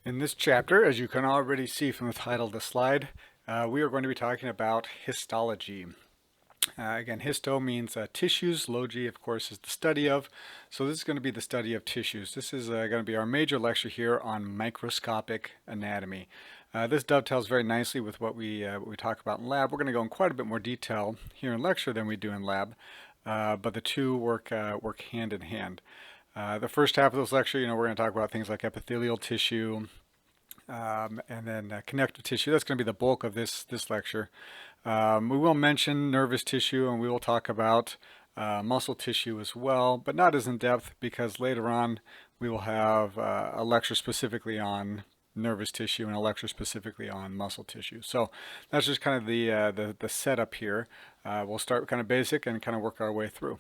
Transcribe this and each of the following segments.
In this chapter, as you can already see from the title of the slide, we are going to be talking about histology. Again, histo means tissues. Logy, of course, is the study of. So this is going to be the study of tissues. This is going to be our major lecture here on microscopic anatomy. This dovetails very nicely with what we talk about in lab. We're going to go in quite a bit more detail here in lecture than we do in lab, but the two work hand in hand. The first half of this lecture, we're going to talk about things like epithelial tissue, and then connective tissue. That's going to be the bulk of this lecture. We will mention nervous tissue, and we will talk about muscle tissue as well, but not as in depth because later on we will have a lecture specifically on nervous tissue and a lecture specifically on muscle tissue. So that's just kind of the setup here. We'll start kind of basic and kind of work our way through.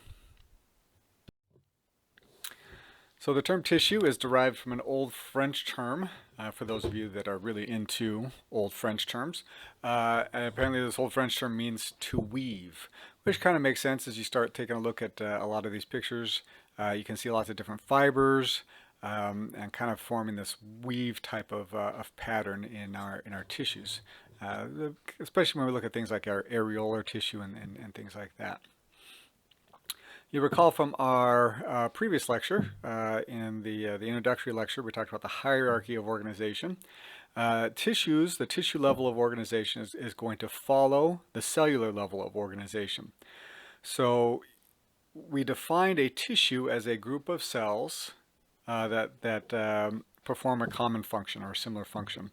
So the term tissue is derived from an old French term, for those of you that are really into old French terms. And apparently this old French term means to weave, which kind of makes sense as you start taking a look at a lot of these pictures. You can see lots of different fibers and kind of forming this weave type of pattern in our tissues, especially when we look at things like our areolar tissue and things like that. You recall from our previous lecture, in the introductory lecture, we talked about the hierarchy of organization. Tissues, the tissue level of organization is going to follow the cellular level of organization. So we defined a tissue as a group of cells that perform a common function or a similar function.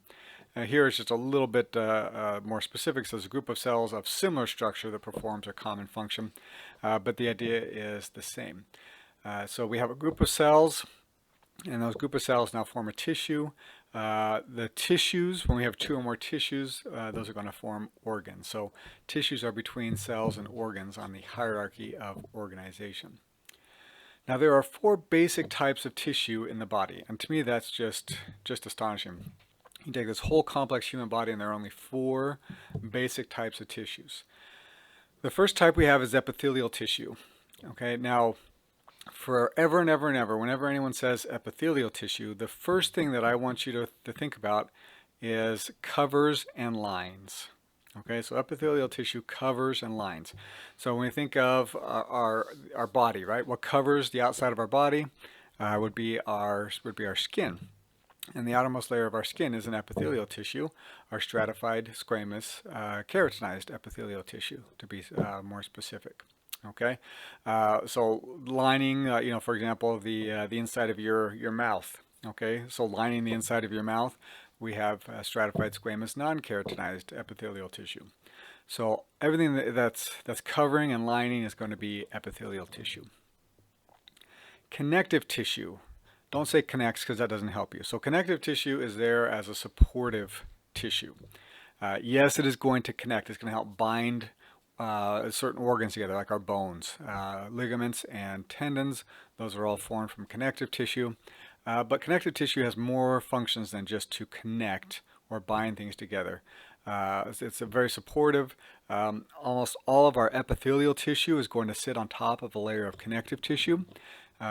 Here it's just a little bit more specific. So it's a group of cells of similar structure that performs a common function, but the idea is the same. So we have a group of cells, and those group of cells now form a tissue. The tissues, when we have two or more tissues, those are going to form organs. So tissues are between cells and organs on the hierarchy of organization. Now there are four basic types of tissue in the body, and to me that's just astonishing. You take this whole complex human body and there are only four basic types of tissues. The first type we have is epithelial tissue. Okay, now forever and ever and ever, whenever anyone says epithelial tissue, the first thing that I want you to think about is covers and lines. Okay, so epithelial tissue covers and lines. So when we think of our body, right, what covers the outside of our body would be our skin. And the outermost layer of our skin is an epithelial tissue, our stratified squamous keratinized epithelial tissue, to be more specific. Okay, so lining, for example, the inside of your mouth. Okay, so lining the inside of your mouth, we have stratified squamous non-keratinized epithelial tissue. So everything that's covering and lining is going to be epithelial tissue. Connective tissue. Don't say connects because that doesn't help you. So connective tissue is there as a supportive tissue. Yes, it is going to connect. It's going to help bind certain organs together, like our bones, ligaments, and tendons. Those are all formed from connective tissue. But connective tissue has more functions than just to connect or bind things together. It's a very supportive. Almost all of our epithelial tissue is going to sit on top of a layer of connective tissue.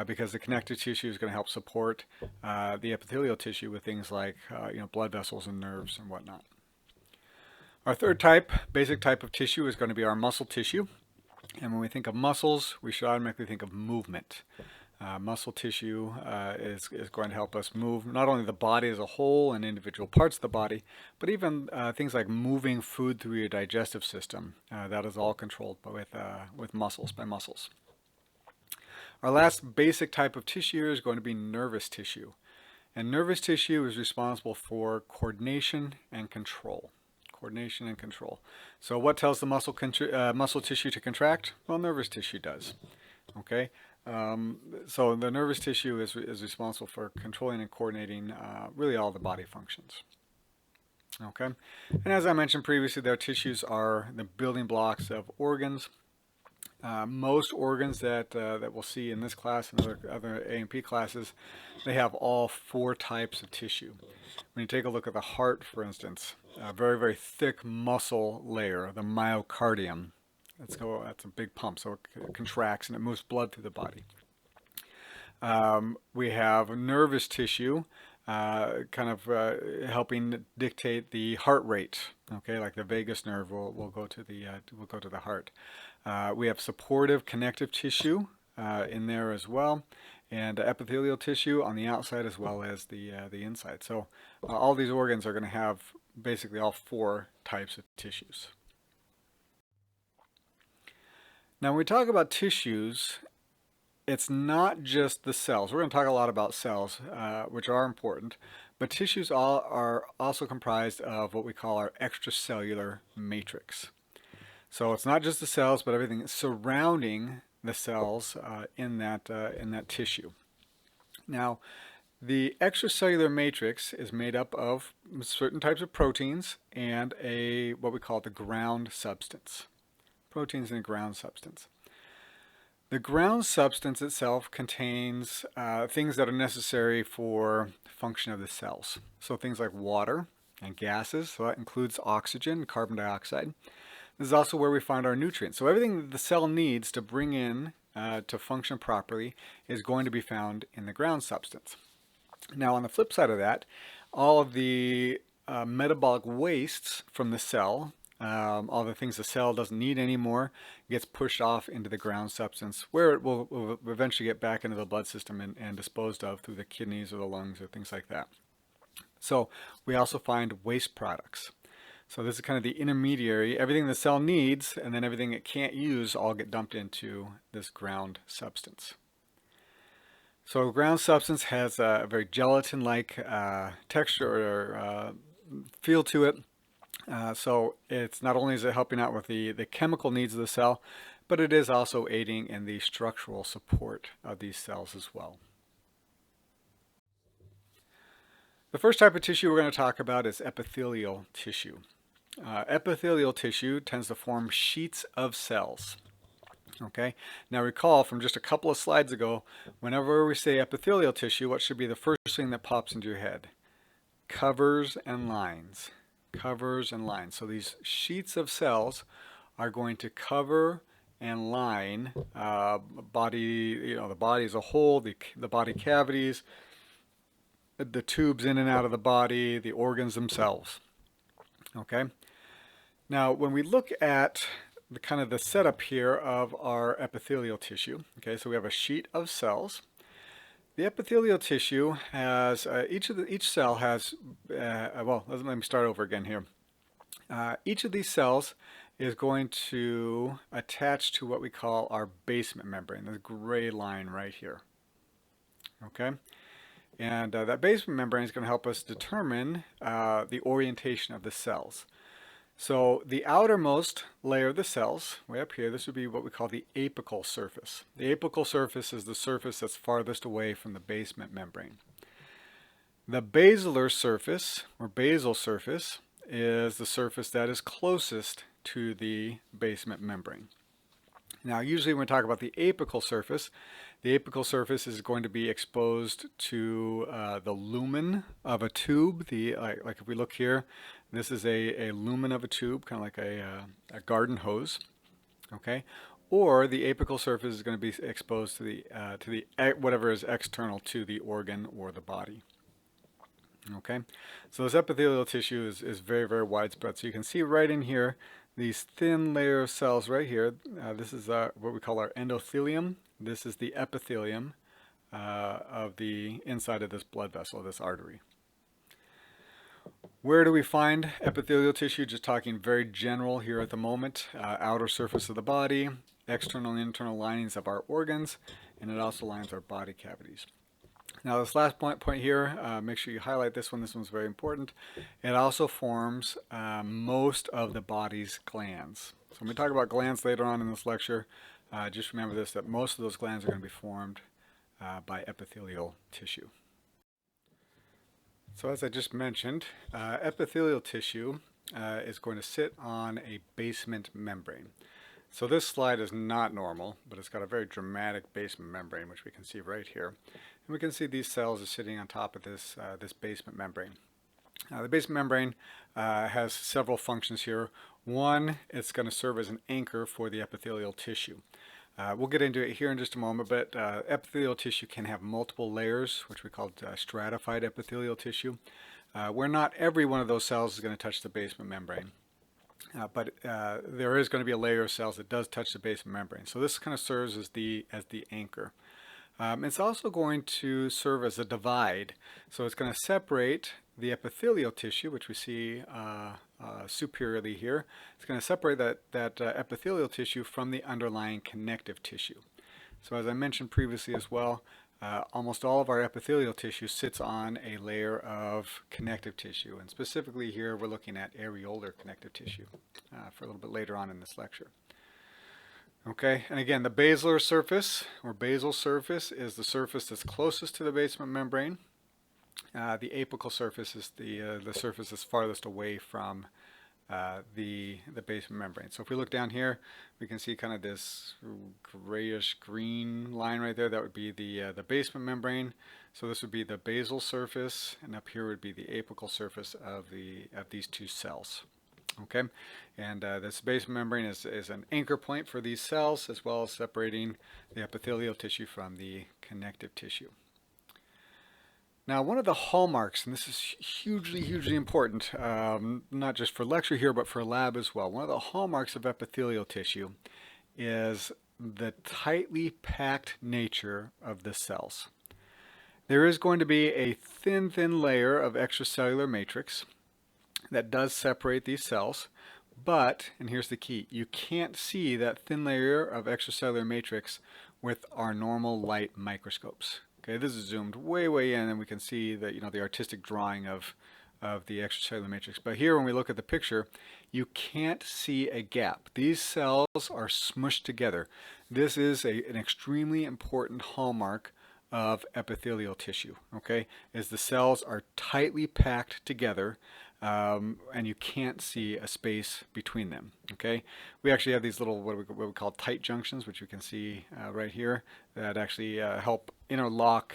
Because the connective tissue is going to help support the epithelial tissue with things like blood vessels and nerves and whatnot. Our third type, basic type of tissue, is going to be our muscle tissue. And when we think of muscles, we should automatically think of movement. Muscle tissue is going to help us move not only the body as a whole and individual parts of the body, but even things like moving food through your digestive system. That is all controlled with muscles, by muscles. Our last basic type of tissue is going to be nervous tissue. And nervous tissue is responsible for coordination and control. Coordination and control. So what tells the muscle tissue to contract? Well, nervous tissue does. Okay? So the nervous tissue is responsible for controlling and coordinating really all the body functions. Okay? And as I mentioned previously, their tissues are the building blocks of organs. Most organs that we'll see in this class and other A&P classes, they have all four types of tissue. When you take a look at the heart, for instance, a very, very thick muscle layer, the myocardium. That's a big pump, so it contracts and it moves blood through the body. We have nervous tissue, helping dictate the heart rate. Okay, like the vagus nerve will go to the heart. We have supportive connective tissue in there as well, and epithelial tissue on the outside as well as the inside. So all these organs are going to have basically all four types of tissues. Now, when we talk about tissues, it's not just the cells. We're going to talk a lot about cells, which are important, but tissues are also comprised of what we call our extracellular matrix. So it's not just the cells, but everything surrounding the cells in that tissue. Now, the extracellular matrix is made up of certain types of proteins and what we call the ground substance. Proteins and ground substance. The ground substance itself contains things that are necessary for function of the cells. So things like water and gases, so that includes oxygen and carbon dioxide. This is also where we find our nutrients. So everything that the cell needs to bring in to function properly is going to be found in the ground substance. Now, on the flip side of that, all of the metabolic wastes from the cell, all the things the cell doesn't need anymore, gets pushed off into the ground substance, where it will eventually get back into the blood system and disposed of through the kidneys or the lungs or things like that. So we also find waste products. So this is kind of the intermediary. Everything the cell needs and then everything it can't use all get dumped into this ground substance. So ground substance has a very gelatin-like texture or feel to it. So it's not only is it helping out with the chemical needs of the cell, but it is also aiding in the structural support of these cells as well. The first type of tissue we're going to talk about is epithelial tissue. Epithelial tissue tends to form sheets of cells. Okay, now recall from just a couple of slides ago, whenever we say epithelial tissue, what should be the first thing that pops into your head? Covers and lines. Covers and lines. So these sheets of cells are going to cover and line body, the body as a whole, the body cavities, the tubes in and out of the body, the organs themselves. Okay. Now, when we look at the kind of the setup here of our epithelial tissue, okay, so we have a sheet of cells. The epithelial tissue has each cell has well, let me start over again here. Each of these cells is going to attach to what we call our basement membrane, this gray line right here. Okay, and that basement membrane is going to help us determine the orientation of the cells. So the outermost layer of the cells, way up here, this would be what we call the apical surface. The apical surface is the surface that's farthest away from the basement membrane. The basilar surface, or basal surface, is the surface that is closest to the basement membrane. Now, usually when we talk about the apical surface is going to be exposed to the lumen of a tube. Like if we look here, this is a lumen of a tube, kind of like a garden hose. Okay, or the apical surface is going to be exposed to the whatever is external to the organ or the body. Okay, so this epithelial tissue is very, very widespread. So you can see right in here these thin layer of cells right here. This is what we call our endothelium. This is the epithelium of the inside of this blood vessel, this artery. Where do we find epithelial tissue? Just talking very general here at the moment. Outer surface of the body, external and internal linings of our organs, and it also lines our body cavities. Now this last point here, make sure you highlight this one. This one's very important. It also forms most of the body's glands. So when we talk about glands later on in this lecture, just remember this, that most of those glands are going to be formed by epithelial tissue. So as I just mentioned, epithelial tissue is going to sit on a basement membrane. So this slide is not normal, but it's got a very dramatic basement membrane, which we can see right here. And we can see these cells are sitting on top of this basement membrane. The basement membrane has several functions here. One, it's going to serve as an anchor for the epithelial tissue. We'll get into it here in just a moment, but epithelial tissue can have multiple layers, which we call stratified epithelial tissue, where not every one of those cells is going to touch the basement membrane. But there is going to be a layer of cells that does touch the basement membrane. So this kind of serves as the anchor. It's also going to serve as a divide. So it's going to separate the epithelial tissue, which we see superiorly here. It's going to separate that epithelial tissue from the underlying connective tissue. So as I mentioned previously as well, almost all of our epithelial tissue sits on a layer of connective tissue. And specifically here, we're looking at areolar connective tissue for a little bit later on in this lecture. Okay, and again, the basilar surface or basal surface is the surface that's closest to the basement membrane. The apical surface is the surface that's farthest away from the basement membrane. So if we look down here, we can see kind of this grayish green line right there. That would be the basement membrane. So this would be the basal surface, and up here would be the apical surface of these two cells. Okay, and this basement membrane is an anchor point for these cells, as well as separating the epithelial tissue from the connective tissue. Now, one of the hallmarks, and this is hugely, hugely important, not just for lecture here, but for lab as well. One of the hallmarks of epithelial tissue is the tightly packed nature of the cells. There is going to be a thin, thin layer of extracellular matrix that does separate these cells, but, and here's the key, you can't see that thin layer of extracellular matrix with our normal light microscopes. Okay, this is zoomed way, way in, and we can see that, you know, the artistic drawing of the extracellular matrix. But here, when we look at the picture, you can't see a gap. These cells are smushed together. This is an extremely important hallmark of epithelial tissue, okay, is the cells are tightly packed together, and you can't see a space between them. Okay, we actually have these little what we call tight junctions, which you can see right here, that actually help interlock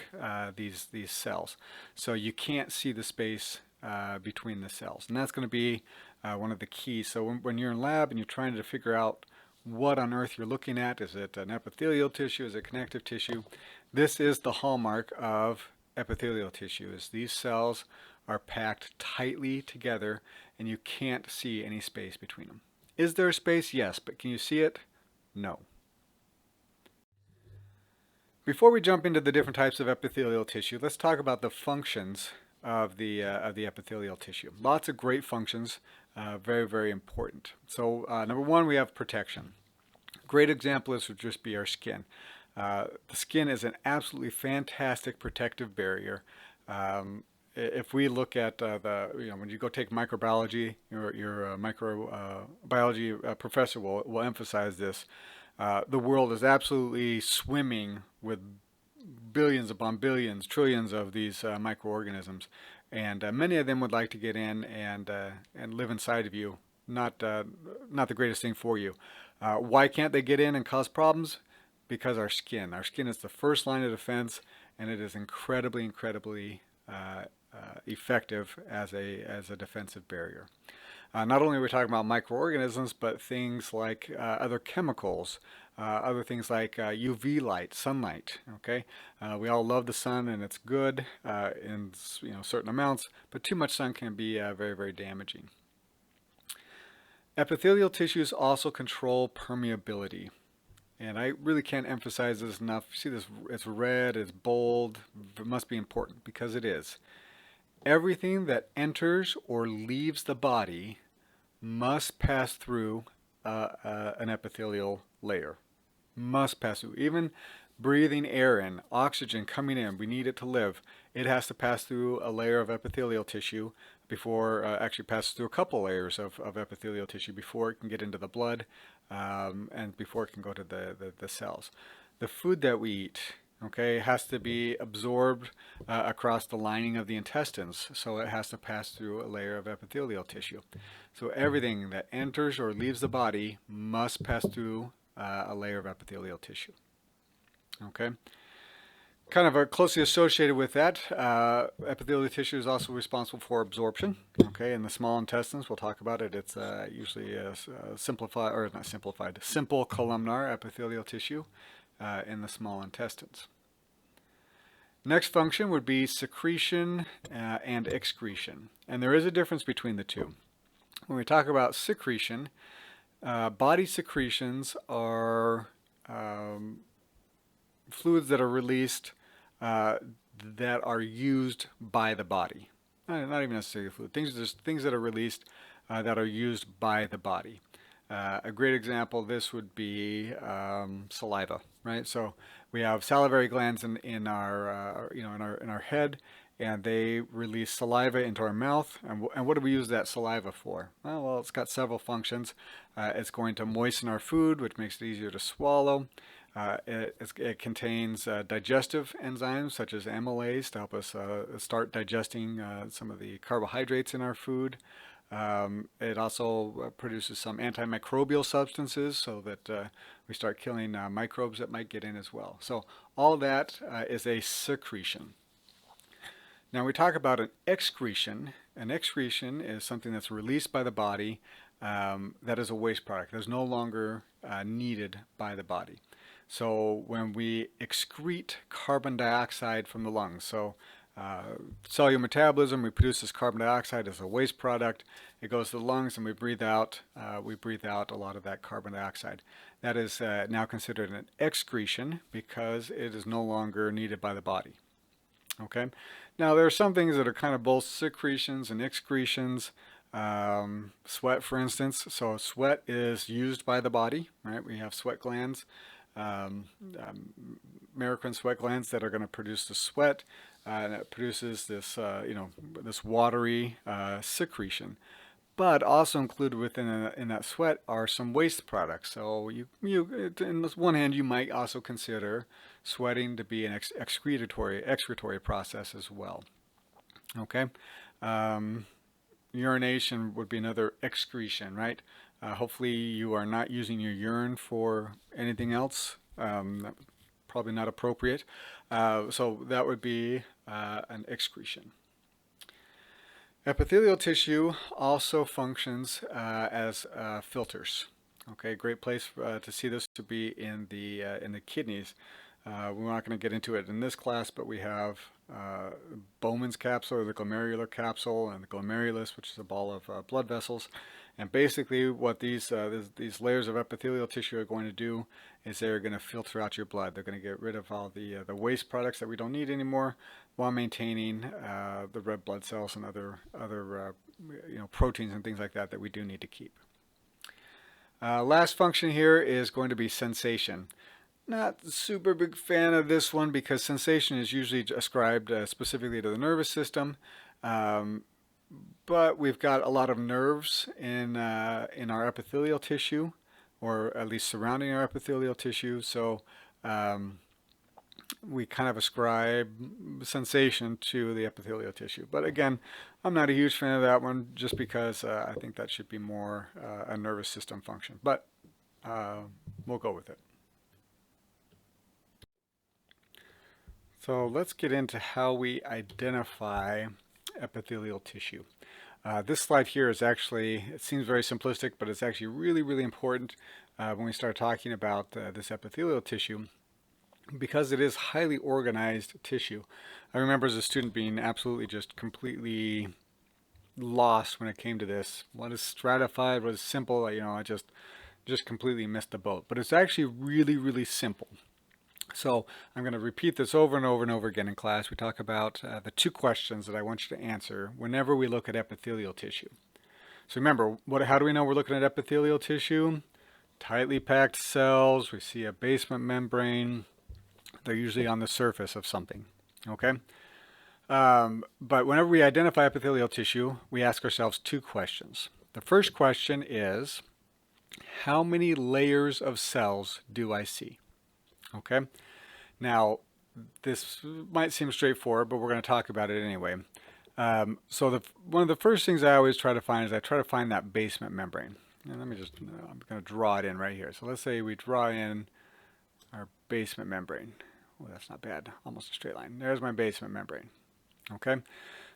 these cells. So you can't see the space between the cells, and that's going to be one of the keys. So when you're in lab and you're trying to figure out what on earth you're looking at, is it an epithelial tissue, is it connective tissue? This is the hallmark of epithelial tissue, is these cells are packed tightly together and you can't see any space between them. Is there a space? Yes, but can you see it? No. Before we jump into the different types of epithelial tissue, let's talk about the functions of the epithelial tissue. Lots of great functions, very, very important. So number one, we have protection. Great example would just be our skin. The skin is an absolutely fantastic protective barrier. If we look at when you go take microbiology, your microbiology professor will emphasize this. The world is absolutely swimming with billions upon billions, trillions of these microorganisms, and many of them would like to get in and live inside of you. Not the greatest thing for you. Why can't they get in and cause problems? Because our skin is the first line of defense, and it is incredibly effective as a defensive barrier. Not only are we talking about microorganisms, but things like other chemicals, other things like UV light, sunlight. Okay, we all love the sun, and it's good in certain amounts, but too much sun can be very, very damaging. Epithelial tissues also control permeability. And I really can't emphasize this enough. See this, it's red, it's bold, it must be important, because it is. Everything that enters or leaves the body must pass through an epithelial layer. Must pass through. Even breathing air in, oxygen coming in, we need it to live. It has to pass through a layer of epithelial tissue before, actually passes through a couple layers of epithelial tissue before it can get into the blood and before it can go to the cells. The food that we eat, okay, has to be absorbed across the lining of the intestines, so it has to pass through a layer of epithelial tissue. So everything that enters or leaves the body must pass through a layer of epithelial tissue. Okay. Kind of closely associated with that, epithelial tissue is also responsible for absorption. Okay, in the small intestines, we'll talk about it. It's usually simplified, or not simplified, simple columnar epithelial tissue in the small intestines. Next function would be secretion and excretion, and there is a difference between the two. When we talk about secretion, body secretions are fluids that are released that are used by the body. Not even necessarily fluid. Things that are released that are used by the body. A great example of this would be saliva, right? So we have salivary glands in our in our head, and they release saliva into our mouth. And what do we use that saliva for? Well, it's got several functions. It's going to moisten our food, which makes it easier to swallow. It contains digestive enzymes such as amylase to help us start digesting some of the carbohydrates in our food. It also produces some antimicrobial substances so that we start killing microbes that might get in as well. So all that is a secretion. Now we talk about an excretion. An excretion is something that's released by the body that is a waste product. That's no longer needed by the body. So when we excrete carbon dioxide from the lungs, so cellular metabolism, we produce this carbon dioxide as a waste product. It goes to the lungs, and we breathe out a lot of that carbon dioxide. That is now considered an excretion because it is no longer needed by the body. Okay. Now there are some things that are kind of both secretions and excretions. Sweat, for instance. So sweat is used by the body, right? We have sweat glands. Merocrine sweat glands that are going to produce the sweat, and it produces this, this watery secretion. But also included within in that sweat are some waste products. So in this one hand, you might also consider sweating to be an excretory process as well. Okay. Urination would be another excretion, right? Hopefully you are not using your urine for anything else. Probably not appropriate. So that would be an excretion. Epithelial tissue also functions as filters. Okay, great place to see this to be in the kidneys. We're not going to get into it in this class, but we have Bowman's capsule, or the glomerular capsule, and the glomerulus, which is a ball of blood vessels. And basically what these layers of epithelial tissue are going to do is they're going to filter out your blood. They're going to get rid of all the waste products that we don't need anymore, while maintaining the red blood cells and other proteins and things like that that we do need to keep. Last function here is going to be sensation. Not super big fan of this one because sensation is usually ascribed specifically to the nervous system. But we've got a lot of nerves in our epithelial tissue, or at least surrounding our epithelial tissue. So we kind of ascribe sensation to the epithelial tissue. But again, I'm not a huge fan of that one just because I think that should be more a nervous system function. But we'll go with it. So let's get into how we identify epithelial tissue. This slide here is actually, it seems very simplistic, but it's actually really, really important when we start talking about this epithelial tissue, because it is highly organized tissue. I remember as a student being absolutely just completely lost when it came to this. What is stratified, what is simple, I just completely missed the boat. But it's actually really, really simple. So I'm going to repeat this over and over and over again in class. We talk about the two questions that I want you to answer whenever we look at epithelial tissue. So remember, how do we know we're looking at epithelial tissue? Tightly packed cells. We see a basement membrane. They're usually on the surface of something. Okay? But whenever we identify epithelial tissue, we ask ourselves two questions. The first question is, how many layers of cells do I see? Okay, now this might seem straightforward, but we're going to talk about it anyway. So one of the first things I always try to find is I try to find that basement membrane. And I'm going to draw it in right here. So let's say we draw in our basement membrane. oh, that's not bad, almost a straight line. There's my basement membrane. Okay,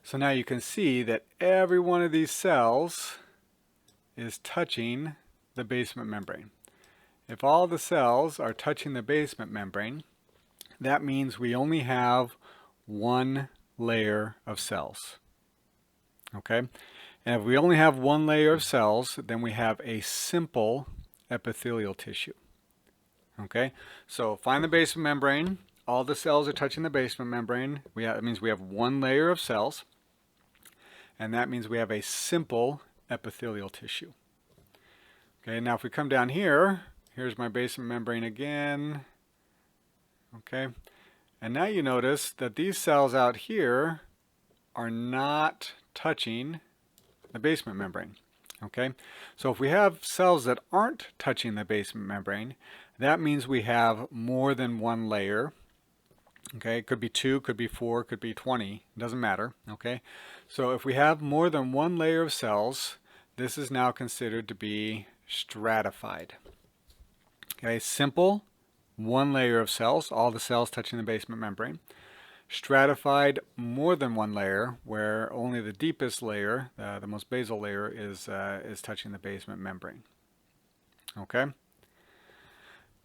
so now you can see that every one of these cells is touching the basement membrane. If all the cells are touching the basement membrane, that means we only have one layer of cells. Okay, and if we only have one layer of cells, then we have a simple epithelial tissue. Okay, so find the basement membrane. All the cells are touching the basement membrane. That means we have one layer of cells, and that means we have a simple epithelial tissue. Okay, now if we come down here, here's my basement membrane again. Okay, and now you notice that these cells out here are not touching the basement membrane. Okay, so if we have cells that aren't touching the basement membrane, that means we have more than one layer. Okay, it could be 2, could be 4, could be 20, it doesn't matter. Okay, so if we have more than one layer of cells, this is now considered to be stratified. Okay, simple, one layer of cells, all the cells touching the basement membrane. Stratified, more than one layer, where only the deepest layer, the most basal layer, is touching the basement membrane. Okay.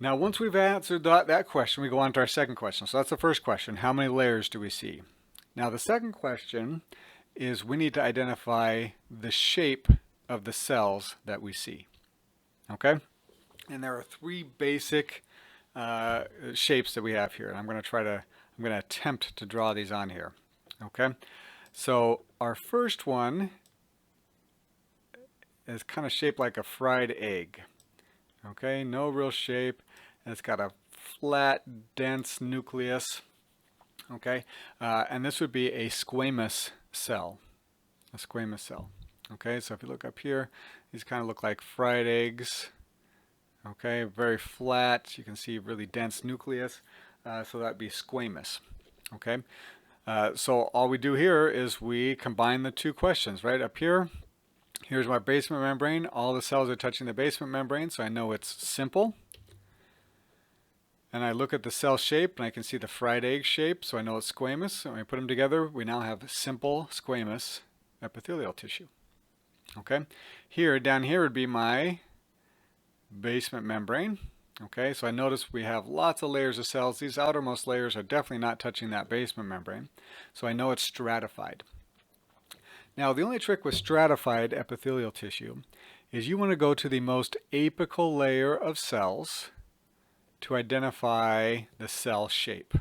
Now, once we've answered that question, we go on to our second question. So that's the first question: how many layers do we see? Now, the second question is we need to identify the shape of the cells that we see. Okay. And there are 3 basic shapes that we have here, and I'm going to attempt to draw these on here. Okay, so our first one is kind of shaped like a fried egg. Okay, no real shape. It's got a flat, dense nucleus. Okay, and this would be a squamous cell. A squamous cell. Okay, so if you look up here, these kind of look like fried eggs. Okay, very flat. You can see really dense nucleus. So that'd be squamous. Okay, so all we do here is we combine the 2 questions. Right up here, here's my basement membrane. All the cells are touching the basement membrane, so I know it's simple. And I look at the cell shape, and I can see the fried egg shape, so I know it's squamous. So when I put them together, we now have simple squamous epithelial tissue. Okay, down here would be my basement membrane. Okay, so I notice we have lots of layers of cells. These outermost layers are definitely not touching that basement membrane, so I know it's stratified. Now, the only trick with stratified epithelial tissue is you want to go to the most apical layer of cells to identify the cell shape.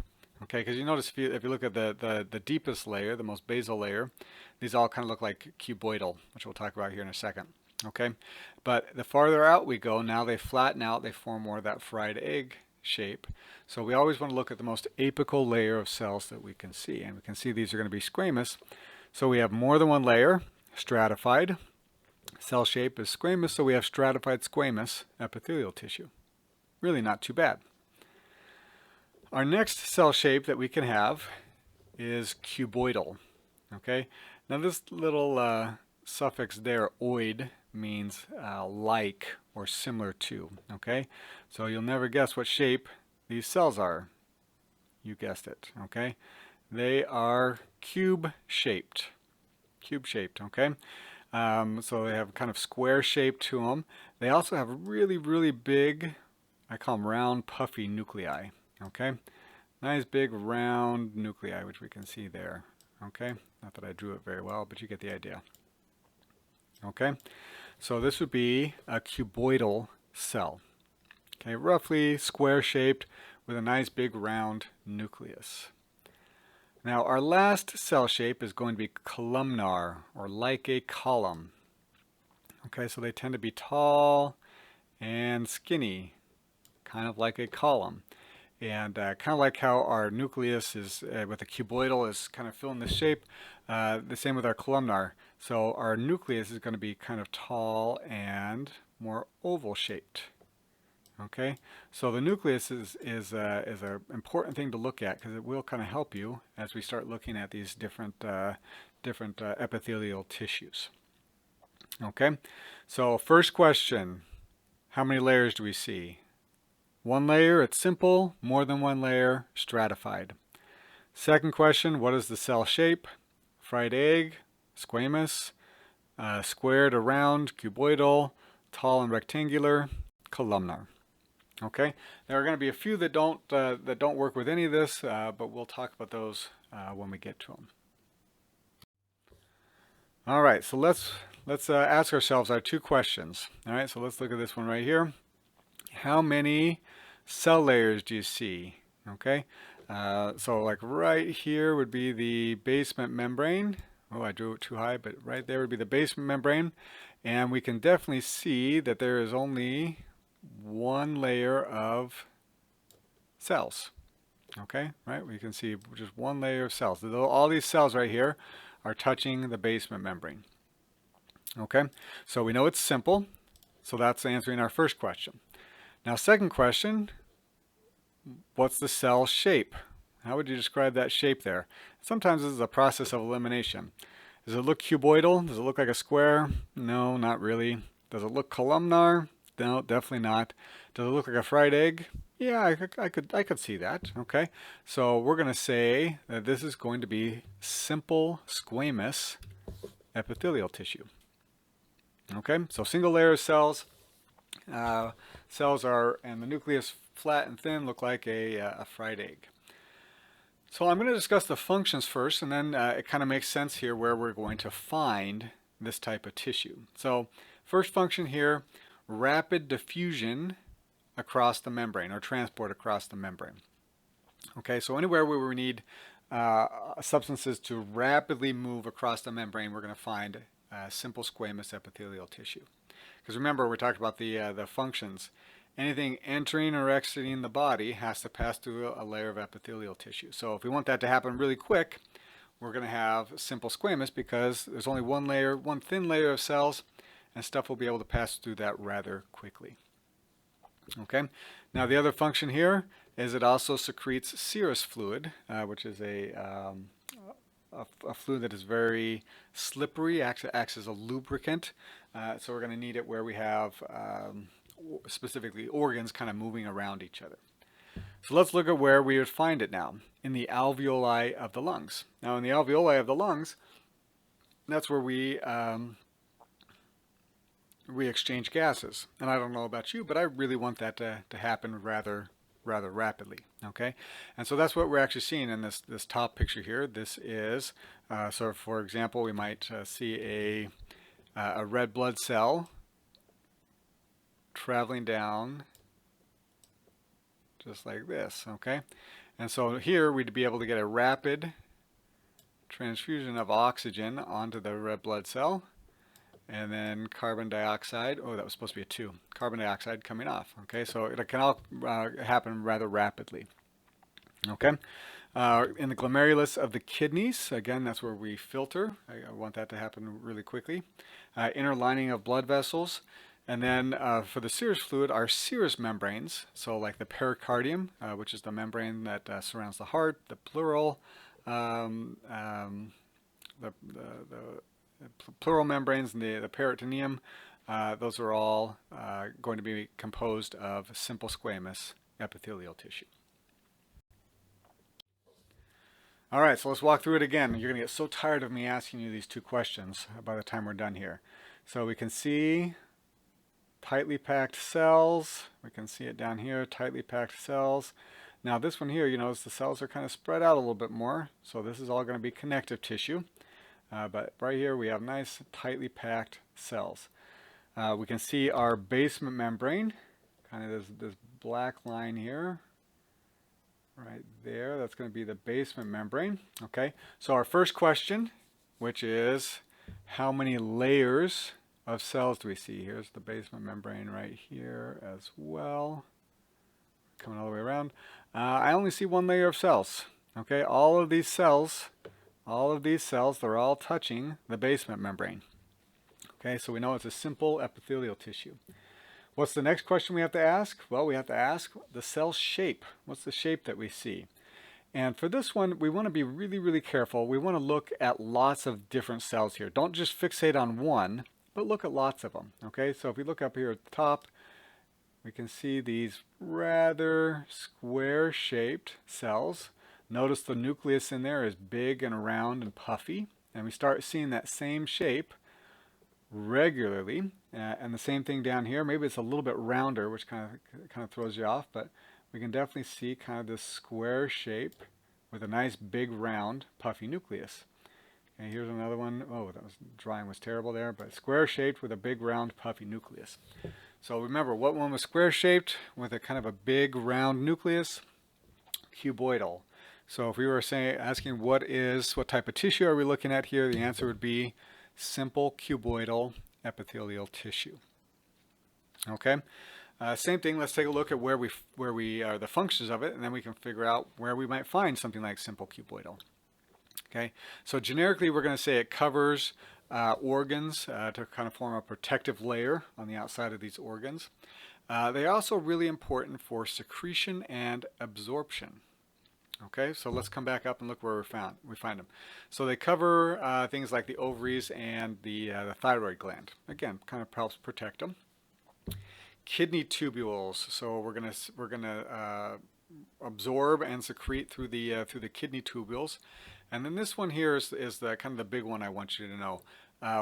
Okay, because you notice if you look at the deepest layer, the most basal layer, these all kind of look like cuboidal, which we'll talk about here in a second. Okay, but the farther out we go, now they flatten out, they form more of that fried egg shape. So we always want to look at the most apical layer of cells that we can see, and we can see these are going to be squamous. So we have more than one layer, stratified. Cell shape is squamous, so we have stratified squamous epithelial tissue. Really not too bad. Our next cell shape that we can have is cuboidal. Okay, now this little suffix there, oid, means like or similar to. Okay, so you'll never guess what shape these cells are. You guessed it. Okay, they are cube-shaped. Cube-shaped. Okay, so they have kind of square shape to them. They also have really, really big, I call them round, puffy nuclei. Okay, nice big round nuclei, which we can see there. Okay, not that I drew it very well, but you get the idea. Okay, so this would be a cuboidal cell. Okay, roughly square shaped with a nice big round nucleus. Now our last cell shape is going to be columnar, or like a column. Okay, so they tend to be tall and skinny, kind of like a column. And kind of like how our nucleus is with a cuboidal is kind of filling this shape, the same with our columnar. So our nucleus is going to be kind of tall and more oval shaped. Okay, so the nucleus is an important thing to look at because it will kind of help you as we start looking at these different epithelial tissues. Okay, so first question: how many layers do we see? One layer, it's simple. More than one layer, stratified. Second question, what is the cell shape? Fried egg, squamous, squared or round, cuboidal, tall and rectangular, columnar. Okay, there are going to be a few that don't work with any of this, but we'll talk about those when we get to them. All right, so let's ask ourselves our two questions. All right, so let's look at this one right here. How many cell layers do you see? Okay, so like right here would be the basement membrane. Oh, I drew it too high, but right there would be the basement membrane. And we can definitely see that there is only one layer of cells. Okay, right? We can see just one layer of cells. All these cells right here are touching the basement membrane. Okay, so we know it's simple. So that's answering our first question. Now, second question, what's the cell shape? How would you describe that shape there? Sometimes this is a process of elimination. Does it look cuboidal? Does it look like a square? No, not really. Does it look columnar? No, definitely not. Does it look like a fried egg? Yeah, I could see that. Okay, so we're going to say that this is going to be simple squamous epithelial tissue. Okay, so single layer of cells. Cells are, and the nucleus flat and thin, look like a fried egg. So I'm going to discuss the functions first, and then it kind of makes sense here where we're going to find this type of tissue. So first function here, rapid diffusion across the membrane or transport across the membrane. Okay, so anywhere where we need substances to rapidly move across the membrane, we're going to find simple squamous epithelial tissue. Because remember, we talked about the functions. Anything entering or exiting the body has to pass through a layer of epithelial tissue. So if we want that to happen really quick, we're going to have simple squamous because there's only one layer, one thin layer of cells, and stuff will be able to pass through that rather quickly. Okay. Now the other function here is it also secretes serous fluid, which is a fluid that is very slippery, acts as a lubricant. So we're going to need it where we have specifically organs kind of moving around each other. So let's look at where we would find it now, in the alveoli of the lungs. Now in the alveoli of the lungs, that's where we exchange gases. And I don't know about you, but I really want that to happen rather rapidly. Okay, and so that's what we're actually seeing in this top picture here. This is so for example, we might see a red blood cell traveling down just like this. Okay, and so here we'd be able to get a rapid transfusion of oxygen onto the red blood cell, and then carbon dioxide, oh, that was supposed to be a 2, carbon dioxide coming off. Okay, so it can all happen rather rapidly. Okay, in the glomerulus of the kidneys, again, that's where we filter. I want that to happen really quickly. Inner lining of blood vessels. And then for the serous fluid, our serous membranes, so like the pericardium, which is the membrane that surrounds the heart, the pleural, the pleural membranes and the peritoneum, those are all going to be composed of simple squamous epithelial tissue. All right, so let's walk through it again. You're going to get so tired of me asking you these two questions by the time we're done here. So we can see tightly packed cells. We can see it down here, tightly packed cells. Now this one here, you notice the cells are kind of spread out a little bit more. So this is all going to be connective tissue. But right here we have nice tightly packed cells. We can see our basement membrane, kind of this black line here, right there. That's going to be the basement membrane. Okay, so our first question, which is how many layers of cells do we see? Here's the basement membrane right here as well, coming all the way around. I only see one layer of cells. Okay, all of these cells, they're all touching the basement membrane. Okay, so we know it's a simple epithelial tissue. What's the next question we have to ask? Well, we have to ask the cell shape. What's the shape that we see? And for this one, we want to be really, really careful. We want to look at lots of different cells here. Don't just fixate on one, but look at lots of them. Okay, so if we look up here at the top, we can see these rather square-shaped cells. Notice the nucleus in there is big and round and puffy, and we start seeing that same shape regularly. And the same thing down here. Maybe it's a little bit rounder, which kind of throws you off, but we can definitely see kind of this square shape with a nice big round puffy nucleus. And here's another one. Oh, drawing was terrible there, but square shaped with a big round puffy nucleus. So remember, what one was square shaped with a kind of a big round nucleus? Cuboidal. So if we were asking what type of tissue are we looking at here, the answer would be simple cuboidal epithelial tissue. Okay. Same thing. Let's take a look at where we are the functions of it, and then we can figure out where we might find something like simple cuboidal. Okay. So generically, we're going to say it covers organs to kind of form a protective layer on the outside of these organs. They are also really important for secretion and absorption. Okay, so let's come back up and look where we find them. So they cover things like the ovaries and the thyroid gland. Again, kind of helps protect them. Kidney tubules. So we're gonna absorb and secrete through the kidney tubules. And then this one here is the kind of the big one I want you to know.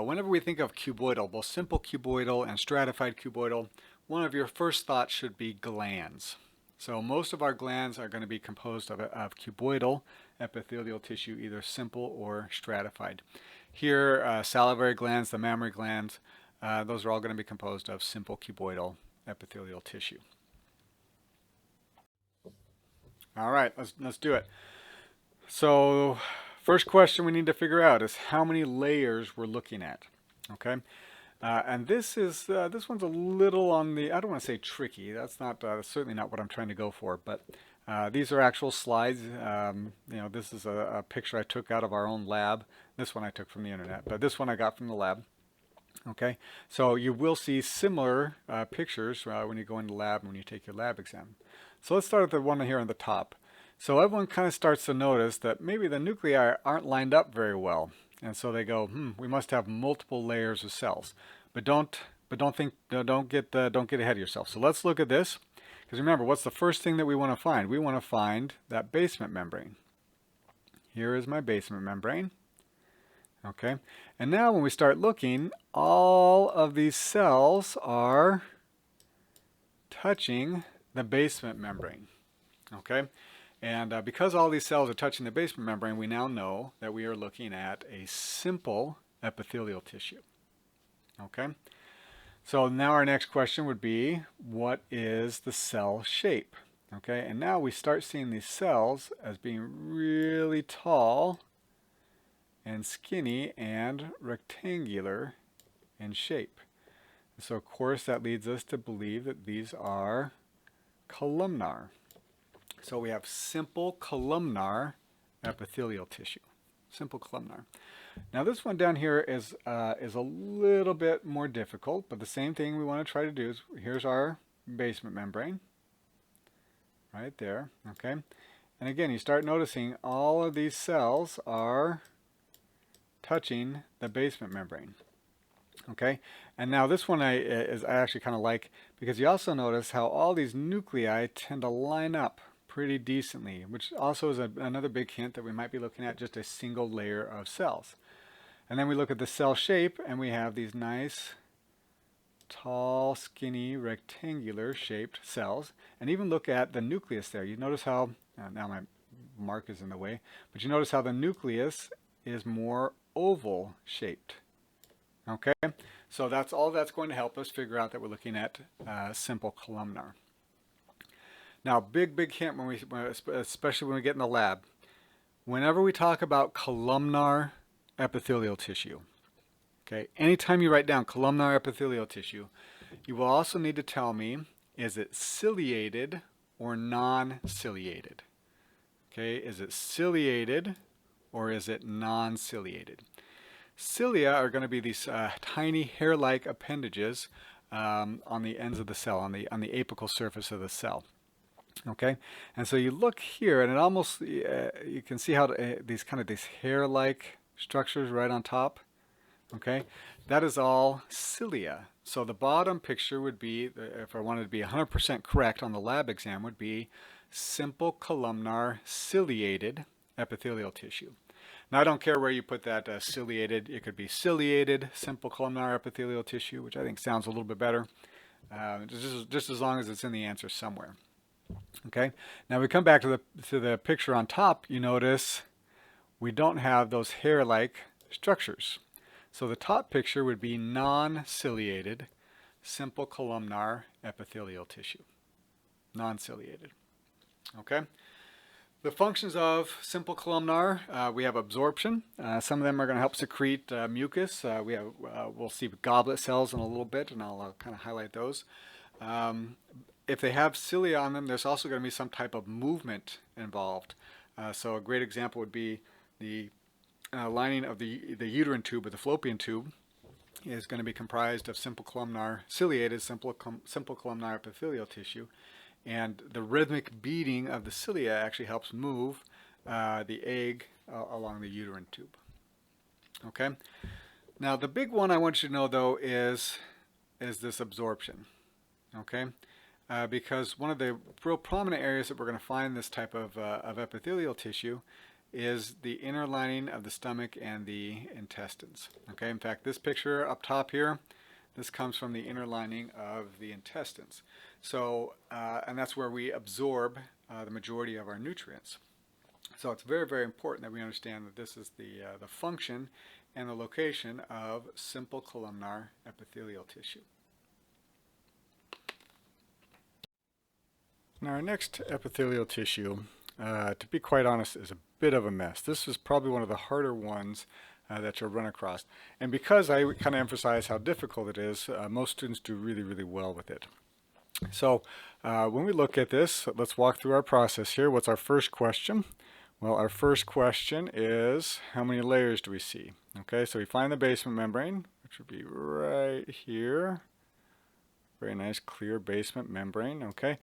Whenever we think of cuboidal, both simple cuboidal and stratified cuboidal, one of your first thoughts should be glands. So most of our glands are going to be composed of cuboidal epithelial tissue, either simple or stratified. Here, salivary glands, the mammary glands, those are all going to be composed of simple cuboidal epithelial tissue. All right, let's do it. So first question we need to figure out is how many layers we're looking at. Okay. And this one's a little on the, I don't want to say tricky. That's certainly not what I'm trying to go for. But these are actual slides. This is a picture I took out of our own lab. This one I took from the internet, but this one I got from the lab. Okay, so you will see similar pictures when you go into the lab and when you take your lab exam. So let's start with the one here on the top. So everyone kind of starts to notice that maybe the nuclei aren't lined up very well. And so they go, we must have multiple layers of cells. But don't get ahead of yourself. So let's look at this, because remember, what's the first thing that we want to find? We want to find that basement membrane. Here is my basement membrane. Okay, and now when we start looking, all of these cells are touching the basement membrane. Okay. And because all these cells are touching the basement membrane, we now know that we are looking at a simple epithelial tissue. Okay? So now our next question would be, what is the cell shape? Okay, and now we start seeing these cells as being really tall and skinny and rectangular in shape. And so of course that leads us to believe that these are columnar. So we have simple columnar epithelial tissue. Simple columnar. Now this one down here is a little bit more difficult, but the same thing we want to try to do is, here's our basement membrane. Right there, okay? And again, you start noticing all of these cells are touching the basement membrane. Okay, and now this one I actually kind of like, because you also notice how all these nuclei tend to line up pretty decently, which also is another big hint that we might be looking at just a single layer of cells. And then we look at the cell shape, and we have these nice, tall, skinny, rectangular shaped cells. And even look at the nucleus there. You notice how, now my mark is in the way, but you notice how the nucleus is more oval shaped. Okay, so that's all that's going to help us figure out that we're looking at simple columnar. Now, big hint, especially when we get in the lab, whenever we talk about columnar epithelial tissue, okay, anytime you write down columnar epithelial tissue, you will also need to tell me, is it ciliated or non-ciliated? Okay, is it ciliated or is it non-ciliated? Cilia are going to be these tiny hair-like appendages on the ends of the cell, on the apical surface of the cell. Okay, and so you look here, and it almost you can see how these hair-like structures right on top. Okay, that is all cilia. So the bottom picture would be, if I wanted to be 100% correct on the lab exam, would be simple columnar ciliated epithelial tissue. Now I don't care where you put that ciliated. It could be ciliated simple columnar epithelial tissue, which I think sounds a little bit better, just as long as it's in the answer somewhere. Okay, now we come back to the picture on top. You notice we don't have those hair-like structures. So the top picture would be non-ciliated simple columnar epithelial tissue. Non-ciliated. Okay. The functions of simple columnar, we have absorption. Some of them are going to help secrete mucus. We'll see goblet cells in a little bit, and I'll kind of highlight those. If they have cilia on them, there's also going to be some type of movement involved. So a great example would be the lining of the uterine tube or the fallopian tube is going to be comprised of simple columnar, ciliated simple columnar epithelial tissue. And the rhythmic beating of the cilia actually helps move the egg along the uterine tube. Okay? Now the big one I want you to know though is this absorption. Okay? Because one of the real prominent areas that we're going to find this type of epithelial tissue is the inner lining of the stomach and the intestines. Okay, in fact, this picture up top here, this comes from the inner lining of the intestines. So, and that's where we absorb the majority of our nutrients. So it's very, very important that we understand that this is the function and the location of simple columnar epithelial tissue. Now our next epithelial tissue, to be quite honest, is a bit of a mess. This is probably one of the harder ones that you'll run across. And because I kind of emphasize how difficult it is, most students do really, really well with it. So when we look at this, let's walk through our process here. What's our first question? Well, our first question is, how many layers do we see? Okay, so we find the basement membrane, which would be right here. Very nice, clear basement membrane, okay?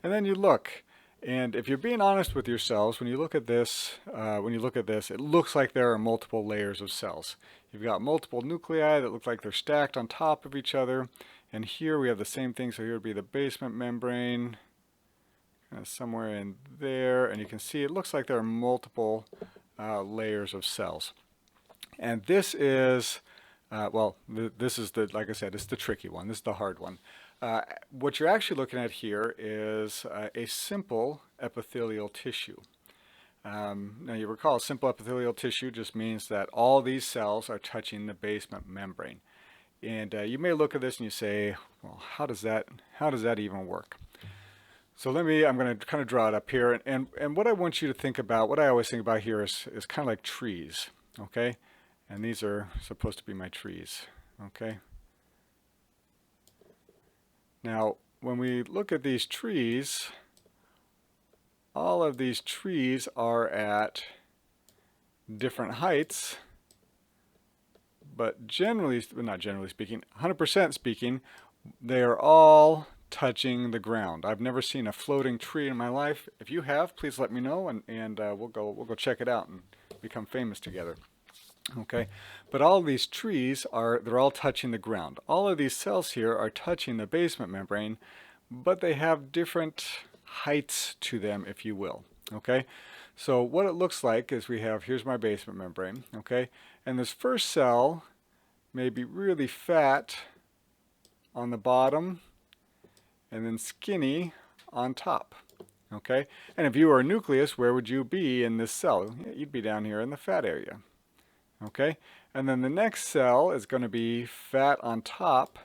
And then you look, and if you're being honest with yourselves, when you look at this, it looks like there are multiple layers of cells. You've got multiple nuclei that look like they're stacked on top of each other, and here we have the same thing. So here would be the basement membrane, somewhere in there, and you can see it looks like there are multiple layers of cells. And this is, this is the, like I said, it's the tricky one. This is the hard one. What you're actually looking at here is a simple epithelial tissue. Now you recall, simple epithelial tissue just means that all these cells are touching the basement membrane. And you may look at this and you say, well, how does that even work? So I'm going to kind of draw it up here. And what I want you to think about, what I always think about here is kind of like trees, okay? And these are supposed to be my trees, okay? Now, when we look at these trees, all of these trees are at different heights, but not generally speaking, 100% speaking, they are all touching the ground. I've never seen a floating tree in my life. If you have, please let me know, and we'll go check it out and become famous together. Okay, but all of these trees they're all touching the ground. All of these cells here are touching the basement membrane, but they have different heights to them, if you will. Okay, so what it looks like is here's my basement membrane, okay, and this first cell may be really fat on the bottom and then skinny on top. Okay, and if you were a nucleus, where would you be in this cell? You'd be down here in the fat area. Okay, and then the next cell is going to be fat on top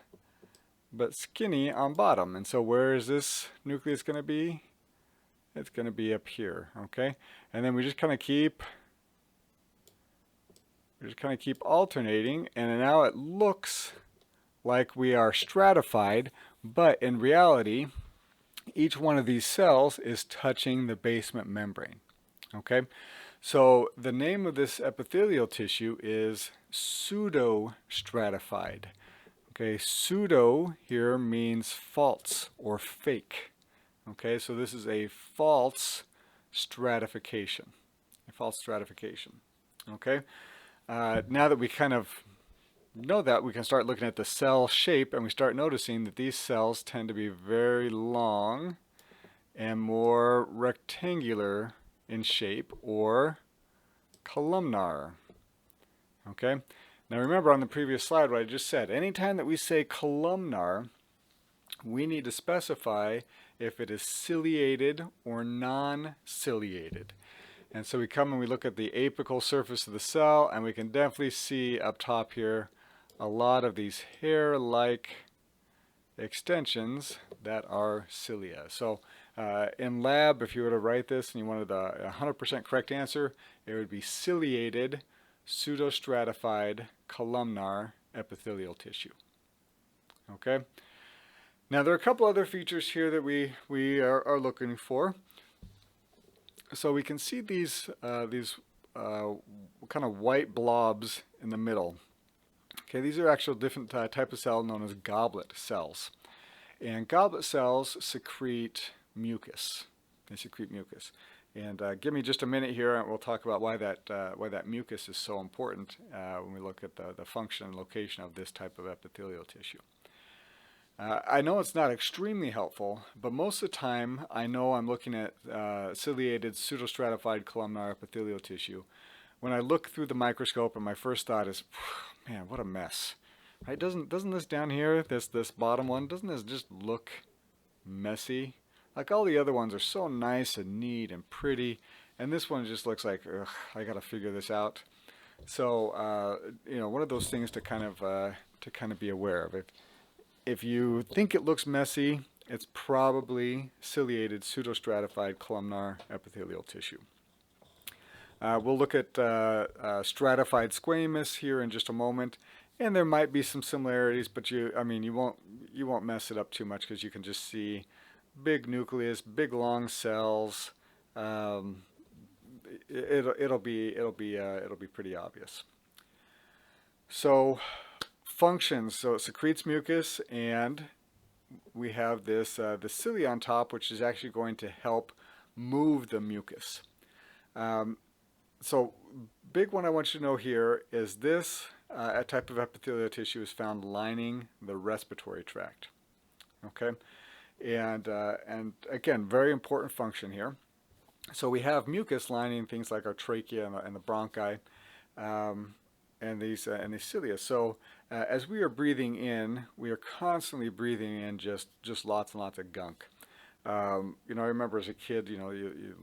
but skinny on bottom. And so where is this nucleus going to be? It's going to be up here. Okay, and then we just kind of keep alternating, and now it looks like we are stratified, but in reality each one of these cells is touching the basement membrane. Okay, so the name of this epithelial tissue is pseudostratified. Okay, pseudo here means false or fake. Okay, so this is a false stratification. A false stratification. Okay, now that we kind of know that, we can start looking at the cell shape, and we start noticing that these cells tend to be very long and more rectangular in shape, or columnar. Okay? Now remember on the previous slide what I just said. Anytime that we say columnar, we need to specify if it is ciliated or non-ciliated. And so we come and we look at the apical surface of the cell, and we can definitely see up top here a lot of these hair-like extensions that are cilia. So in lab, if you were to write this and you wanted a 100% correct answer, it would be ciliated, pseudostratified, columnar epithelial tissue. Okay? Now there are a couple other features here that we are looking for. So we can see these kind of white blobs in the middle. Okay, these are actual different type of cell known as goblet cells. And goblet cells secrete mucus. They secrete mucus. And give me just a minute here, and we'll talk about why that mucus is so important when we look at the function and location of this type of epithelial tissue. I know it's not extremely helpful, but most of the time I know I'm looking at ciliated pseudostratified columnar epithelial tissue. When I look through the microscope, and my first thought is, man, what a mess. Right? Doesn't this down here, this bottom one, doesn't this just look messy? Like all the other ones are so nice and neat and pretty, and this one just looks like, ugh, I gotta figure this out. So one of those things to kind of be aware of. If you think it looks messy, it's probably ciliated pseudostratified columnar epithelial tissue. We'll look at stratified squamous here in just a moment, and there might be some similarities, but you won't mess it up too much because you can just see big nucleus, big long cells. It'll be pretty obvious. So functions. So it secretes mucus, and we have this the cilia on top, which is actually going to help move the mucus. So big one I want you to know here is this a type of epithelial tissue is found lining the respiratory tract. Okay, and again, very important function here. So we have mucus lining things like our trachea and the bronchi, and these cilia. So as we are breathing in, we are constantly breathing in just lots and lots of gunk. I remember as a kid, you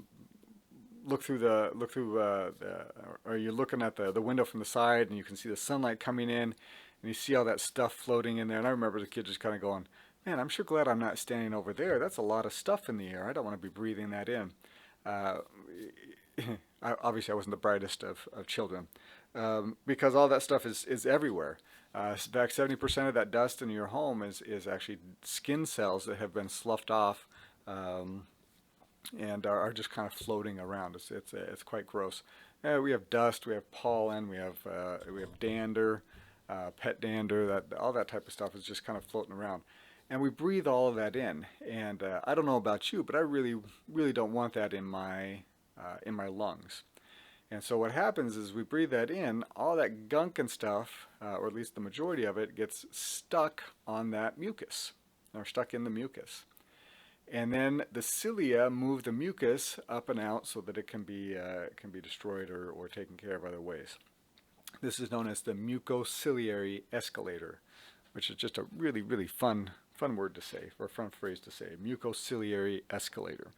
or you're looking at the window from the side, and you can see the sunlight coming in, and you see all that stuff floating in there. And I remember as a kid just kind of going, man, I'm sure glad I'm not standing over there. That's a lot of stuff in the air. I don't want to be breathing that in. Obviously, I wasn't the brightest of children, because all that stuff is everywhere. In fact, 70% of that dust in your home is actually skin cells that have been sloughed off, and are just kind of floating around. It's quite gross. We have dust, we have pollen, we have dander, pet dander. All that type of stuff is just kind of floating around, and we breathe all of that in. And I don't know about you, but I really don't want that in my lungs. And so what happens is we breathe that in, all that gunk and stuff, or at least the majority of it, gets stuck on that mucus, or stuck in the mucus. And then the cilia move the mucus up and out so that it can be destroyed or taken care of other ways. This is known as the mucociliary escalator, which is just a really fun word to say, or a fun phrase to say, mucociliary escalator.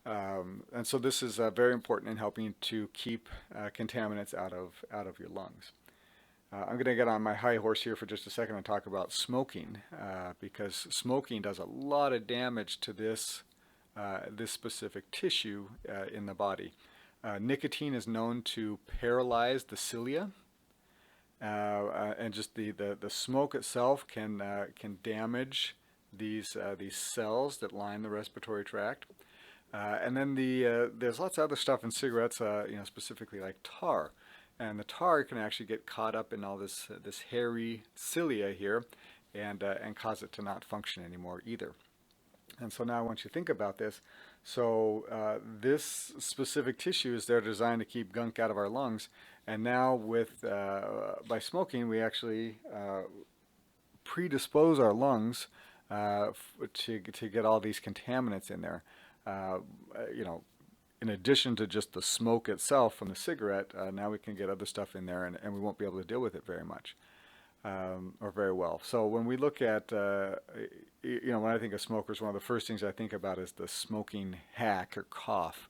And so this is very important in helping to keep contaminants out of your lungs. I'm going to get on my high horse here for just a second and talk about smoking, because smoking does a lot of damage to this specific tissue in the body. Nicotine is known to paralyze the cilia, and just the smoke itself can damage these cells that line the respiratory tract. And then there's lots of other stuff in cigarettes, specifically like tar. And the tar can actually get caught up in all this hairy cilia here, and cause it to not function anymore either. And so now I want you to think about this. So this specific tissues, they're designed to keep gunk out of our lungs, And now with by smoking, we actually predispose our lungs to get all these contaminants in there. Uh, you know, in addition to just the smoke itself from the cigarette, now we can get other stuff in there, and we won't be able to deal with it very much or very well. So when we look at, when I think of smokers, one of the first things I think about is the smoking hack or cough.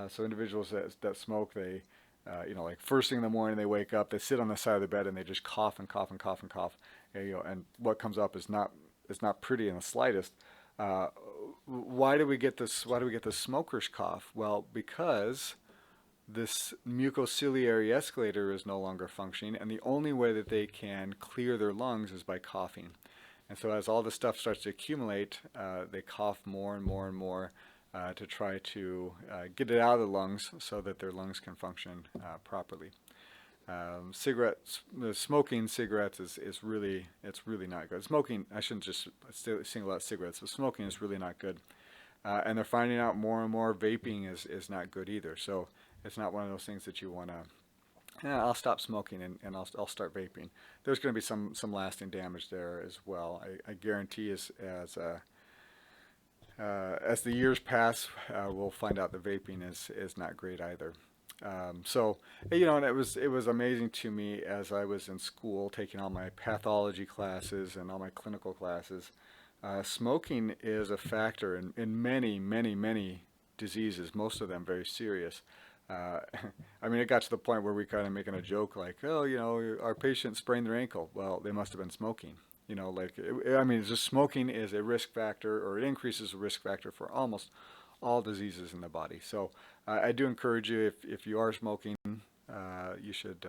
So individuals that smoke, they, like first thing in the morning they wake up, they sit on the side of the bed and they just cough and cough and cough and cough. And what comes up is not pretty in the slightest. Uh, why do we get this? Why do we get the smoker's cough? Well, because this mucociliary escalator is no longer functioning, and the only way that they can clear their lungs is by coughing. And so as all this stuff starts to accumulate, they cough more and more and more to try to get it out of the lungs so that their lungs can function properly. Smoking cigarettes is really, it's really not good. Smoking, I shouldn't just single out cigarettes, but smoking is really not good. And they're finding out more and more vaping is not good either. So it's not one of those things that you want to, I'll stop smoking and I'll start vaping. There's going to be some lasting damage there as well. I guarantee as the years pass, we'll find out that vaping is not great either. And it was amazing to me as I was in school taking all my pathology classes and all my clinical classes. Smoking is a factor in many, many, many diseases, most of them very serious. I mean, it got to the point where we kind of making a joke like, oh, our patient sprained their ankle. Well, they must have been smoking. It's just smoking is a risk factor, or it increases the risk factor for almost all diseases in the body. So I do encourage you, if you are smoking, you should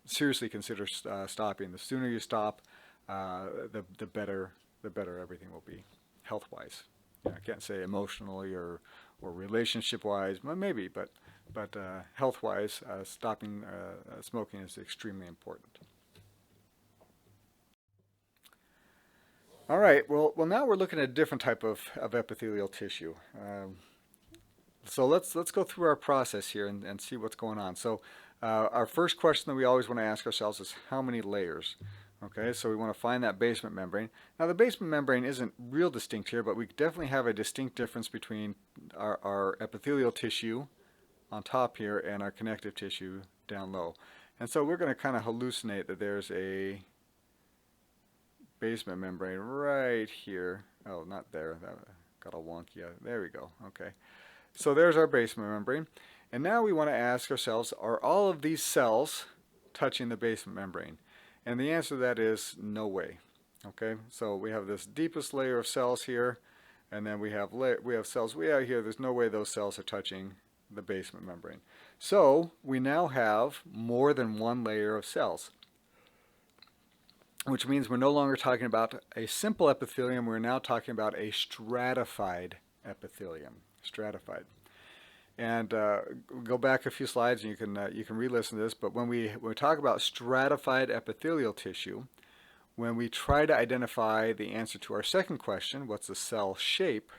seriously consider stopping. The sooner you stop, the better everything will be health-wise. I can't say emotionally or relationship-wise, maybe, but health-wise, stopping smoking is extremely important. All right. Well, now we're looking at a different type of epithelial tissue. So let's go through our process here and see what's going on. So our first question that we always want to ask ourselves is how many layers? Okay, so we want to find that basement membrane. Now the basement membrane isn't real distinct here, but we definitely have a distinct difference between our epithelial tissue on top here and our connective tissue down low. And so we're going to kind of hallucinate that there's a basement membrane right here. Oh, not there. That got all wonky. There we go. Okay. So there's our basement membrane. And now we want to ask ourselves, are all of these cells touching the basement membrane? And the answer to that is no way. Okay, so we have this deepest layer of cells here, and then we have cells way out here. There's no way those cells are touching the basement membrane. So we now have more than one layer of cells, which means we're no longer talking about a simple epithelium. We're now talking about a stratified epithelium. Stratified. And go back a few slides and you can re-listen to this, but when we talk about stratified epithelial tissue, when we try to identify the answer to our second question, what's the cell shape,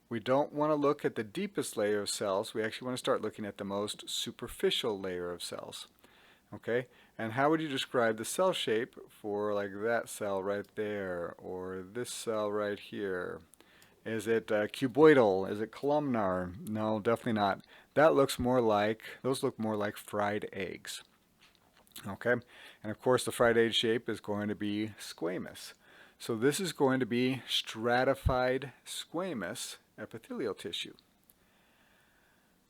we don't want to look at the deepest layer of cells. We actually want to start looking at the most superficial layer of cells. Okay? And how would you describe the cell shape for like that cell right there, or this cell right here? Is it cuboidal? Is it columnar? No, definitely not. Those look more like fried eggs. Okay, and of course the fried egg shape is going to be squamous. So this is going to be stratified squamous epithelial tissue.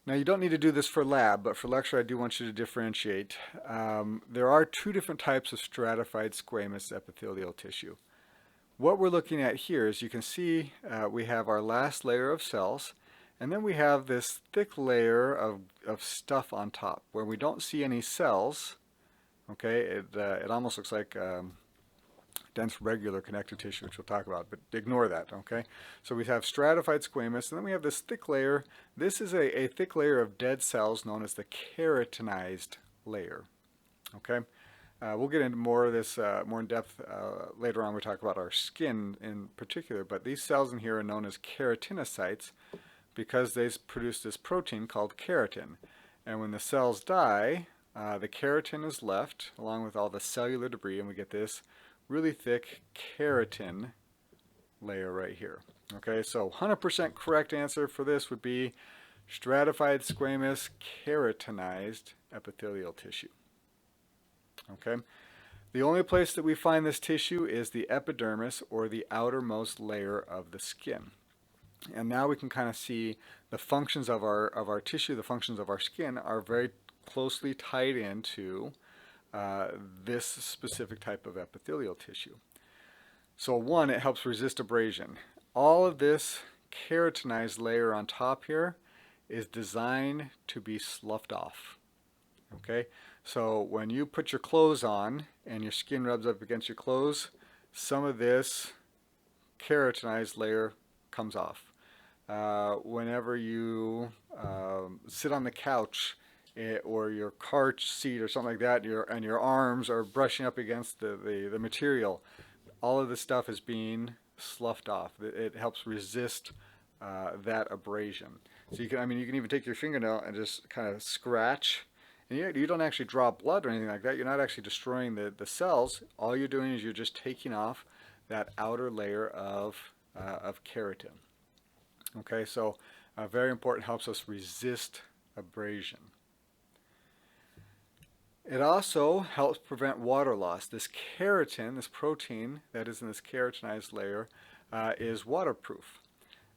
Now you don't need to do this for lab, but for lecture I do want you to differentiate. There are two different types of stratified squamous epithelial tissue. What we're looking at here is you can see we have our last layer of cells, and then we have this thick layer of stuff on top where we don't see any cells. Okay, it almost looks like dense regular connective tissue, which we'll talk about, but ignore that. Okay, so we have stratified squamous, and then we have this thick layer. This is a thick layer of dead cells known as the keratinized layer. Okay. We'll get into more of this more in depth later on. We talk about our skin in particular, but these cells in here are known as keratinocytes because they produce this protein called keratin. And when the cells die, The keratin is left along with all the cellular debris, and we get this really thick keratin layer right here. Okay, so 100% correct answer for this would be stratified squamous keratinized epithelial tissue. Okay, the only place that we find this tissue is the epidermis, or the outermost layer of the skin. And now we can kind of see the functions of our tissue, the functions of our skin are very closely tied into this specific type of epithelial tissue. So one, it helps resist abrasion. All of this keratinized layer on top here is designed to be sloughed off. Okay, so when you put your clothes on and your skin rubs up against your clothes, some of this keratinized layer comes off. Whenever you sit on the couch or your car seat or something like that, and your arms are brushing up against the material, all of this stuff is being sloughed off. It helps resist that abrasion. So you can even take your fingernail and just kind of scratch. And you don't actually draw blood or anything like that. You're not actually destroying the cells. All you're doing is you're just taking off that outer layer of keratin. Okay, so very important, helps us resist abrasion. It also helps prevent water loss. This keratin, this protein that is in this keratinized layer, is waterproof.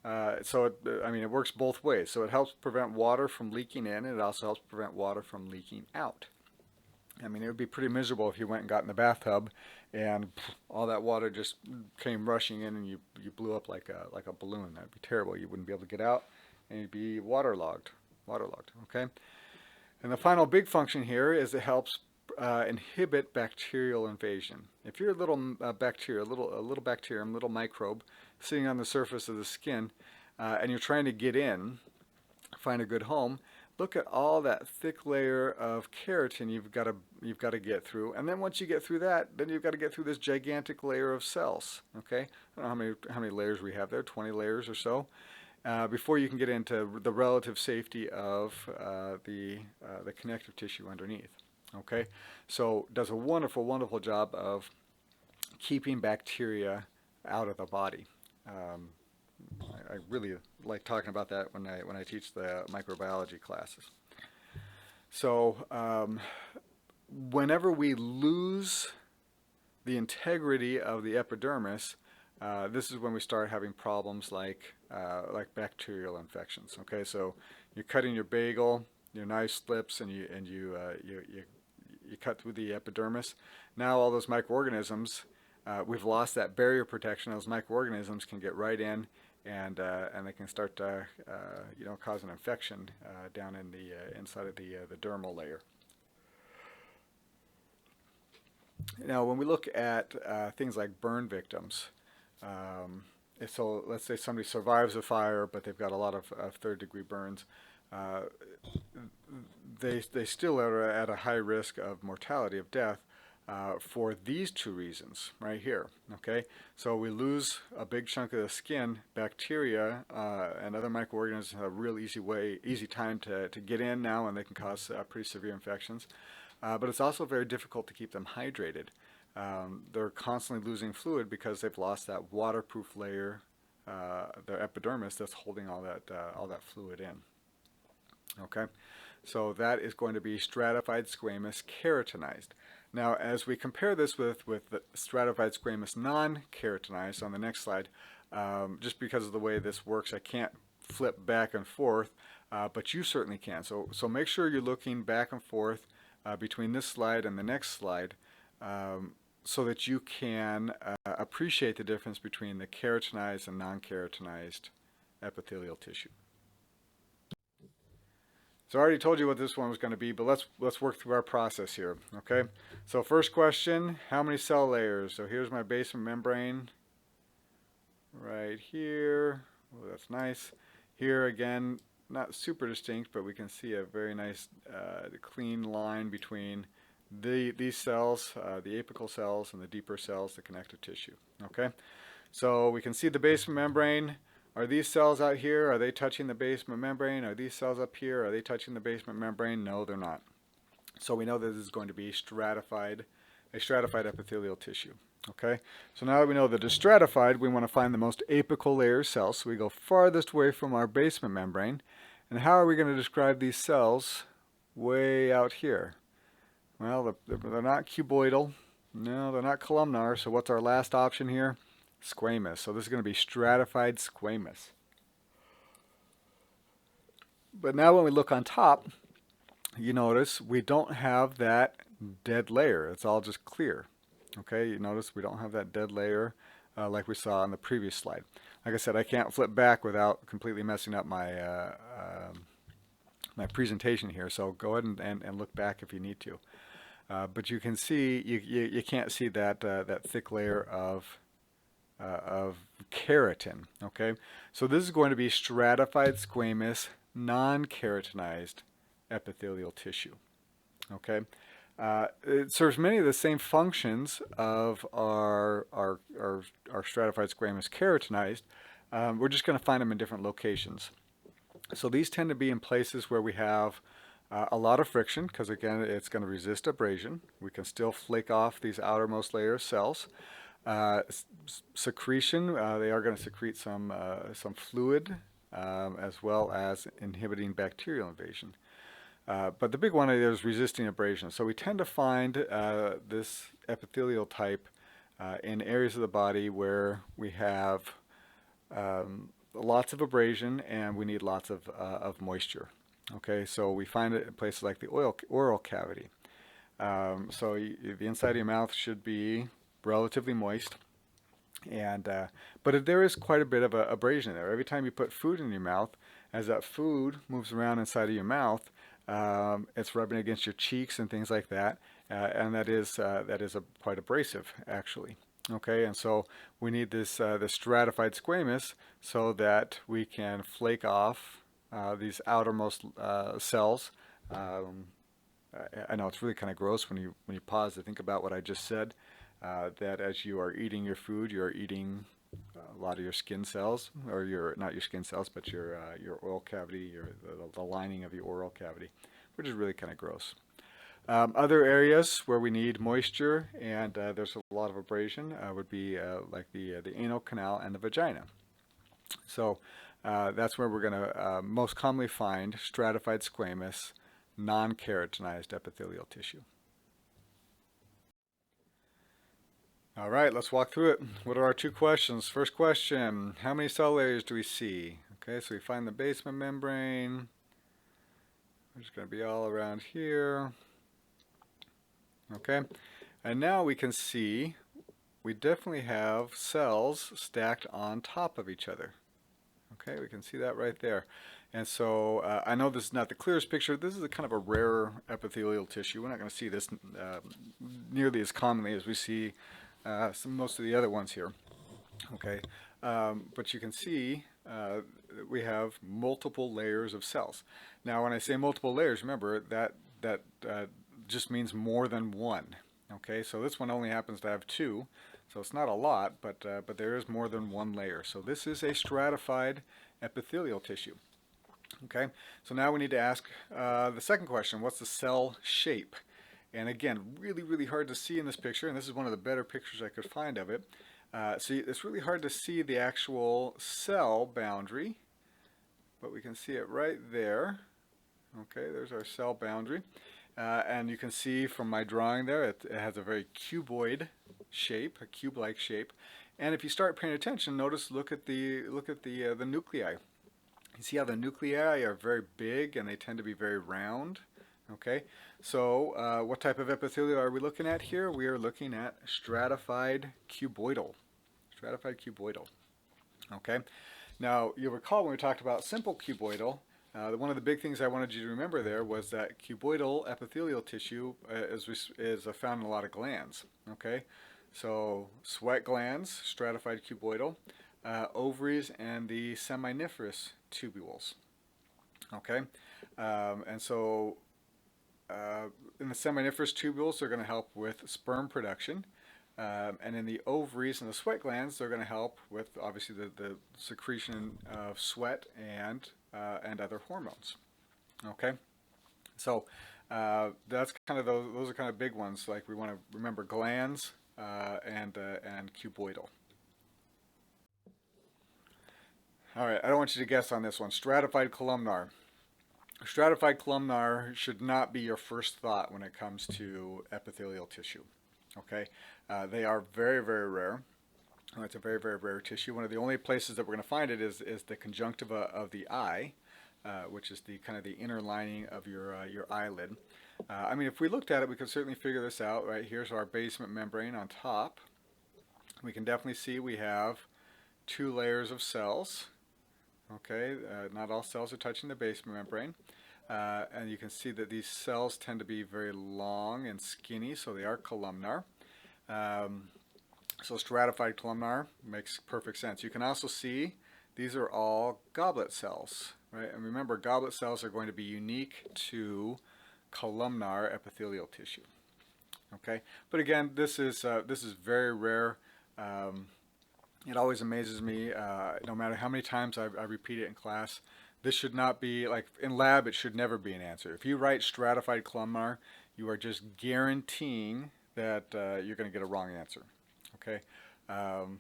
It works both ways. So it helps prevent water from leaking in, and it also helps prevent water from leaking out. I mean, it would be pretty miserable if you went and got in the bathtub and all that water just came rushing in and you blew up like a balloon. That'd be terrible. You wouldn't be able to get out and you'd be waterlogged. Okay? And the final big function here is it helps inhibit bacterial invasion. If you're a little bacteria, a little microbe sitting on the surface of the skin, and you're trying to get in, find a good home, look at all that thick layer of keratin you've got to get through, and then once you get through that, then you've got to get through this gigantic layer of cells. Okay, I don't know how many layers we have there, 20 layers or so, before you can get into the relative safety of the connective tissue underneath. Okay, so does a wonderful, wonderful job of keeping bacteria out of the body. I really like talking about that when I teach the microbiology classes. So whenever we lose the integrity of the epidermis, this is when we start having problems like bacterial infections. Okay, so you're cutting your bagel, your knife slips, and you cut through the epidermis. Now all those microorganisms, we've lost that barrier protection. Those microorganisms can get right in, and they can start cause an infection down in the inside of the dermal layer. Now, when we look at things like burn victims, so let's say somebody survives a fire, but they've got a lot of third-degree burns. They still are at a high risk of mortality, of death, for these two reasons right here. Okay, so we lose a big chunk of the skin. Bacteria and other microorganisms have a real easy time to get in now, and they can cause pretty severe infections. But it's also very difficult to keep them hydrated. They're constantly losing fluid because they've lost that waterproof layer, their epidermis, that's holding all that fluid in. Okay, so that is going to be stratified squamous keratinized. Now, as we compare this with the stratified squamous non-keratinized on the next slide, just because of the way this works, I can't flip back and forth, but you certainly can. So make sure you're looking back and forth between this slide and the next slide, so that you can appreciate the difference between the keratinized and non-keratinized epithelial tissue. So I already told you what this one was going to be, but let's work through our process here. Okay. So first question: how many cell layers? So here's my basement membrane, right here. Oh, that's nice. Here again, not super distinct, but we can see a very nice clean line between these cells, the apical cells, and the deeper cells, the connective tissue. Okay. So we can see the basement membrane. Are these cells out here, are they touching the basement membrane? Are these cells up here, are they touching the basement membrane? No, they're not. So we know that this is going to be a stratified epithelial tissue. Okay, so now that we know that it's stratified, we want to find the most apical layer of cells. So we go farthest away from our basement membrane. And how are we going to describe these cells way out here? Well, they're not cuboidal. No, they're not columnar. So what's our last option here? Squamous. So this is going to be stratified squamous. But now when we look on top, you notice we don't have that dead layer. It's all just clear. Okay, you notice we don't have that dead layer like we saw on the previous slide. Like I said, I can't flip back without completely messing up my my presentation here. So go ahead and look back if you need to. But you can see you can't see that that thick layer of keratin. Okay, so this is going to be stratified squamous, non-keratinized epithelial tissue. Okay, it serves many of the same functions of our stratified squamous keratinized. We're just going to find them in different locations. So these tend to be in places where we have a lot of friction, because again, it's going to resist abrasion. We can still flake off these outermost layer of cells. Secretion, they are going to secrete some fluid as well as inhibiting bacterial invasion. But the big one is resisting abrasion. So we tend to find this epithelial type in areas of the body where we have lots of abrasion and we need lots of moisture. Okay, so we find it in places like the oral cavity. So the inside of your mouth should be relatively moist, and but there is quite a bit of abrasion there. Every time you put food in your mouth, as that food moves around inside of your mouth, it's rubbing against your cheeks and things like that, and that is quite abrasive actually. Okay, and so we need this stratified squamous so that we can flake off these outermost cells. I know it's really kind of gross when you pause to think about what I just said. That as you are eating your food, you are eating a lot of your skin cells, or not your skin cells, but your oral cavity, the lining of your oral cavity, which is really kind of gross. Other areas where we need moisture and there's a lot of abrasion would be like the anal canal and the vagina. So that's where we're going to most commonly find stratified squamous, non-keratinized epithelial tissue. All right, let's walk through it. What are our two questions? First question, how many cell layers do we see? Okay, so we find the basement membrane. It's going to be all around here. Okay, and now we can see we definitely have cells stacked on top of each other. Okay, we can see that right there. And so I know this is not the clearest picture. This is a kind of a rare epithelial tissue. We're not going to see this nearly as commonly as we see most of the other ones here. Okay, but you can see we have multiple layers of cells. Now, when I say multiple layers, remember that just means more than one. Okay, so this one only happens to have two, so it's not a lot, but there is more than one layer. So this is a stratified epithelial tissue. Okay, so now we need to ask the second question: what's the cell shape? And again, really hard to see in this picture, and this is one of the better pictures I could find of it. See, it's really hard to see the actual cell boundary, but we can see it right there. Okay, there's our cell boundary. And you can see from my drawing there, it has a very cuboid shape, a cube-like shape. And if you start paying attention, look at the nuclei. You see how the nuclei are very big and they tend to be very round. Okay, so what type of epithelium are we looking at here? We are looking at stratified cuboidal. Stratified cuboidal. Okay, now you'll recall when we talked about simple cuboidal, one of the big things I wanted you to remember there was that cuboidal epithelial tissue is found in a lot of glands. Okay, so sweat glands, stratified cuboidal, ovaries, and the seminiferous tubules. Okay, and so in the seminiferous tubules, they're going to help with sperm production. And in the ovaries and the sweat glands, they're going to help with obviously the secretion of sweat and other hormones. Okay, so That's kind of those are kind of big ones. Like we want to remember glands and cuboidal. All right, I don't want you to guess on this one. Stratified columnar. Stratified columnar should not be your first thought when it comes to epithelial tissue. Okay, they are very, very rare. It's a very, very rare tissue. One of the only places that we're going to find it is the conjunctiva of the eye, which is the kind of the inner lining of your eyelid. I mean, if we looked at it, we could certainly figure this out. Right, here's our basement membrane on top. We can definitely see we have two layers of cells. Okay, not all cells are touching the basement membrane. And you can see that these cells tend to be very long and skinny, so they are columnar. So stratified columnar makes perfect sense. You can also see these are all goblet cells, right? And remember, goblet cells are going to be unique to columnar epithelial tissue. Okay, but again, this is very rare. It always amazes me, no matter how many times I repeat it in class. This should not be, like in lab, it should never be an answer. If you write stratified columnar, you are just guaranteeing that you're going to get a wrong answer. Okay, and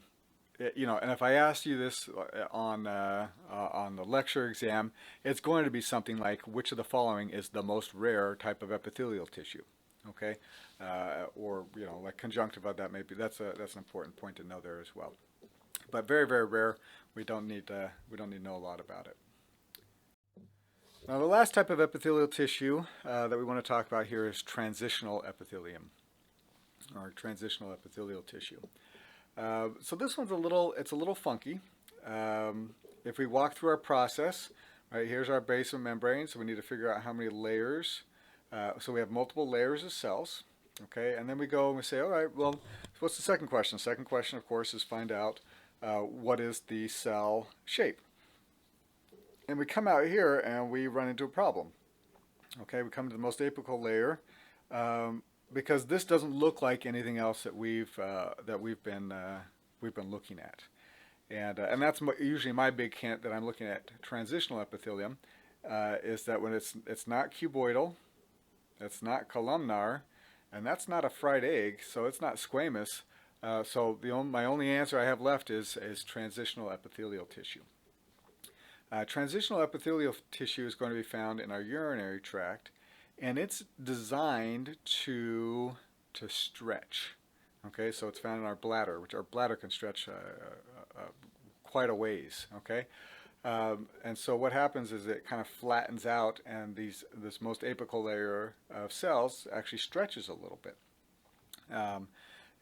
if I asked you this on the lecture exam, it's going to be something like, which of the following is the most rare type of epithelial tissue? Okay, or like conjunctiva, that maybe that's an important point to know there as well. But very, very rare. We don't need to know a lot about it. Now, the last type of epithelial tissue that we want to talk about here is transitional epithelium, or transitional epithelial tissue. So this one's it's a little funky. If we walk through our process, right, here's our basement membrane, so we need to figure out how many layers. So we have multiple layers of cells, okay, and then we go and we say, all right, well, what's the second question? The second question, of course, is find out what is the cell shape. And we come out here and we run into a problem. Okay, we come to the most apical layer because this doesn't look like anything else that we've been looking at, and that's usually my big hint that I'm looking at transitional epithelium is that when it's not cuboidal, it's not columnar, and that's not a fried egg, so it's not squamous. So my only answer I have left is transitional epithelial tissue. Transitional epithelial tissue is going to be found in our urinary tract, and it's designed to stretch. Okay, so it's found in our bladder, which our bladder can stretch quite a ways. Okay, and so what happens is it kind of flattens out, and this most apical layer of cells actually stretches a little bit.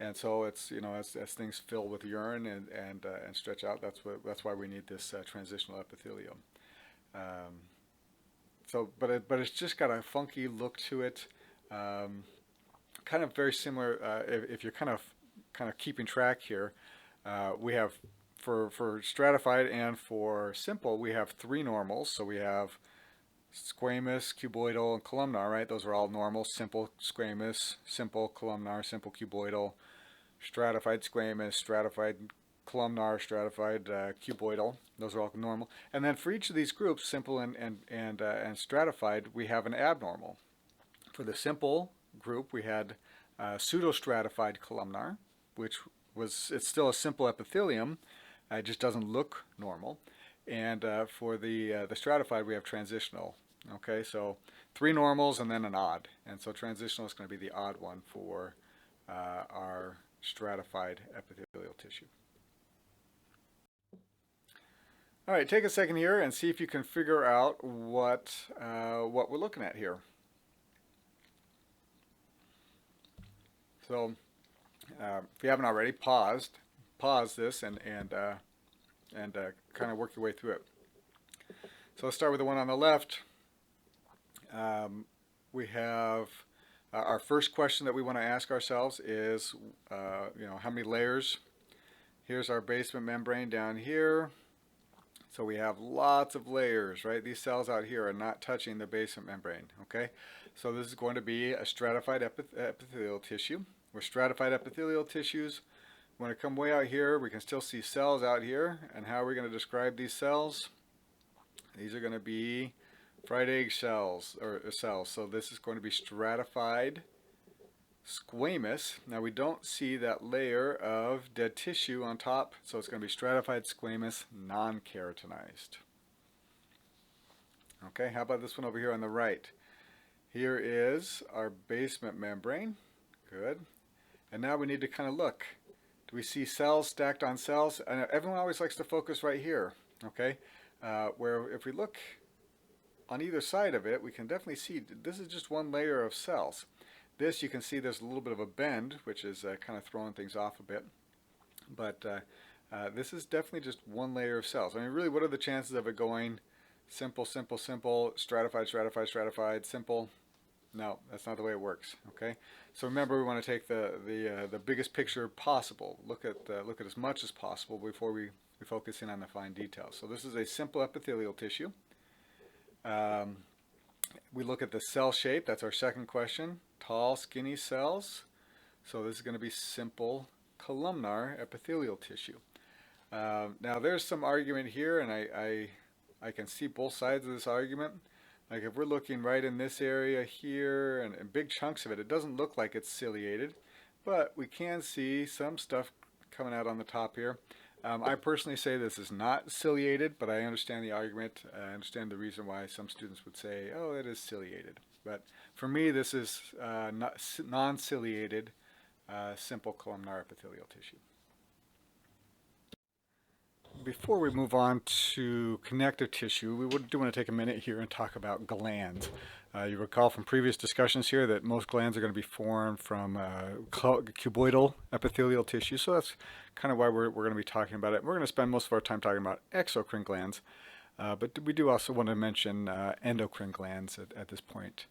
And so it's as things fill with urine and stretch out, that's why we need this transitional epithelium. But it's just got a funky look to it, kind of very similar. If you're kind of keeping track here, we have for stratified and for simple, we have three normals. So we have squamous, cuboidal, and columnar, right? Those are all normal. Simple squamous, simple columnar, simple cuboidal, stratified squamous, stratified columnar, stratified cuboidal. Those are all normal. And then for each of these groups, simple and stratified, we have an abnormal. For the simple group, we had pseudostratified columnar, which it's still a simple epithelium. It just doesn't look normal. And for the stratified, we have transitional. Okay, so three normals and then an odd. And so transitional is going to be the odd one for our stratified epithelial tissue. All right, take a second here and see if you can figure out what we're looking at here. So if you haven't already, pause this and kind of work your way through it. So let's start with the one on the left. We have our first question that we want to ask ourselves is, how many layers? Here's our basement membrane down here. So we have lots of layers, right? These cells out here are not touching the basement membrane, okay? So this is going to be a stratified epithelial tissue. With stratified epithelial tissues, when it come way out here, we can still see cells out here. And how are we going to describe these cells? These are going to be fried egg cells or cells. So this is going to be stratified squamous. Now we don't see that layer of dead tissue on top, so it's going to be stratified squamous, non-keratinized. Okay, how about this one over here on the right? Here is our basement membrane. Good. And now we need to kind of look. Do we see cells stacked on cells? And everyone always likes to focus right here, okay? Where if we look on either side of it, we can definitely see this is just one layer of cells. This, you can see there's a little bit of a bend, which is kind of throwing things off a bit. But this is definitely just one layer of cells. I mean, really, what are the chances of it going simple, simple, simple, stratified, stratified, stratified, simple? No, that's not the way it works. Okay, so remember, we want to take the biggest picture possible. Look at as much as possible before we focus in on the fine details. So this is a simple epithelial tissue. We look at the cell shape. That's our second question. Tall, skinny cells. So this is going to be simple columnar epithelial tissue. Now there's some argument here, and I can see both sides of this argument. Like if we're looking right in this area here and big chunks of it, it doesn't look like it's ciliated, but we can see some stuff coming out on the top here. I personally say this is not ciliated, but I understand the argument. I understand the reason why some students would say, oh, it is ciliated. But for me, this is non-ciliated, simple columnar epithelial tissue. Before we move on to connective tissue, we do want to take a minute here and talk about glands. You recall from previous discussions here that most glands are going to be formed from cuboidal epithelial tissue, so that's kind of why we're going to be talking about it. We're going to spend most of our time talking about exocrine glands, but we do also want to mention endocrine glands at this point.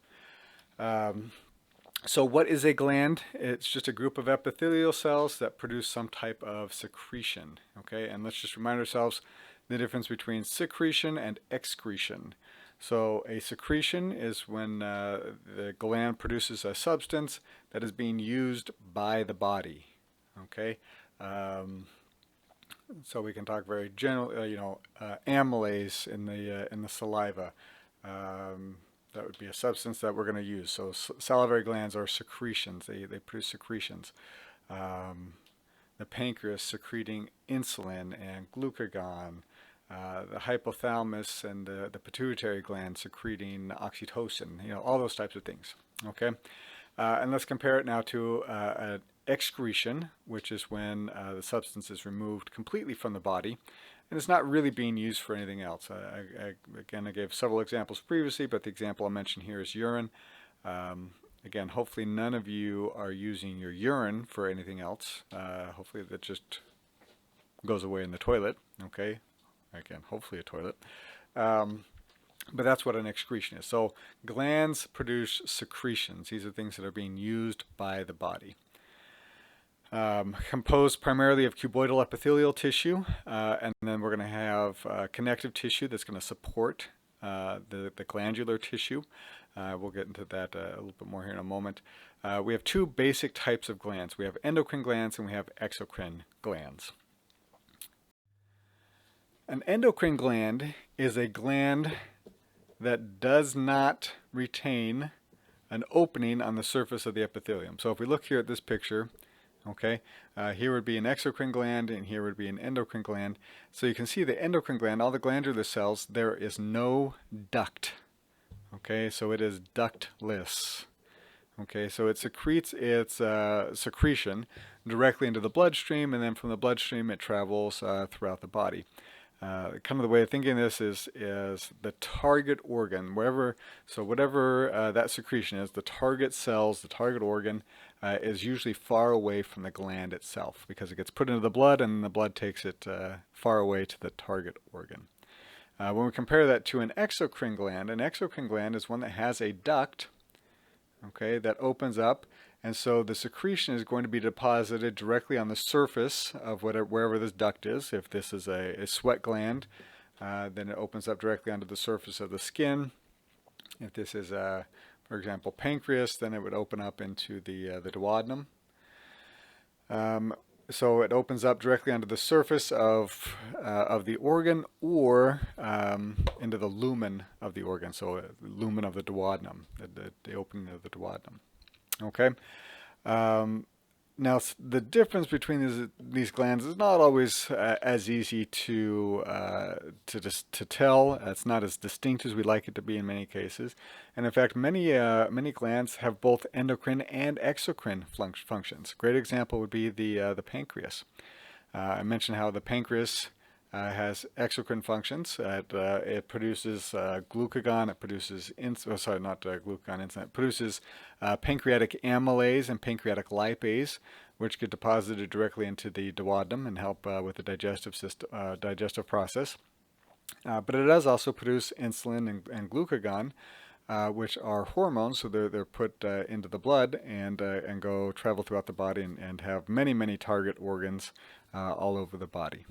So what is a gland? It's just a group of epithelial cells that produce some type of secretion. Okay, and let's just remind ourselves the difference between secretion and excretion. So a secretion is when the gland produces a substance that is being used by the body. Okay, so we can talk very general, amylase in the saliva. That would be a substance that we're going to use. So salivary glands are secretions. They produce secretions. The pancreas secreting insulin and glucagon. The hypothalamus and the pituitary gland secreting oxytocin. All those types of things. Okay, and let's compare it now to an excretion, which is when the substance is removed completely from the body. And it's not really being used for anything else. Again, I gave several examples previously, but the example I mentioned here is urine. Again, hopefully none of you are using your urine for anything else. Hopefully that just goes away in the toilet. Okay, again, hopefully a toilet. But that's what an excretion is. So glands produce secretions. These are things that are being used by the body. Composed primarily of cuboidal epithelial tissue, and then we're going to have connective tissue that's going to support the glandular tissue. We'll get into that a little bit more here in a moment. We have two basic types of glands. We have endocrine glands and we have exocrine glands. An endocrine gland is a gland that does not retain an opening on the surface of the epithelium. So if we look here at this picture, okay, here would be an exocrine gland and here would be an endocrine gland. So you can see the endocrine gland, all the glandular cells, there is no duct. Okay, so it is ductless. Okay, so it secretes its secretion directly into the bloodstream, and then from the bloodstream it travels throughout the body. Kind of the way of thinking this is the target organ, whatever that secretion is, the target cells, the target organ is usually far away from the gland itself because it gets put into the blood and the blood takes it far away to the target organ. When we compare that to an exocrine gland is one that has a duct, okay, that opens up, and so the secretion is going to be deposited directly on the surface of wherever this duct is. If this is a sweat gland, then it opens up directly onto the surface of the skin. If this is, for example, pancreas, then it would open up into the duodenum. So it opens up directly onto the surface of the organ or into the lumen of the organ, so the lumen of the duodenum, the opening of the duodenum. Okay. Um, Now, the difference between these glands is not always as easy to tell. It's not as distinct as we'd like it to be in many cases, and in fact, many glands have both endocrine and exocrine functions. Great example would be the pancreas. I mentioned how the pancreas has exocrine functions. It produces glucagon. It produces sorry, not glucagon insulin. It produces pancreatic amylase and pancreatic lipase, which get deposited directly into the duodenum and help with the digestive process. But it does also produce insulin and glucagon, which are hormones, so they're put into the blood and go travel throughout the body and have many target organs all over the body.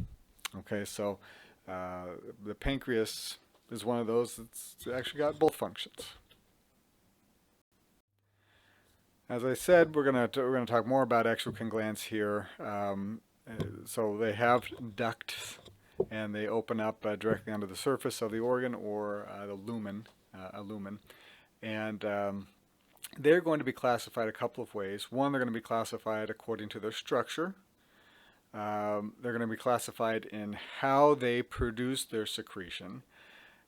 Okay, so the pancreas is one of those that's actually got both functions. As I said, we're gonna talk more about exocrine glands here. So they have ducts, and they open up directly onto the surface of the organ or the lumen, a lumen, and they're going to be classified a couple of ways. One, they're going to be classified according to their structure. They're going to be classified in how they produce their secretion,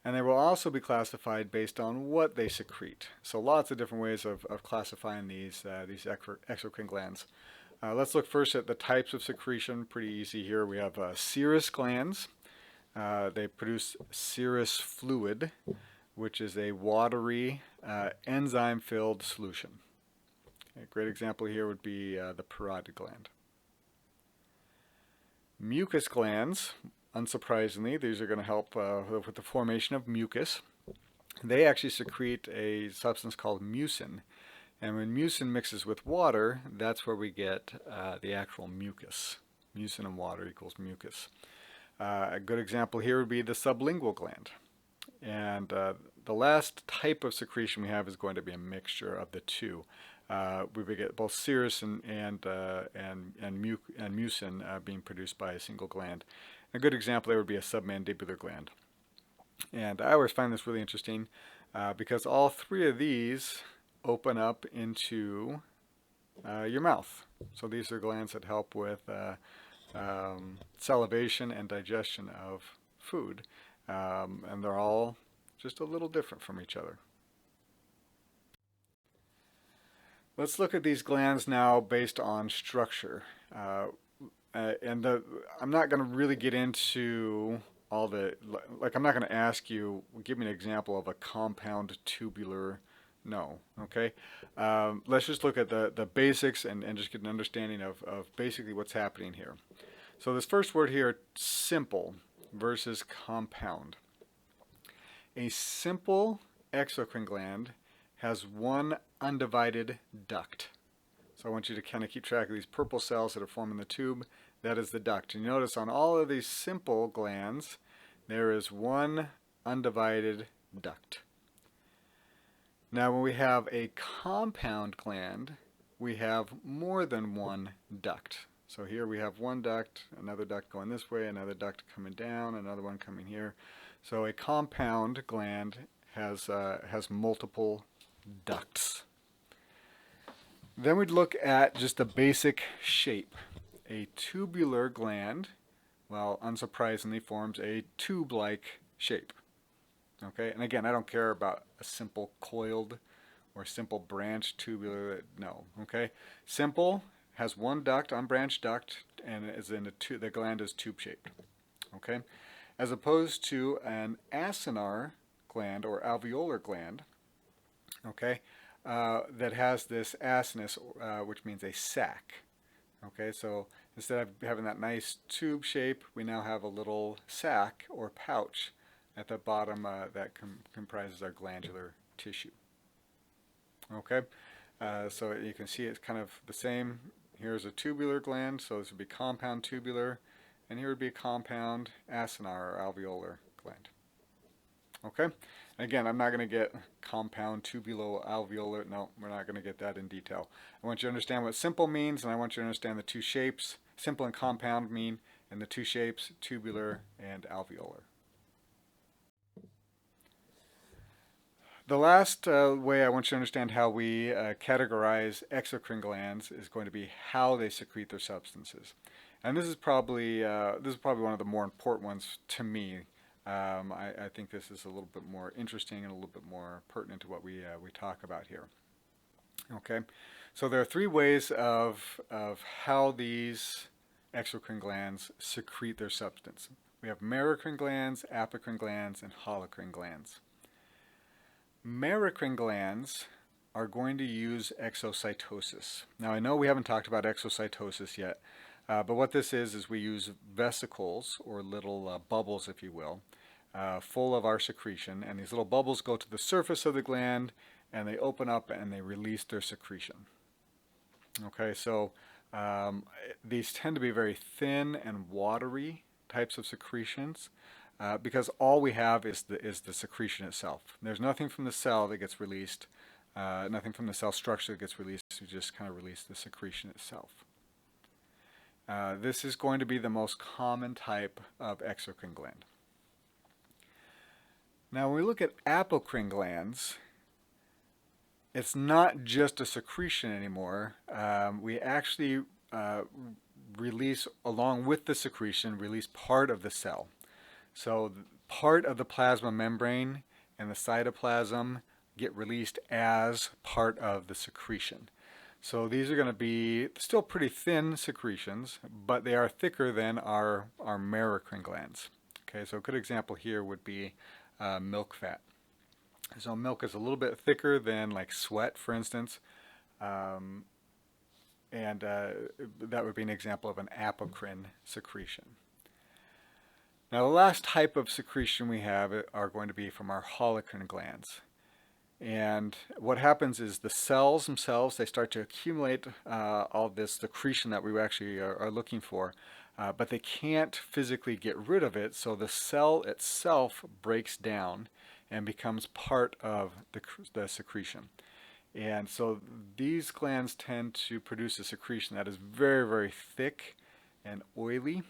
and they will also be classified based on what they secrete. So lots of different ways of classifying these exocrine glands. Let's look first at the types of secretion. Pretty easy here. We have serous glands. They produce serous fluid, which is a watery, enzyme-filled solution. A great example here would be the parotid gland. Mucus glands, unsurprisingly, these are going to help with the formation of mucus. They actually secrete a substance called mucin. And when mucin mixes with water, that's where we get the actual mucus. Mucin and water equals mucus. A good example here would be the sublingual gland. And the last type of secretion we have is going to be a mixture of the two. We get both serous and mucin being produced by a single gland. A good example there would be a submandibular gland. And I always find this really interesting because all three of these open up into your mouth. So these are glands that help with salivation and digestion of food. And they're all just a little different from each other. Let's look at these glands now based on structure. I'm not going to really get into all the, like I'm not going to ask you, give me an example of a compound tubular, no, okay? Let's just look at the basics and just get an understanding of basically what's happening here. So this first word here, simple versus compound. A simple exocrine gland has one undivided duct. So I want you to kind of keep track of these purple cells that are forming the tube. That is the duct. And you notice on all of these simple glands, there is one undivided duct. Now when we have a compound gland, we have more than one duct. So here we have one duct, another duct going this way, another duct coming down, another one coming here. So a compound gland has multiple ducts. Then we'd look at just the basic shape. A tubular gland, well, unsurprisingly, forms a tube-like shape. Okay, and again, I don't care about a simple coiled or simple branched tubular, no, okay? Simple has one duct, unbranched duct, and is in the gland is tube-shaped, okay? As opposed to an acinar gland or alveolar gland, okay, that has this acinus, which means a sac. Okay, so instead of having that nice tube shape, we now have a little sac or pouch at the bottom that comprises our glandular tissue. Okay, so you can see it's kind of the same. Here's a tubular gland, so this would be compound tubular, and here would be a compound acinar or alveolar gland. Okay, again, I'm not going to get compound tubulo-alveolar. No, we're not going to get that in detail. I want you to understand what simple means, and I want you to understand the two shapes. simple and compound mean, and the two shapes, tubular and alveolar. The last way I want you to understand how we categorize exocrine glands is going to be how they secrete their substances, and this is probably one of the more important ones to me. I think this is a little bit more interesting and a little bit more pertinent to what we talk about here. Okay, so there are three ways of how these exocrine glands secrete their substance. We have merocrine glands, apocrine glands, and holocrine glands. Merocrine glands are going to use exocytosis. Now I know we haven't talked about exocytosis yet, but what this is we use vesicles, or little bubbles if you will, full of our secretion, and these little bubbles go to the surface of the gland and they open up and they release their secretion. Okay, so these tend to be very thin and watery types of secretions. Because all we have is the secretion itself. There's nothing from the cell that gets released, nothing from the cell structure that gets released. We just kind of release the secretion itself. This is going to be the most common type of exocrine gland. Now, when we look at apocrine glands, it's not just a secretion anymore. We actually release, along with the secretion, release part of the cell. So part of the plasma membrane and the cytoplasm get released as part of the secretion. So these are going to be still pretty thin secretions, but they are thicker than our merocrine glands. Okay, so a good example here would be milk fat. So milk is a little bit thicker than like sweat, for instance, and that would be an example of an apocrine secretion. Now the last type of secretion we have are going to be from our holocrine glands. And what happens is the cells themselves, they start to accumulate all this secretion that we actually are looking for, but they can't physically get rid of it, so the cell itself breaks down and becomes part of the secretion. And so these glands tend to produce a secretion that is very, very thick and oily.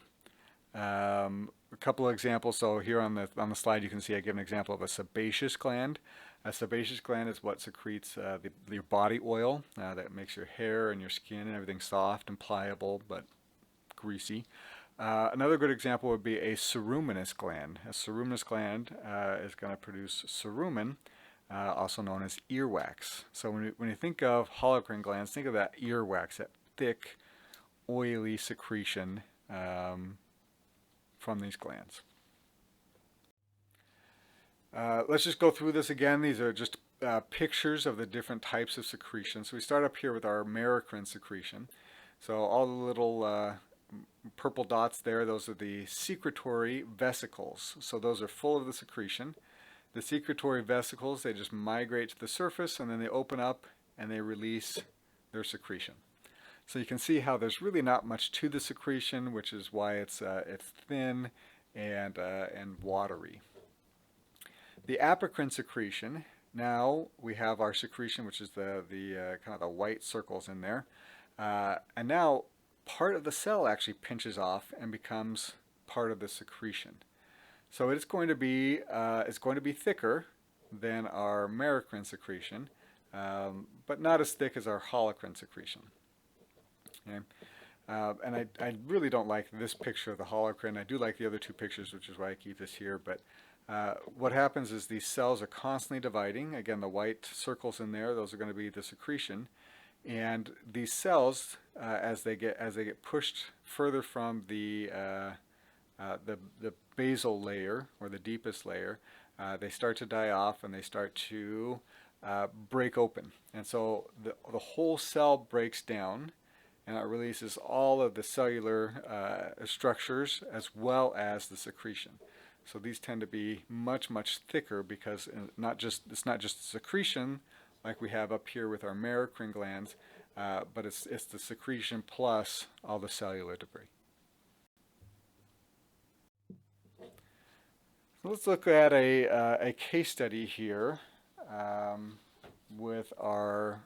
A couple of examples. So here on the slide you can see I give an example of a sebaceous gland. A sebaceous gland is what secretes your body oil that makes your hair and your skin and everything soft and pliable but greasy. Another good example would be a ceruminous gland. A ceruminous gland is going to produce cerumen, also known as earwax. So when you think of holocrine glands, think of that earwax, that thick, oily secretion from these glands. Let's just go through this again. These are just pictures of the different types of secretion. So we start up here with our merocrine secretion. So all the little purple dots there, those are the secretory vesicles. So those are full of the secretion. The secretory vesicles, they just migrate to the surface and then they open up and they release their secretion. So you can see how there's really not much to the secretion, which is why it's thin and watery. The apocrine secretion, now we have our secretion, which is the kind of the white circles in there, and now part of the cell actually pinches off and becomes part of the secretion. So it's going to be thicker than our merocrine secretion, but not as thick as our holocrine secretion. Okay. And I really don't like this picture of the holocrine. I do like the other two pictures, which is why I keep this here. But what happens is these cells are constantly dividing. Again, the white circles in there, those are going to be the secretion. And these cells, as they get pushed further from the basal layer, or the deepest layer, they start to die off and they start to break open. And so the whole cell breaks down, and it releases all of the cellular structures as well as the secretion. So these tend to be much, much thicker because it's not just secretion like we have up here with our merocrine glands, but it's the secretion plus all the cellular debris. So let's look at a case study here with our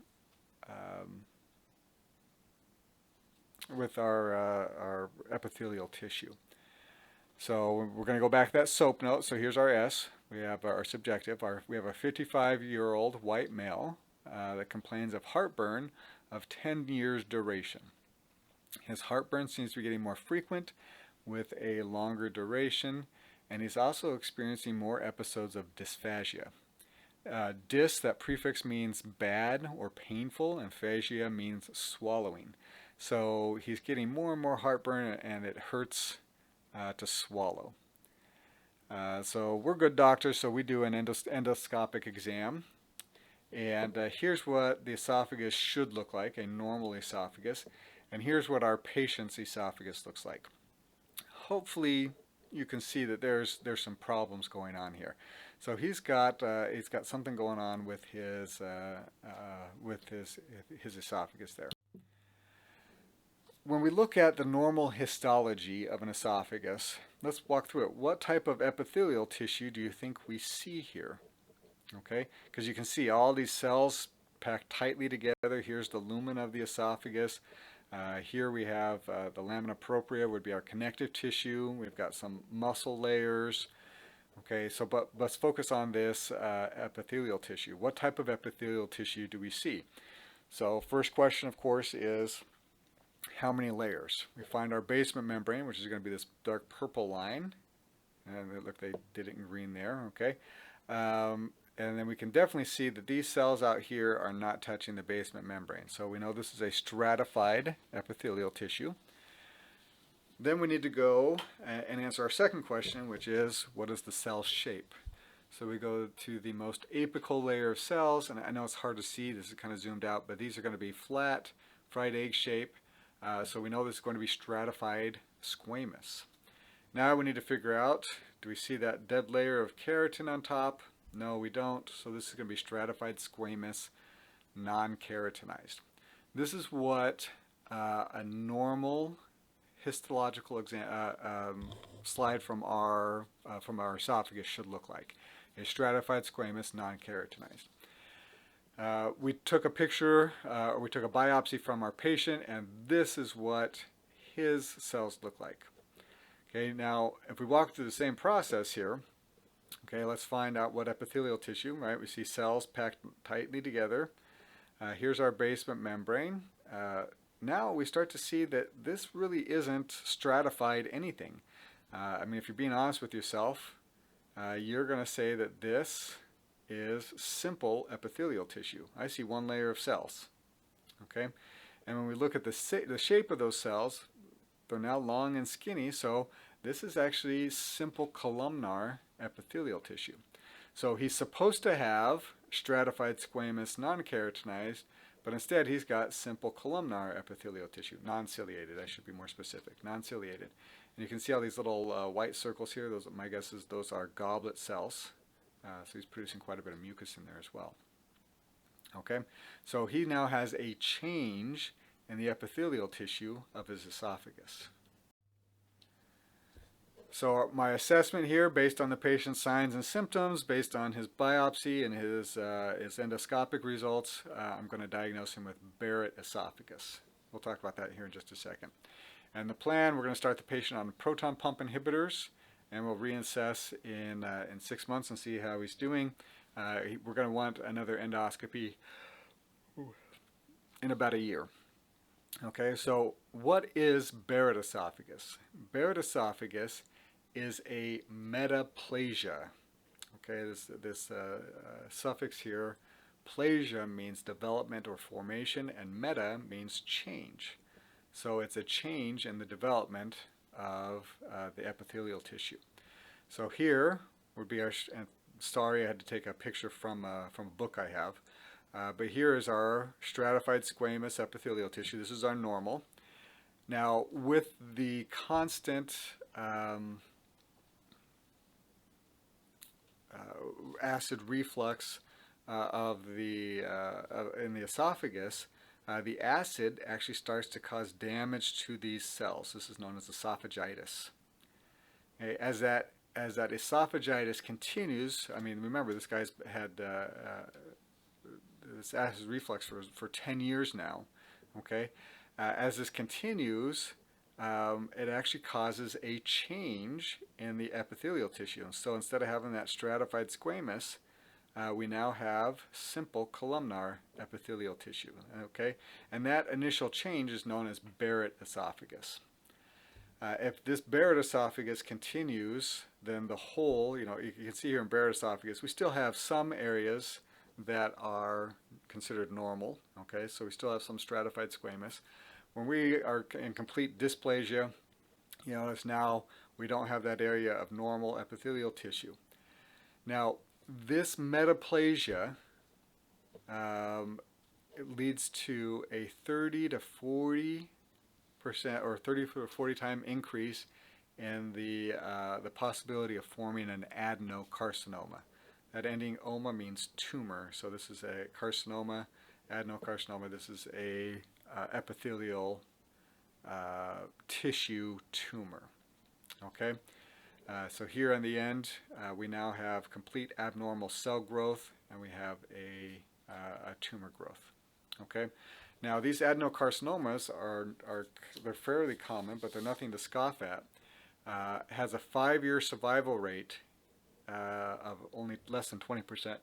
our epithelial tissue. So we're going to go back to that SOAP note. So here's our S. We have our subjective. We have a 55-year-old white male that complains of heartburn of 10 years duration. His heartburn seems to be getting more frequent with a longer duration, and he's also experiencing more episodes of dysphagia. Dys, that prefix means bad or painful, and phagia means swallowing. So he's getting more and more heartburn, and it hurts to swallow. So we're good doctors, so we do an endoscopic exam. And here's what the esophagus should look like, a normal esophagus. And here's what our patient's esophagus looks like. Hopefully you can see that there's some problems going on here. So he's got something going on with his esophagus there. When we look at the normal histology of an esophagus, let's walk through it. What type of epithelial tissue do you think we see here? Okay, because you can see all these cells packed tightly together. Here's the lumen of the esophagus. Here we have the lamina propria would be our connective tissue. We've got some muscle layers. Okay, so but let's focus on this epithelial tissue. What type of epithelial tissue do we see? So first question, of course, is how many layers? We find our basement membrane, which is going to be this dark purple line. And look, they did it in green there, okay? And then we can definitely see that these cells out here are not touching the basement membrane. So we know this is a stratified epithelial tissue. Then we need to go and answer our second question, which is, what is the cell shape? So we go to the most apical layer of cells, and I know it's hard to see, this is kind of zoomed out, but these are going to be flat, fried egg shape. So we know this is going to be stratified squamous. Now we need to figure out, do we see that dead layer of keratin on top? No, we don't. So this is going to be stratified squamous, non-keratinized. This is what a normal histological slide from our esophagus should look like. A stratified squamous, non-keratinized. We took a picture, we took a biopsy from our patient, and this is what his cells look like. Okay, now if we walk through the same process here, okay, let's find out what epithelial tissue, right? We see cells packed tightly together. Here's our basement membrane. Now we start to see that this really isn't stratified anything. I mean, if you're being honest with yourself, you're going to say that this is simple epithelial tissue. I see one layer of cells. Okay, and when we look at the shape of those cells, they're now long and skinny, so this is actually simple columnar epithelial tissue. So he's supposed to have stratified squamous non-keratinized, but instead he's got simple columnar epithelial tissue, non-ciliated, I should be more specific, non-ciliated. And you can see all these little white circles here. Those, my guess is those are goblet cells. So he's producing quite a bit of mucus in there as well. Okay, so he now has a change in the epithelial tissue of his esophagus. So my assessment here, based on the patient's signs and symptoms, based on his biopsy and his endoscopic results, I'm going to diagnose him with Barrett esophagus. We'll talk about that here in just a second. And the plan, we're going to start the patient on proton pump inhibitors, and we'll reassess in 6 months and see how he's doing. We're going to want another endoscopy in about a year. Okay, so what is Barrett esophagus? Barrett esophagus is a metaplasia. Okay, this suffix here, plasia means development or formation, and meta means change. So it's a change in the development of the epithelial tissue. So here would be our, and sorry I had to take a picture from a book I have, but here is our stratified squamous epithelial tissue. This is our normal. Now with the constant acid reflux in the esophagus, the acid actually starts to cause damage to these cells. This is known as esophagitis. Okay, as that esophagitis continues, I mean, remember this guy's had this acid reflux for 10 years now. Okay, As this continues, it actually causes a change in the epithelial tissue. So instead of having that stratified squamous, we now have simple columnar epithelial tissue. Okay, and that initial change is known as Barrett esophagus. If this Barrett esophagus continues, then the whole, you can see here in Barrett esophagus, we still have some areas that are considered normal. Okay, so we still have some stratified squamous. When we are in complete dysplasia, it's now we don't have that area of normal epithelial tissue. Now, this metaplasia it leads to a 30 to 40% or 30 to 40 time increase in the possibility of forming an adenocarcinoma. That ending "oma" means tumor, so this is a carcinoma, adenocarcinoma. This is a epithelial tissue tumor. Okay, so here on the end, we now have complete abnormal cell growth, and we have a tumor growth. Okay, now these adenocarcinomas they're fairly common, but they're nothing to scoff at. Has a 5-year survival rate of only less than 20%.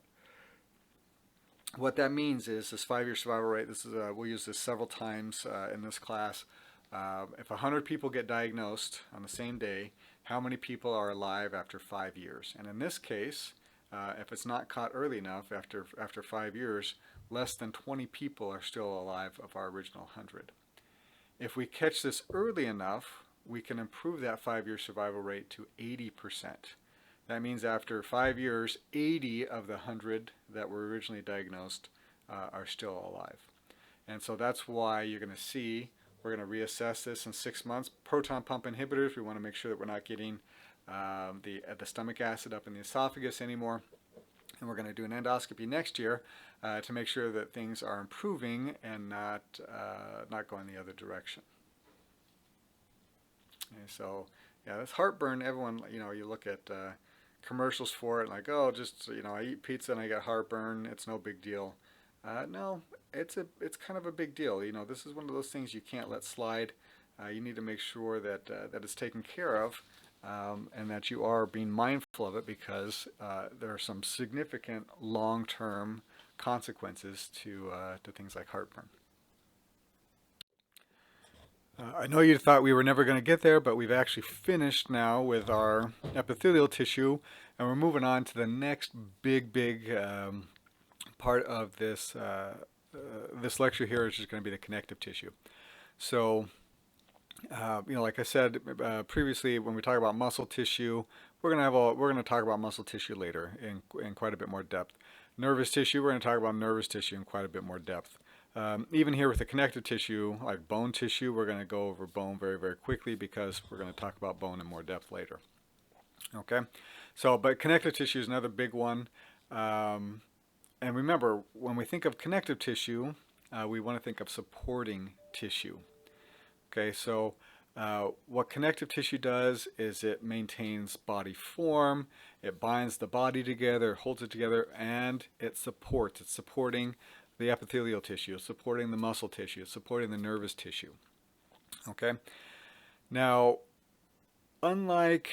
What that means is this 5-year survival rate. This is we'll use this several times in this class. If 100 people get diagnosed on the same day, how many people are alive after 5 years? And in this case, if it's not caught early enough, after 5 years, less than 20 people are still alive of our original 100. If we catch this early enough, we can improve that 5-year survival rate to 80%. That means after 5 years, 80 of the 100 that were originally diagnosed are still alive. And so that's why you're going to see, we're going to reassess this in 6 months. Proton pump inhibitors, we want to make sure that we're not getting the stomach acid up in the esophagus anymore. And we're going to do an endoscopy next year to make sure that things are improving and not going the other direction. Okay, so yeah, that's heartburn. Everyone, you look at commercials for it, like, oh, just I eat pizza and I get heartburn. It's no big deal. No, it's kind of a big deal. This is one of those things you can't let slide. You need to make sure that that it's taken care of, and that you are being mindful of it, because there are some significant long-term consequences to things like heartburn. I know you thought we were never going to get there, but we've actually finished now with our epithelial tissue, and we're moving on to the next big part of this this lecture here, which is going to be the connective tissue. So, like I said previously, when we talk about muscle tissue, we're going to talk about muscle tissue later in quite a bit more depth. Nervous tissue, we're going to talk about nervous tissue in quite a bit more depth. Even here with the connective tissue, like bone tissue, we're going to go over bone very, very quickly, because we're going to talk about bone in more depth later. Okay, so but connective tissue is another big one. And remember, when we think of connective tissue, we want to think of supporting tissue. Okay, so what connective tissue does is it maintains body form, it binds the body together, holds it together, and it supports. It's supporting the epithelial tissue, supporting the muscle tissue, supporting the nervous tissue. Okay? Now, unlike,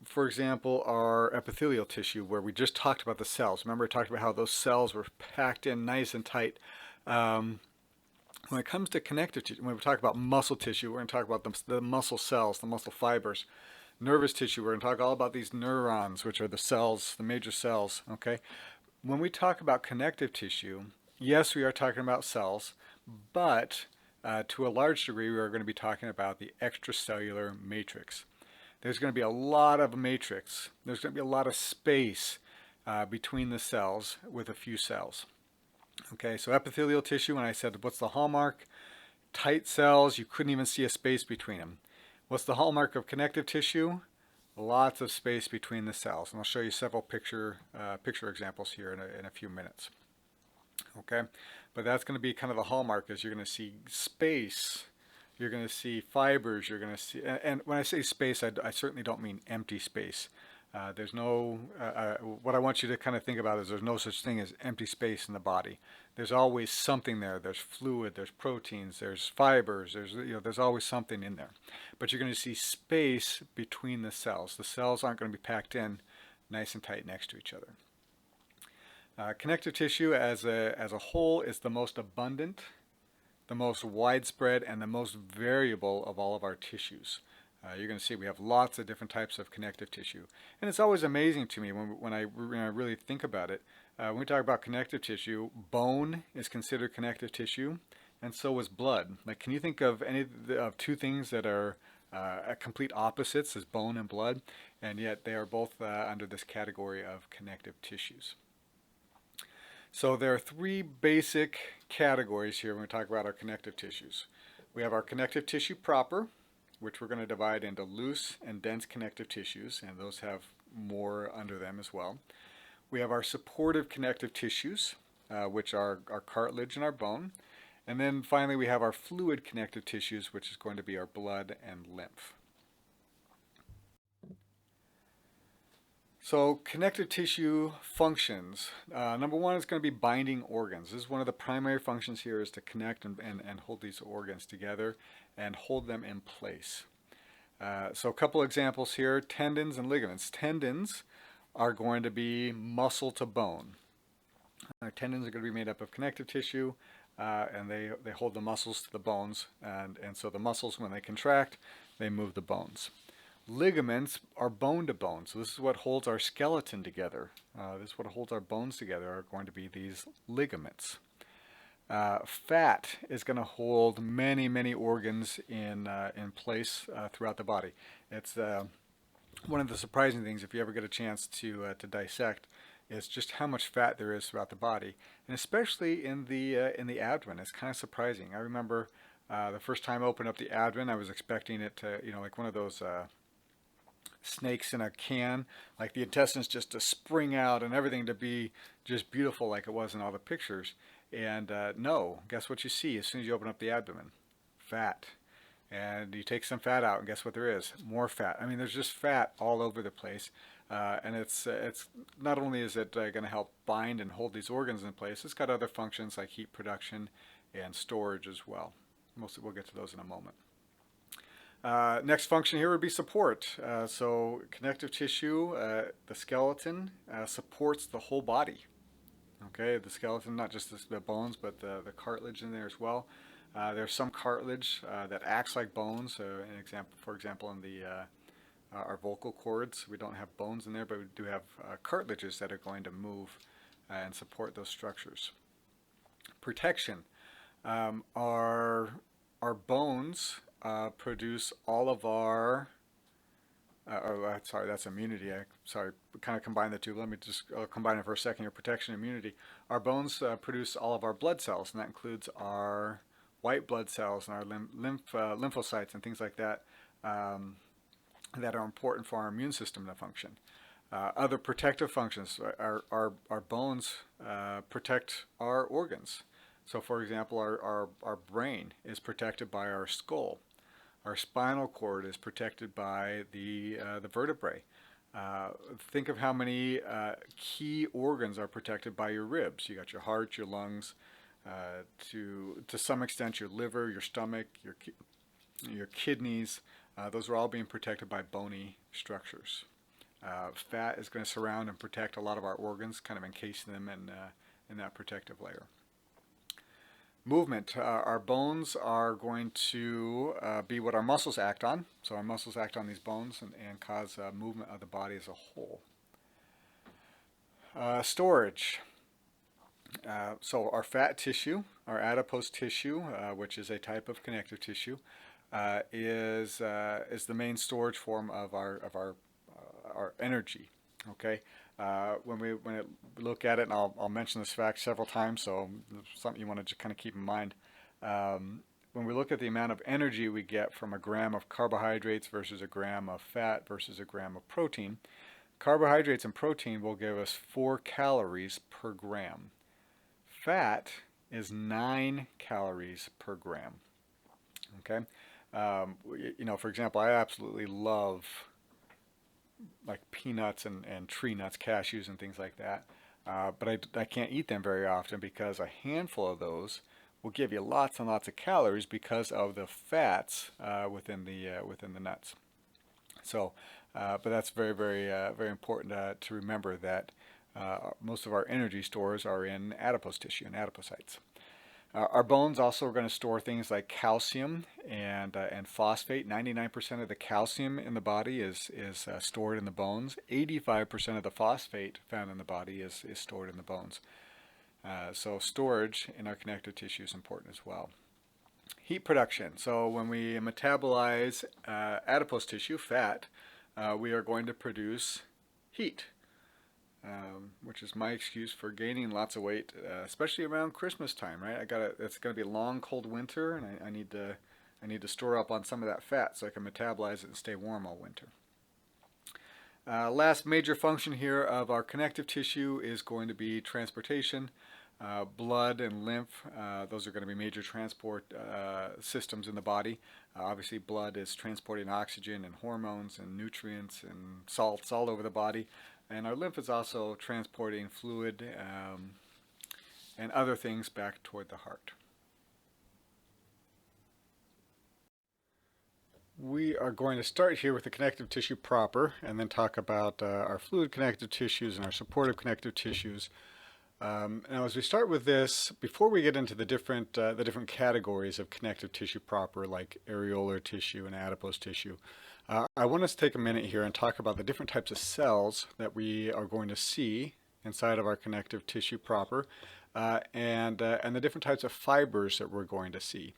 for example, our epithelial tissue, where we just talked about the cells. Remember, I talked about how those cells were packed in nice and tight. When it comes to connective tissue, when we talk about muscle tissue, we're going to talk about the muscle cells, the muscle fibers. Nervous tissue, we're going to talk all about these neurons, which are the cells, the major cells. Okay? When we talk about connective tissue, yes, we are talking about cells, but to a large degree, we are going to be talking about the extracellular matrix. There's going to be a lot of matrix. There's going to be a lot of space between the cells with a few cells. Okay, so epithelial tissue, when I said what's the hallmark? Tight cells, you couldn't even see a space between them. What's the hallmark of connective tissue? Lots of space between the cells. And I'll show you several picture examples here in a few minutes. Okay, but that's going to be kind of the hallmark, is you're going to see space, you're going to see fibers, you're going to see, and when I say space, I certainly don't mean empty space. There's no, what I want you to kind of think about is there's no such thing as empty space in the body. There's always something there. There's fluid, there's proteins, there's fibers, there's always something in there. But you're going to see space between the cells. The cells aren't going to be packed in nice and tight next to each other. Connective tissue as a whole is the most abundant, the most widespread, and the most variable of all of our tissues. You're going to see we have lots of different types of connective tissue. And it's always amazing to me when I really think about it. When we talk about connective tissue, bone is considered connective tissue, and so is blood. Like, can you think of any of two things that are complete opposites as bone and blood, and yet they are both under this category of connective tissues? So there are three basic categories here when we talk about our connective tissues. We have our connective tissue proper, which we're going to divide into loose and dense connective tissues, and those have more under them as well. We have our supportive connective tissues, which are our cartilage and our bone. And then finally we have our fluid connective tissues, which is going to be our blood and lymph. So connective tissue functions. Number one is going to be binding organs. This is one of the primary functions here, is to connect and hold these organs together and hold them in place. So a couple examples here, tendons and ligaments. Tendons are going to be muscle to bone. Our tendons are going to be made up of connective tissue, and they hold the muscles to the bones, and so the muscles, when they contract, they move the bones. Ligaments are bone to bone, so this is what holds our skeleton together. This is what holds our bones together, are going to be these ligaments. Fat is going to hold many organs in place throughout the body. It's one of the surprising things, if you ever get a chance to dissect, is just how much fat there is throughout the body, and especially in the abdomen. It's kind of surprising. I remember the first time I opened up the abdomen, I was expecting it to, like one of those snakes in a can, like the intestines just to spring out and everything to be just beautiful like it was in all the pictures. And no, guess what you see as soon as you open up the abdomen? Fat. And you take some fat out, and guess what there is? More fat. I mean, there's just fat all over the place. And it's not only is it going to help bind and hold these organs in place, it's got other functions like heat production and storage as well. We'll get to those in a moment. Next function here would be support. So connective tissue, the skeleton, supports the whole body. Okay, the skeleton, not just the bones, but the cartilage in there as well. There's some cartilage that acts like bones. For example, in our vocal cords, we don't have bones in there, but we do have cartilages that are going to move and support those structures. Protection. Our bones produce all of our sorry, that's immunity. Sorry, kind of combine the two. Let me just combine it for a second here. Protection and immunity. Our bones produce all of our blood cells, and that includes our white blood cells and our lymphocytes and things like that that are important for our immune system to function. Other protective functions. Our bones protect our organs. So, for example, our brain is protected by our skull. Our spinal cord is protected by the vertebrae. Think of how many key organs are protected by your ribs. You got your heart, your lungs, to some extent your liver, your stomach, your kidneys. Those are all being protected by bony structures. Fat is going to surround and protect a lot of our organs, kind of encasing them in that protective layer. Movement. Our bones are going to be what our muscles act on. So our muscles act on these bones and cause movement of the body as a whole. Storage. So our fat tissue, our adipose tissue, which is a type of connective tissue, is the main storage form of our energy. Okay. When we look at it, and I'll mention this fact several times, so it's something you want to just kind of keep in mind. When we look at the amount of energy we get from a gram of carbohydrates versus a gram of fat versus a gram of protein, carbohydrates and protein will give us 4 calories per gram. Fat is 9 calories per gram. Okay, for example, I absolutely love like peanuts and tree nuts, cashews and things like that. But I can't eat them very often because a handful of those will give you lots and lots of calories because of the fats within the nuts. So, but that's very important to remember that most of our energy stores are in adipose tissue and adipocytes. Our bones also are going to store things like calcium and phosphate. 99% of the calcium in the body is stored in the bones. 85% of the phosphate found in the body is stored in the bones. So storage in our connective tissue is important as well. Heat production. So when we metabolize adipose tissue, fat, we are going to produce heat. Which is my excuse for gaining lots of weight, especially around Christmas time, right? It's going to be a long, cold winter, and I need to store up on some of that fat so I can metabolize it and stay warm all winter. Last major function here of our connective tissue is going to be transportation. Blood and lymph, those are going to be major transport systems in the body. Obviously, blood is transporting oxygen and hormones and nutrients and salts all over the body. And our lymph is also transporting fluid and other things back toward the heart. We are going to start here with the connective tissue proper and then talk about our fluid connective tissues and our supportive connective tissues. Now, as we start with this, before we get into the different categories of connective tissue proper, like areolar tissue and adipose tissue, I want us to take a minute here and talk about the different types of cells that we are going to see inside of our connective tissue proper, and the different types of fibers that we're going to see,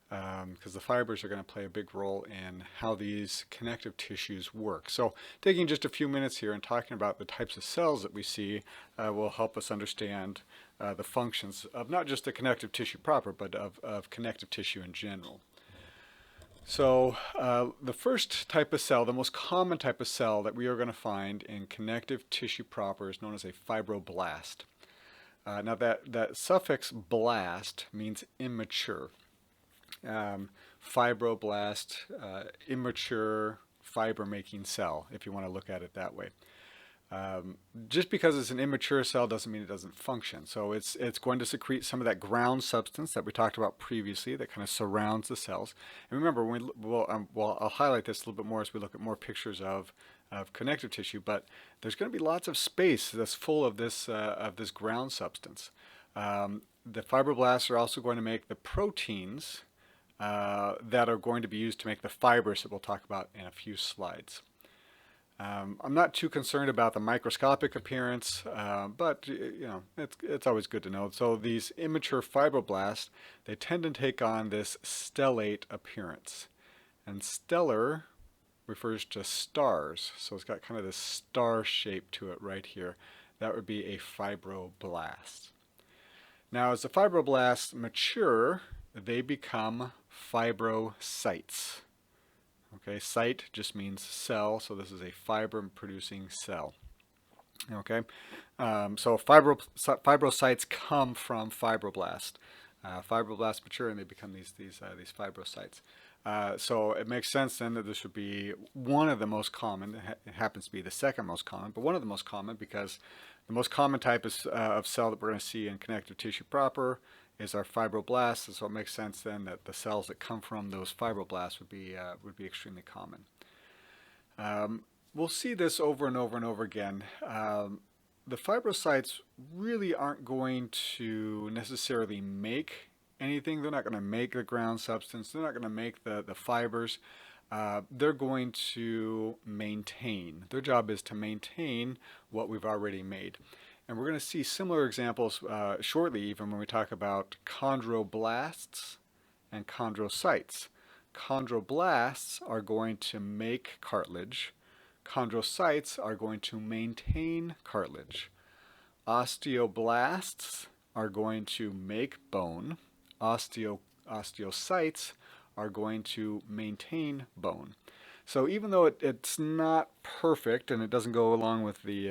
because the fibers are going to play a big role in how these connective tissues work. So taking just a few minutes here and talking about the types of cells that we see will help us understand the functions of not just the connective tissue proper, but of connective tissue in general. So the first type of cell, the most common type of cell that we are going to find in connective tissue proper is known as a fibroblast. Now that suffix blast means immature. Fibroblast, immature fiber-making cell, if you want to look at it that way. Just because it's an immature cell doesn't mean it doesn't function. So it's going to secrete some of that ground substance that we talked about previously that kind of surrounds the cells. And remember, I'll highlight this a little bit more as we look at more pictures of connective tissue, but there's going to be lots of space that's full of this ground substance. The fibroblasts are also going to make the proteins that are going to be used to make the fibers that we'll talk about in a few slides. I'm not too concerned about the microscopic appearance, but it's always good to know. So these immature fibroblasts, they tend to take on this stellate appearance, and stellar refers to stars. So it's got kind of this star shape to it right here. That would be a fibroblast. Now, as the fibroblasts mature, they become fibrocytes. Okay, cyte just means cell, so this is a fiber-producing cell. Okay, so fibrocytes come from fibroblasts. Fibroblasts mature and they become these fibrocytes. So it makes sense then that this would be one of the most common. It happens to be the second most common, but one of the most common because the most common type of cell that we're going to see in connective tissue proper is our fibroblasts, and so it makes sense then that the cells that come from those fibroblasts would be extremely common. We'll see this over and over and over again. The fibrocytes really aren't going to necessarily make anything. They're not going to make the ground substance. They're not going to make the fibers. They're going to maintain. Their job is to maintain what we've already made. And we're going to see similar examples shortly, even when we talk about chondroblasts and chondrocytes. Chondroblasts are going to make cartilage. Chondrocytes are going to maintain cartilage. Osteoblasts are going to make bone. Osteocytes are going to maintain bone. So even though it's not perfect and it doesn't go along with the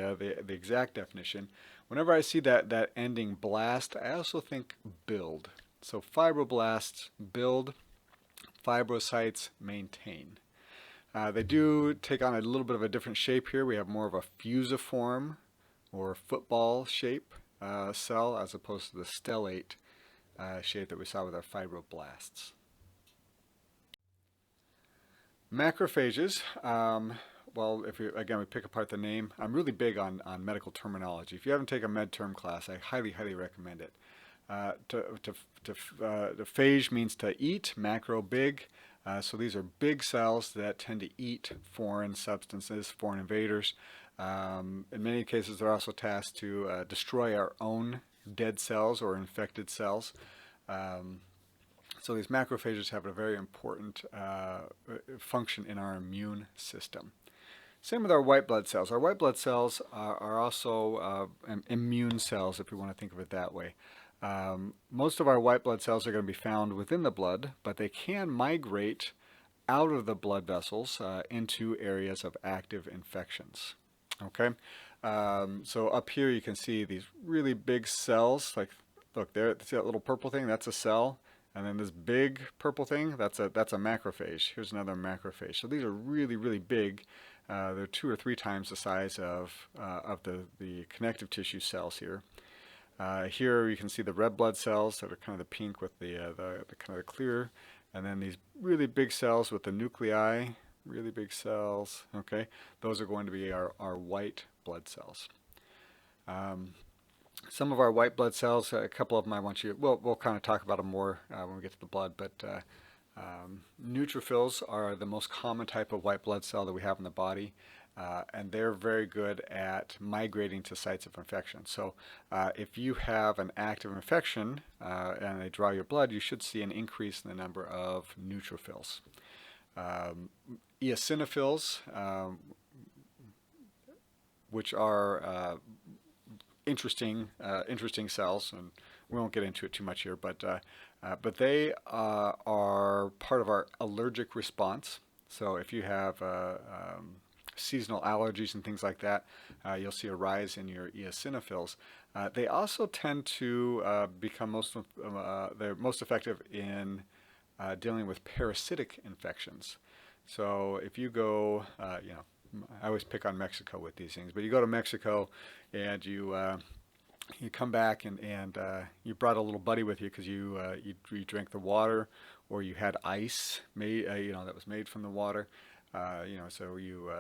exact definition, whenever I see that ending blast, I also think build. So fibroblasts build, fibrocytes maintain. They do take on a little bit of a different shape here. We have more of a fusiform or football shape cell as opposed to the stellate shape that we saw with our fibroblasts. Macrophages, well, if you, again, we pick apart the name, I'm really big on medical terminology. If you haven't taken a med term class, I highly, highly recommend it. The phage means to eat, macro big. So these are big cells that tend to eat foreign substances, foreign invaders. In many cases, they're also tasked to destroy our own dead cells or infected cells. So these macrophages have a very important function in our immune system. Same with our white blood cells. Our white blood cells are also immune cells, if we want to think of it that way. Most of our white blood cells are going to be found within the blood, but they can migrate out of the blood vessels into areas of active infections. Okay, so up here you can see these really big cells. Like, look there, see that little purple thing? That's a cell. And then this big purple thing, that's a macrophage. Here's another macrophage. So these are really, really big. They're 2 or 3 times the size of the connective tissue cells here. Here you can see the red blood cells that are kind of the pink with the kind of the clear, and then these really big cells with the nuclei, really big cells. Okay, those are going to be our white blood cells. Some of our white blood cells, a couple of them I want you, we'll kind of talk about them more when we get to the blood, but neutrophils are the most common type of white blood cell that we have in the body, and they're very good at migrating to sites of infection. So if you have an active infection and they draw your blood, you should see an increase in the number of neutrophils. Eosinophils, which are interesting cells, and we won't get into it too much here, but they are part of our allergic response. So if you have seasonal allergies and things like that, you'll see a rise in your eosinophils. They also tend to become they're most effective in dealing with parasitic infections. So if you go, I always pick on Mexico with these things, but you go to Mexico and you come back and you brought a little buddy with you because you drank the water, or you had ice made that was made from the water. So you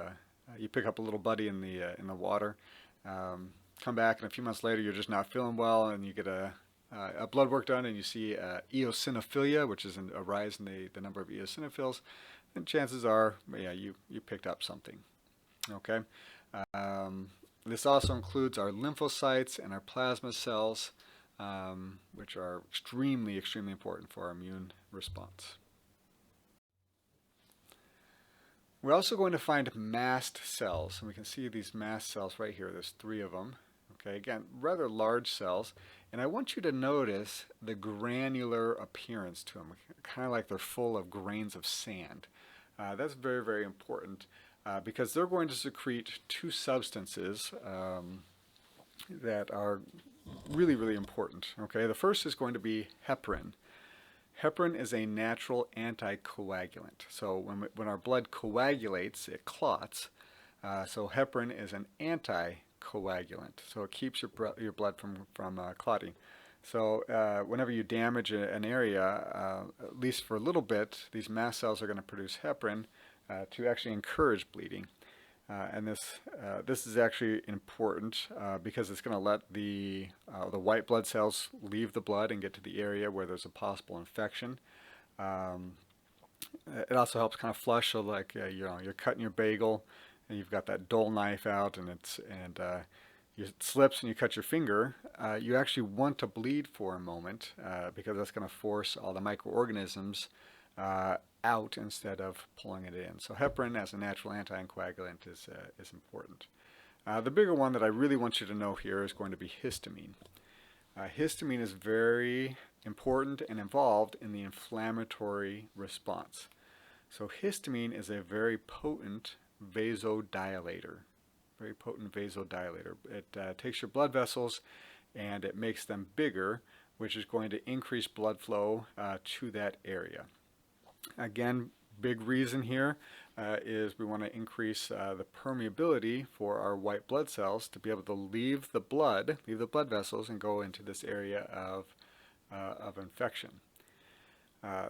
pick up a little buddy in the water, come back, and a few months later you're just not feeling well, and you get a blood work done, and you see eosinophilia, which is a rise in the number of eosinophils, and chances are, you picked up something. Okay. This also includes our lymphocytes and our plasma cells, which are extremely, extremely important for our immune response. We're also going to find mast cells, and we can see these mast cells right here. There's 3 of them. Okay, again, rather large cells, and I want you to notice the granular appearance to them, kind of like they're full of grains of sand. That's very, very important. Because they're going to secrete 2 substances that are really, really important. Okay, the first is going to be heparin. Heparin is a natural anticoagulant. So when our blood coagulates, it clots. So heparin is an anticoagulant. So it keeps your blood from clotting. So whenever you damage an area, at least for a little bit, these mast cells are going to produce heparin to actually encourage bleeding, and this is actually important because it's going to let the white blood cells leave the blood and get to the area where there's a possible infection. It also helps kind of flush. So like you're cutting your bagel and you've got that dull knife out, and it slips and you cut your finger. You actually want to bleed for a moment because that's going to force all the microorganisms out instead of pulling it in. So heparin as a natural anticoagulant is important. The bigger one that I really want you to know here is going to be histamine. Histamine is very important and involved in the inflammatory response. So histamine is a very potent vasodilator. It takes your blood vessels and it makes them bigger, which is going to increase blood flow to that area. Again, big reason here, is we want to increase the permeability for our white blood cells to be able to leave the blood vessels, and go into this area of infection.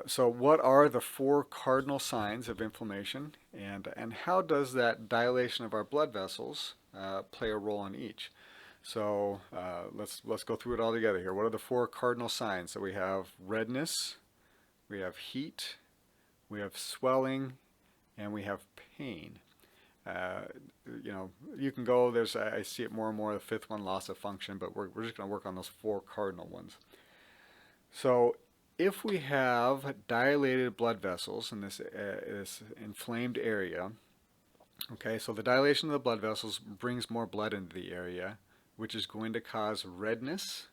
So what are the 4 cardinal signs of inflammation, and how does that dilation of our blood vessels play a role in each? So let's go through it all together here. What are the 4 cardinal signs? So we have redness, we have heat, we have swelling, and we have pain. You can go, I see it more and more, the 5th one, loss of function, but we're just going to work on those 4 cardinal ones. So if we have dilated blood vessels in this inflamed area, okay, so the dilation of the blood vessels brings more blood into the area, which is going to cause redness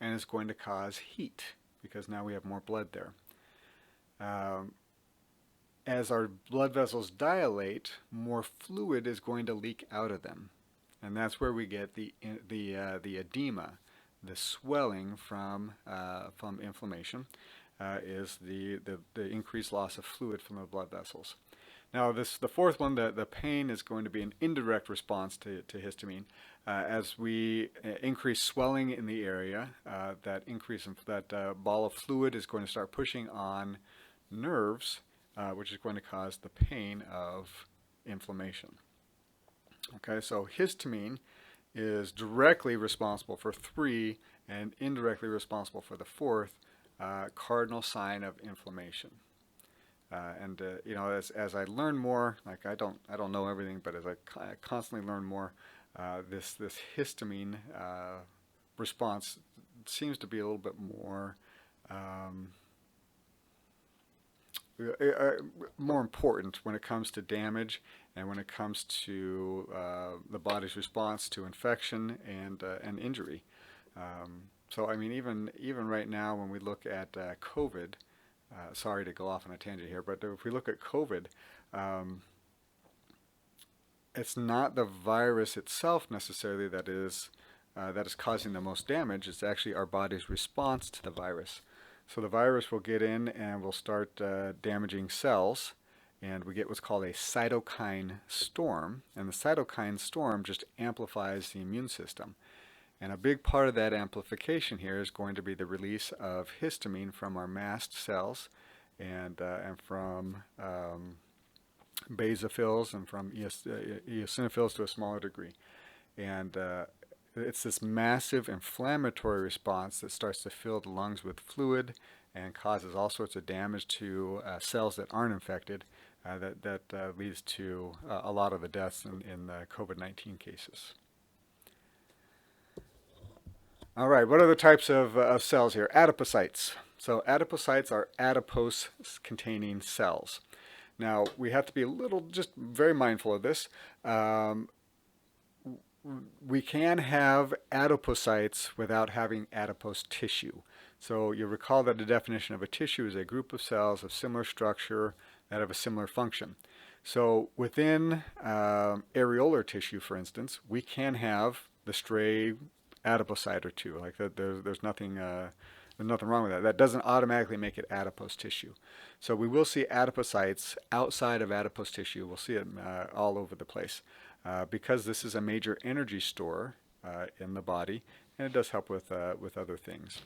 and is going to cause heat, because now we have more blood there. As our blood vessels dilate, more fluid is going to leak out of them, and that's where we get the edema, the swelling from inflammation, is the increased loss of fluid from the blood vessels. Now the 4th one, the pain, is going to be an indirect response to histamine. As we increase swelling in the area, that ball of fluid is going to start pushing on nerves, which is going to cause the pain of inflammation. Okay, so histamine is directly responsible for 3 and indirectly responsible for the 4th cardinal sign of inflammation. As I learn more, like I don't know everything, but as I constantly learn more, this histamine response seems to be a little bit more important when it comes to damage, and when it comes to the body's response to infection and injury. So I mean, even right now, when we look at COVID, sorry to go off on a tangent here, but if we look at COVID, it's not the virus itself necessarily that is causing the most damage. It's actually our body's response to the virus. So the virus will get in and will start damaging cells, and we get what's called a cytokine storm. And the cytokine storm just amplifies the immune system. And a big part of that amplification here is going to be the release of histamine from our mast cells, and from basophils, and from eosinophils to a smaller degree. And it's this massive inflammatory response that starts to fill the lungs with fluid and causes all sorts of damage to cells that aren't infected, that leads to a lot of the deaths in the COVID-19 cases. All right, what are the types of cells here? Adipocytes. So adipocytes are adipose-containing cells. Now, we have to be just very mindful of this. We can have adipocytes without having adipose tissue. So you'll recall that the definition of a tissue is a group of cells of similar structure that have a similar function. So within areolar tissue, for instance, we can have the stray adipocyte or two. Like that, there's nothing wrong with that. That doesn't automatically make it adipose tissue. So we will see adipocytes outside of adipose tissue. We'll see it all over the place. Because this is a major energy store in the body, and it does help with other things.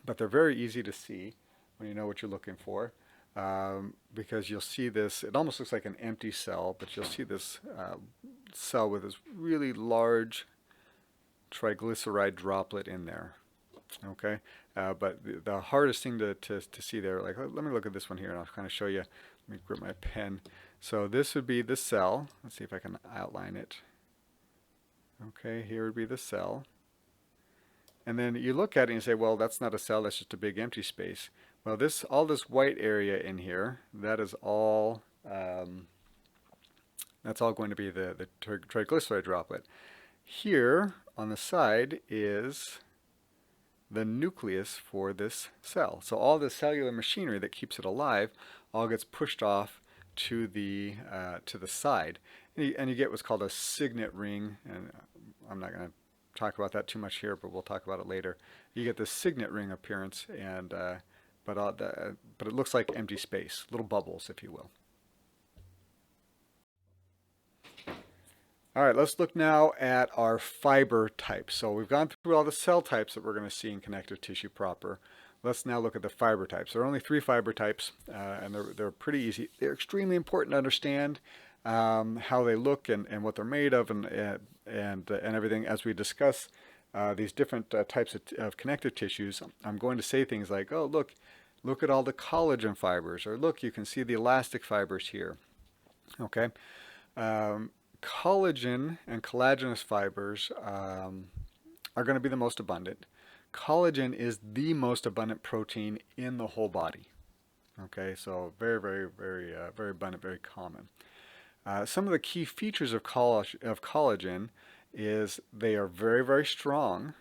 But they're very easy to see when you know what you're looking for, because you'll see this, it almost looks like an empty cell, but you'll see this cell with this really large triglyceride droplet in there. Okay, but the hardest thing to see there, like let me look at this one here and I'll kind of show you. Let me grab my pen. So this would be the cell. Let's see if I can outline it. Okay, here would be the cell. And then you look at it and you say, well, that's not a cell, that's just a big empty space. Well, all this white area in here, that is all, that's all going to be the triglyceride droplet. Here on the side is the nucleus for this cell. So all the cellular machinery that keeps it alive all gets pushed off to the side, and you get what's called a signet ring. And I'm not going to talk about that too much here, but we'll talk about it later. You get the signet ring appearance, but it looks like empty space, little bubbles, if you will. All right, let's look now at our fiber types. So we've gone through all the cell types that we're going to see in connective tissue proper. Let's now look at the fiber types. There are only three fiber types, and they're pretty easy. They're extremely important to understand how they look and what they're made of and everything. As we discuss these different types of connective tissues, I'm going to say things like, oh, look at all the collagen fibers, or look, you can see the elastic fibers here. Okay. Um, Collagen and collagenous fibers are going to be the most abundant. Collagen is the most abundant protein in the whole body. Okay, so very abundant, very common. Some of the key features of collagen is they are very strong,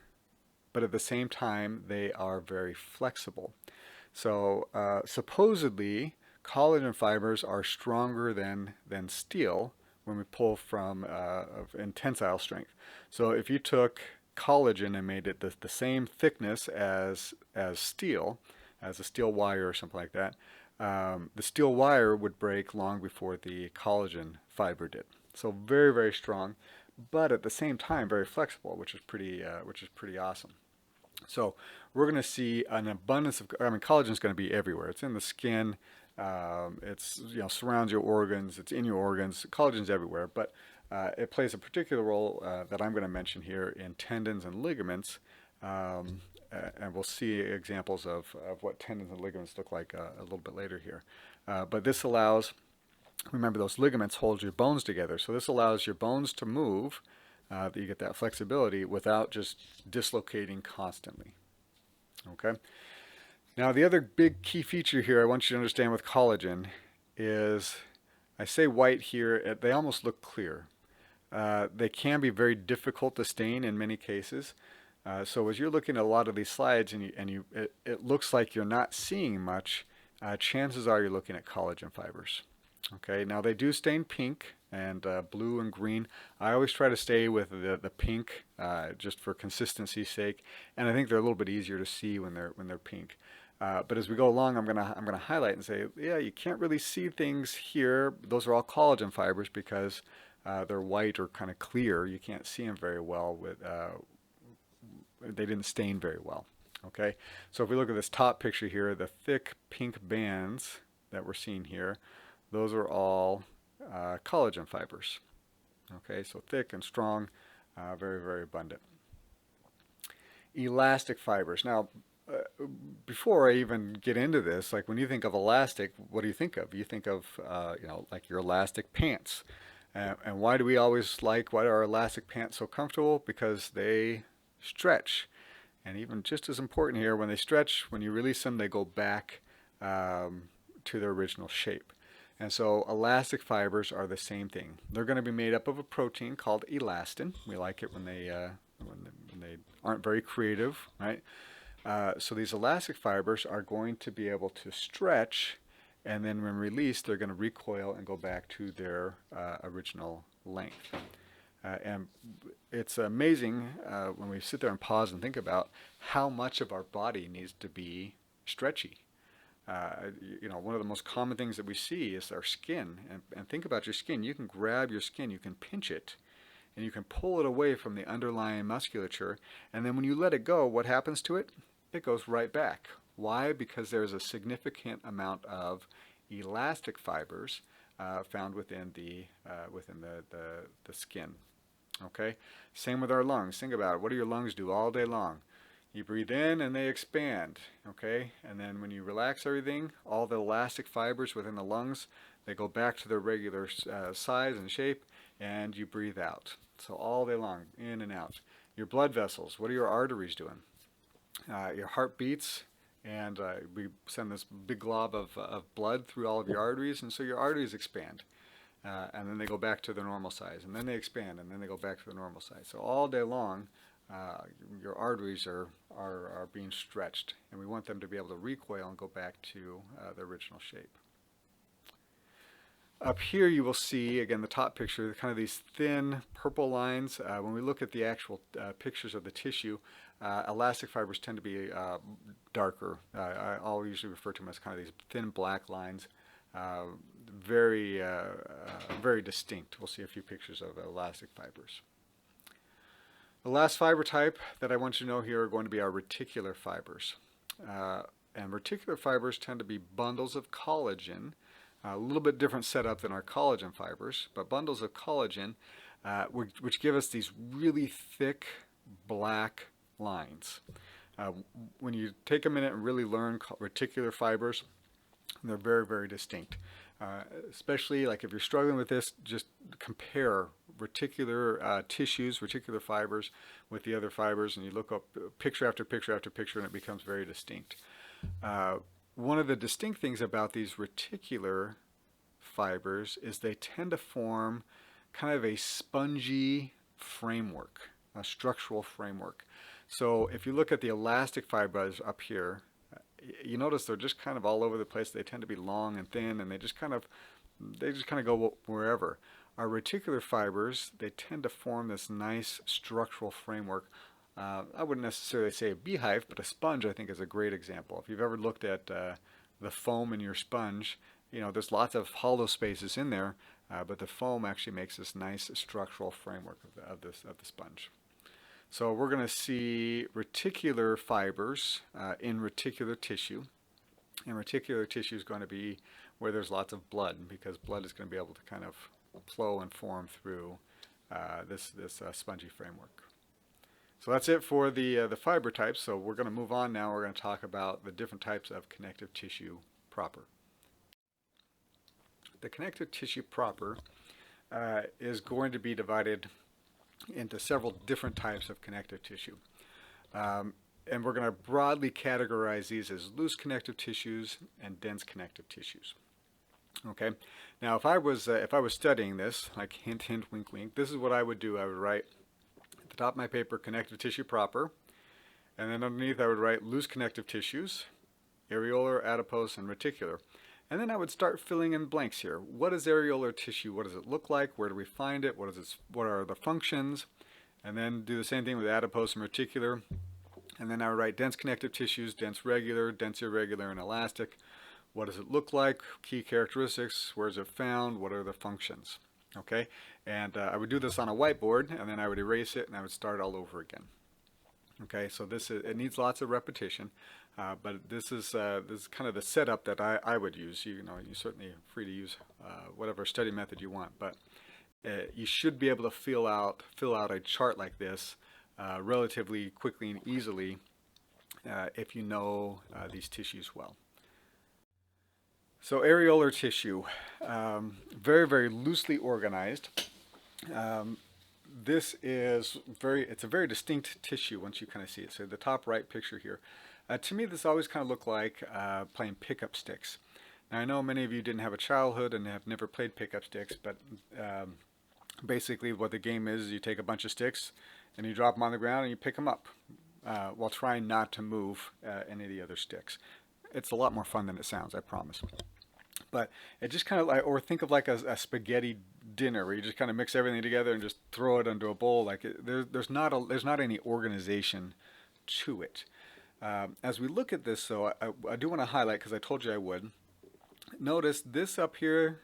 but at the same time they are very flexible. So supposedly collagen fibers are stronger than steel when we pull from in tensile strength. So if you took collagen and made it the same thickness as steel, as a steel wire or something like that, the steel wire would break long before the collagen fiber did. So very strong, but at the same time very flexible, which is pretty awesome. So we're going to see an abundance of, I mean, collagen is going to be everywhere. It's in the skin. It's, surrounds your organs. It's in your organs. Collagen's everywhere, but it plays a particular role that I'm going to mention here in tendons and ligaments. And we'll see examples of what tendons and ligaments look like a little bit later here. But this allows, remember, those ligaments hold your bones together. So this allows your bones to move, that you get that flexibility without just dislocating constantly. Okay. Now the other big key feature here I want you to understand with collagen is, I say white here, they almost look clear. They can be very difficult to stain in many cases. So as you're looking at a lot of these slides and it looks like you're not seeing much, chances are you're looking at collagen fibers. Okay, now they do stain pink and blue and green. I always try to stay with the pink just for consistency's sake, and I think they're a little bit easier to see when they're pink. But as we go along, I'm gonna highlight and say, yeah, you can't really see things here. Those are all collagen fibers because they're white or kind of clear. You can't see them very well they didn't stain very well. Okay, so if we look at this top picture here, the thick pink bands that we're seeing here, those are all collagen fibers. Okay, so thick and strong, very abundant. Elastic fibers. Now, before I even get into this, like when you think of elastic, what do you think of? You think of, like your elastic pants. And why do our elastic pants so comfortable? Because they stretch. And even just as important here, when they stretch, when you release them, they go back to their original shape. And so elastic fibers are the same thing. They're going to be made up of a protein called elastin. We like it when they aren't very creative, right? So these elastic fibers are going to be able to stretch, and then when released, they're going to recoil and go back to their original length. And it's amazing when we sit there and pause and think about how much of our body needs to be stretchy. One of the most common things that we see is our skin. And think about your skin. You can grab your skin, you can pinch it, and you can pull it away from the underlying musculature. And then when you let it go, what happens to it? It goes right back. Why? Because there's a significant amount of elastic fibers found within the skin. Okay? Same with our lungs. Think about it. What do your lungs do all day long? You breathe in and they expand, okay? And then when you relax everything, all the elastic fibers within the lungs, they go back to their regular size and shape, and you breathe out. So all day long, in and out. Your blood vessels, what are your arteries doing? Your heart beats, and we send this big glob of blood through all of your arteries, and so your arteries expand. And then they go back to their normal size, and then they expand, and then they go back to the normal size. So all day long, your arteries are being stretched, and we want them to be able to recoil and go back to the original shape. Up here you will see, again, the top picture, kind of these thin purple lines. When we look at the actual pictures of the tissue, elastic fibers tend to be darker. I'll usually refer to them as kind of these thin black lines. very distinct. We'll see a few pictures of elastic fibers. The last fiber type that I want you to know here are going to be our reticular fibers. And reticular fibers tend to be bundles of collagen, a little bit different setup than our collagen fibers, but bundles of collagen which give us these really thick black lines. When you take a minute and really learn reticular fibers, they're very distinct. Especially like if you're struggling with this, just compare reticular tissues, reticular fibers with the other fibers, and you look up picture after picture after picture, and it becomes very distinct. One of the distinct things about these reticular fibers is they tend to form kind of a spongy framework, a structural framework. So if you look at the elastic fibers up here, you notice they're just kind of all over the place. They tend to be long and thin, and they just kind of go wherever. Our reticular fibers, they tend to form this nice structural framework. I wouldn't necessarily say a beehive, but a sponge I think is a great example. If you've ever looked at the foam in your sponge, you know, there's lots of hollow spaces in there, but the foam actually makes this nice structural framework of the sponge. So we're going to see reticular fibers in reticular tissue. And reticular tissue is going to be where there's lots of blood, because blood is going to be able to kind of flow and form through this spongy framework. So that's it for the fiber types. So we're going to move on now. We're going to talk about the different types of connective tissue proper. The connective tissue proper is going to be divided into several different types of connective tissue. And we're going to broadly categorize these as loose connective tissues and dense connective tissues. Okay. Now, if I was studying this, like hint, hint, wink, wink, this is what I would do. I would write at the top of my paper connective tissue proper, and then underneath I would write loose connective tissues, areolar, adipose, and reticular. And then I would start filling in blanks here. What is areolar tissue? What does it look like? Where do we find it? What are the functions? And then do the same thing with adipose and reticular. And then I would write dense connective tissues, dense regular, dense irregular, and elastic. What does it look like? Key characteristics. Where is it found? What are the functions? Okay, and I would do this on a whiteboard, and then I would erase it, and I would start all over again. Okay, so it needs lots of repetition, but this is kind of the setup that I would use. You know, you're certainly free to use whatever study method you want, but you should be able to fill out a chart like this relatively quickly and easily if you know these tissues well. So areolar tissue, very loosely organized. This is it's a very distinct tissue once you kind of see it. So the top right picture here. To me, this always kind of looked like playing pickup sticks. Now, I know many of you didn't have a childhood and have never played pickup sticks, but basically what the game is you take a bunch of sticks and you drop them on the ground and you pick them up while trying not to move any of the other sticks. It's a lot more fun than it sounds, I promise. But it just kind of like, or think of like a spaghetti dinner where you just kind of mix everything together and just throw it into a bowl. Like there's not any organization to it. As we look at this, though, I do want to highlight, because I told you I would. Notice this up here,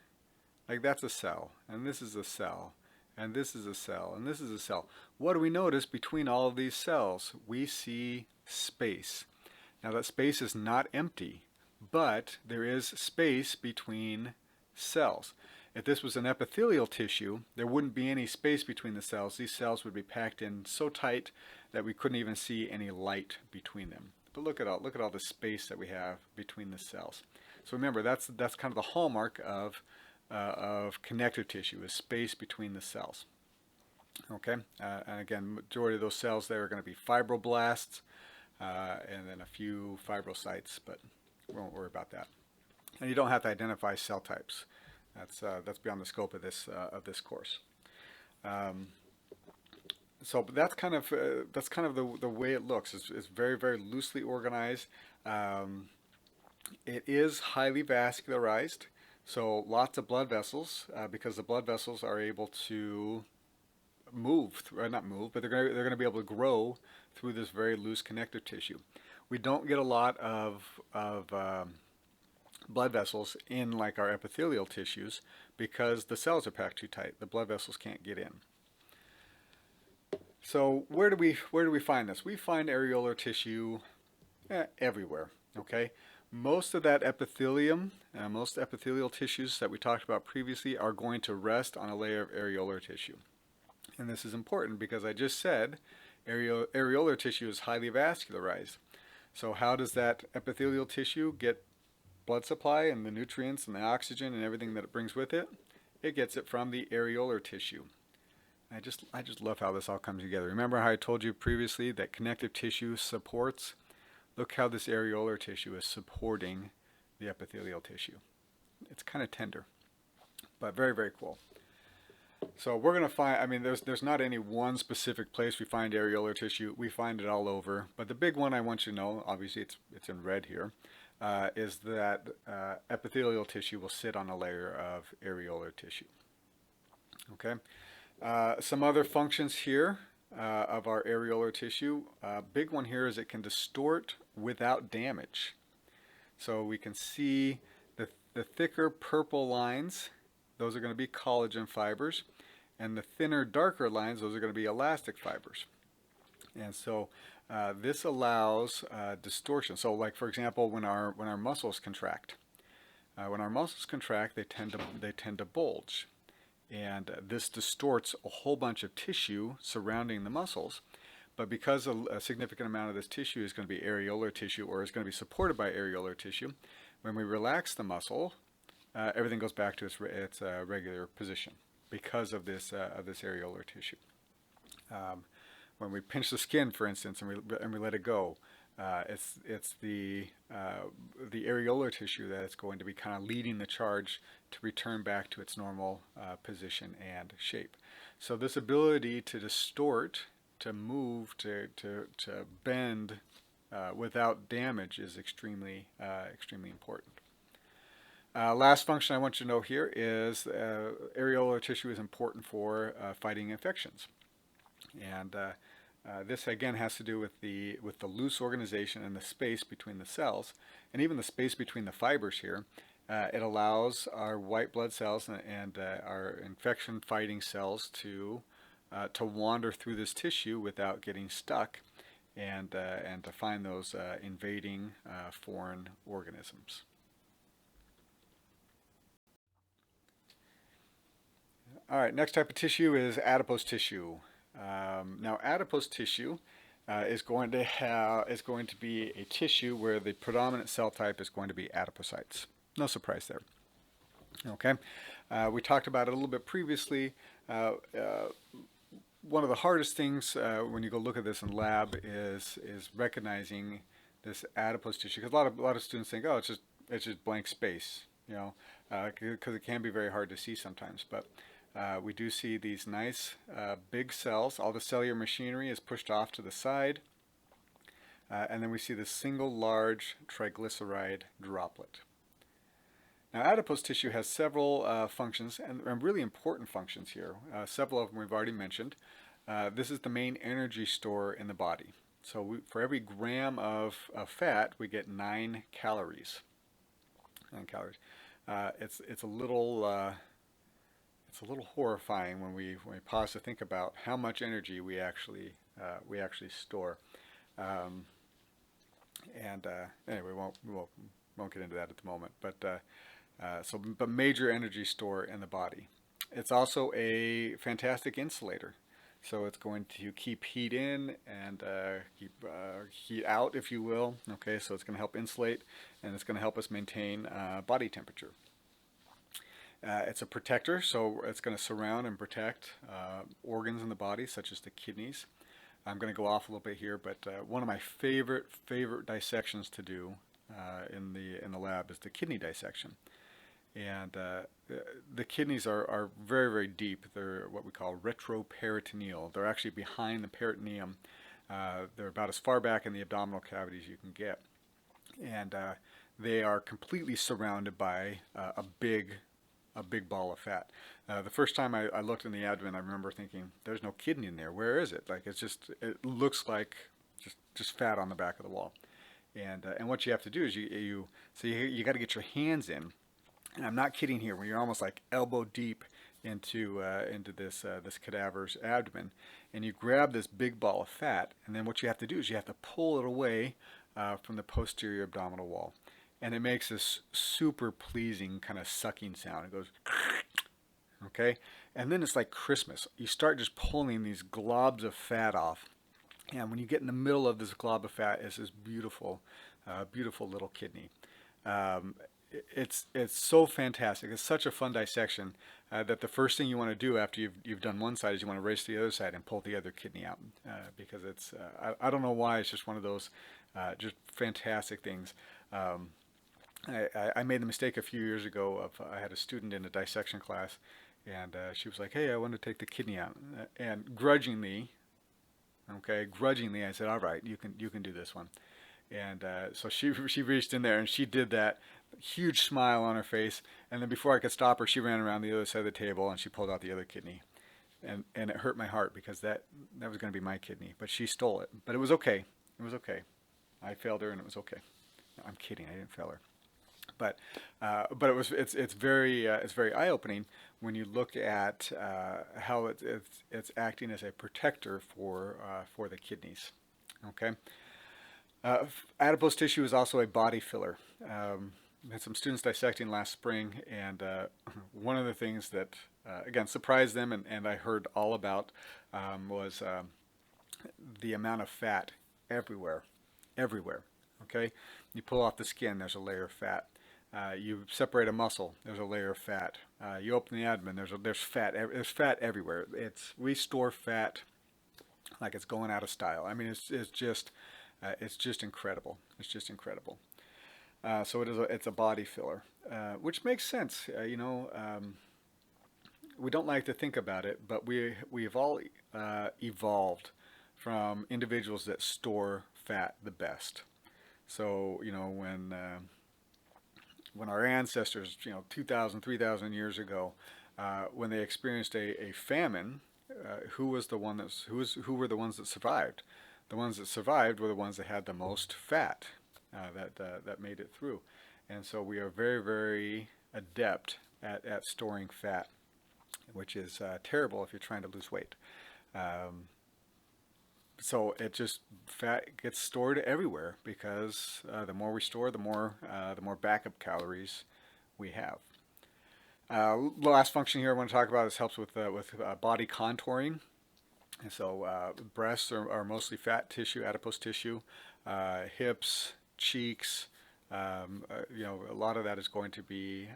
like that's a cell, and this is a cell, and this is a cell, and this is a cell. What do we notice between all of these cells? We see space. Now that space is not empty, but there is space between cells. If this was an epithelial tissue, there wouldn't be any space between the cells. These cells would be packed in so tight that we couldn't even see any light between them. But look at all the space that we have between the cells. So remember, that's kind of the hallmark of connective tissue, is space between the cells. Okay, and again, majority of those cells there are going to be fibroblasts, and then a few fibrocytes, but we won't worry about that. And you don't have to identify cell types. That's beyond the scope of this course. So but that's kind of the way it looks. It's very loosely organized. It is highly vascularized, so lots of blood vessels, because the blood vessels are able to move, not move, but they're going to be able to grow through this very loose connective tissue. We don't get a lot of blood vessels in like our epithelial tissues because the cells are packed too tight. The blood vessels can't get in. So where do we find this? We find areolar tissue everywhere. Okay, most of that epithelium, most epithelial tissues that we talked about previously are going to rest on a layer of areolar tissue. And this is important because I just said areolar tissue is highly vascularized. So how does that epithelial tissue get blood supply and the nutrients and the oxygen and everything that it brings with it? It gets it from the areolar tissue. I just love how this all comes together. Remember how I told you previously that connective tissue supports? Look how this areolar tissue is supporting the epithelial tissue. It's kind of tender, but very, very cool. So we're going to find, I mean, there's not any one specific place we find areolar tissue. We find it all over. But the big one I want you to know, obviously it's in red here, is that epithelial tissue will sit on a layer of areolar tissue. Okay. Some other functions here of our areolar tissue. Big one here is it can distort without damage. So we can see the thicker purple lines, those are going to be collagen fibers, and the thinner, darker lines, those are going to be elastic fibers. And so this allows distortion. So like for example, when our muscles contract, they tend to bulge. And this distorts a whole bunch of tissue surrounding the muscles. But because a significant amount of this tissue is going to be areolar tissue or is going to be supported by areolar tissue, when we relax the muscle, everything goes back to its regular position because of this areolar tissue. When we pinch the skin, for instance, and we let it go, it's the areolar tissue that is going to be kind of leading the charge to return back to its normal position and shape. So this ability to distort, to move, to bend without damage is extremely important. Last function I want you to know here is areolar tissue is important for fighting infections. And this again has to do with the loose organization and the space between the cells, and even the space between the fibers here. It allows our white blood cells and our infection-fighting cells to wander through this tissue without getting stuck, and to find those invading foreign organisms. All right, next type of tissue is adipose tissue. Now, adipose tissue is going to be a tissue where the predominant cell type is going to be adipocytes. No surprise there. Okay, we talked about it a little bit previously. One of the hardest things when you go look at this in lab is recognizing this adipose tissue, because a lot of students think, oh, it's just blank space, you know, because it can be very hard to see sometimes, but. We do see these nice big cells. All the cellular machinery is pushed off to the side. And then we see this single large triglyceride droplet. Now, adipose tissue has several functions, and really important functions here. Several of them we've already mentioned. This is the main energy store in the body. So for every gram of fat, we get 9 calories. 9 calories. It's a little... It's a little horrifying when we pause to think about how much energy we actually store. Anyway, we won't get into that at the moment. But but major energy store in the body. It's also a fantastic insulator. So it's going to keep heat in and keep heat out, if you will. Okay, so it's going to help insulate, and it's going to help us maintain body temperature. It's a protector, so it's going to surround and protect organs in the body, such as the kidneys. I'm going to go off a little bit here, but one of my favorite dissections to do in the lab is the kidney dissection. And the kidneys are very, very deep. They're what we call retroperitoneal. They're actually behind the peritoneum. They're about as far back in the abdominal cavity as you can get. And they are completely surrounded by a big ball of fat. The first time I looked in the abdomen, I remember thinking, there's no kidney in there. Where is it? Like, it looks like just fat on the back of the wall. And what you have to do is you got to get your hands in, and I'm not kidding here, when you're almost like elbow deep into this cadaver's abdomen, and you grab this big ball of fat, and then what you have to do is you have to pull it away from the posterior abdominal wall, and it makes this super pleasing kind of sucking sound. It goes, okay, and then it's like Christmas. You start just pulling these globs of fat off, and when you get in the middle of this glob of fat is this beautiful, beautiful little kidney. Um, it's so fantastic. It's such a fun dissection that the first thing you want to do after you've done one side is you want to race to the other side and pull the other kidney out, because it's I don't know why, it's just one of those just fantastic things. Um, I made the mistake a few years ago of I had a student in a dissection class, and she was like, "Hey, I want to take the kidney out," and grudgingly, okay, grudgingly, I said, "All right, you can do this one." And so she reached in there and she did that, huge smile on her face, and then before I could stop her, she ran around the other side of the table and she pulled out the other kidney, and it hurt my heart because that was going to be my kidney, but she stole it. But it was okay. It was okay. I failed her and it was okay. No, I'm kidding. I didn't fail her. But it's very eye-opening when you look at how it's acting as a protector for the kidneys. Okay. Adipose tissue is also a body filler. We had some students dissecting last spring, and one of the things that, again, surprised them and I heard all about was the amount of fat everywhere. Everywhere. Okay? You pull off the skin, there's a layer of fat. You separate a muscle, there's a layer of fat. You open the abdomen, there's fat. There's fat everywhere. We store fat like it's going out of style. I mean, it's just incredible. It's just incredible. So it's a body filler, which makes sense. We don't like to think about it, but we've all evolved from individuals that store fat the best. So when our ancestors, 2,000, 3,000 years ago, when they experienced a famine, who were the ones that survived? The ones that survived were the ones that had the most fat that made it through. And so we are very, very adept at storing fat, which is terrible if you're trying to lose weight. So fat gets stored everywhere because the more we store, the more backup calories we have. The last function here I want to talk about is helps with body contouring. And so breasts are mostly fat tissue, adipose tissue. Hips, cheeks, a lot of that is going to be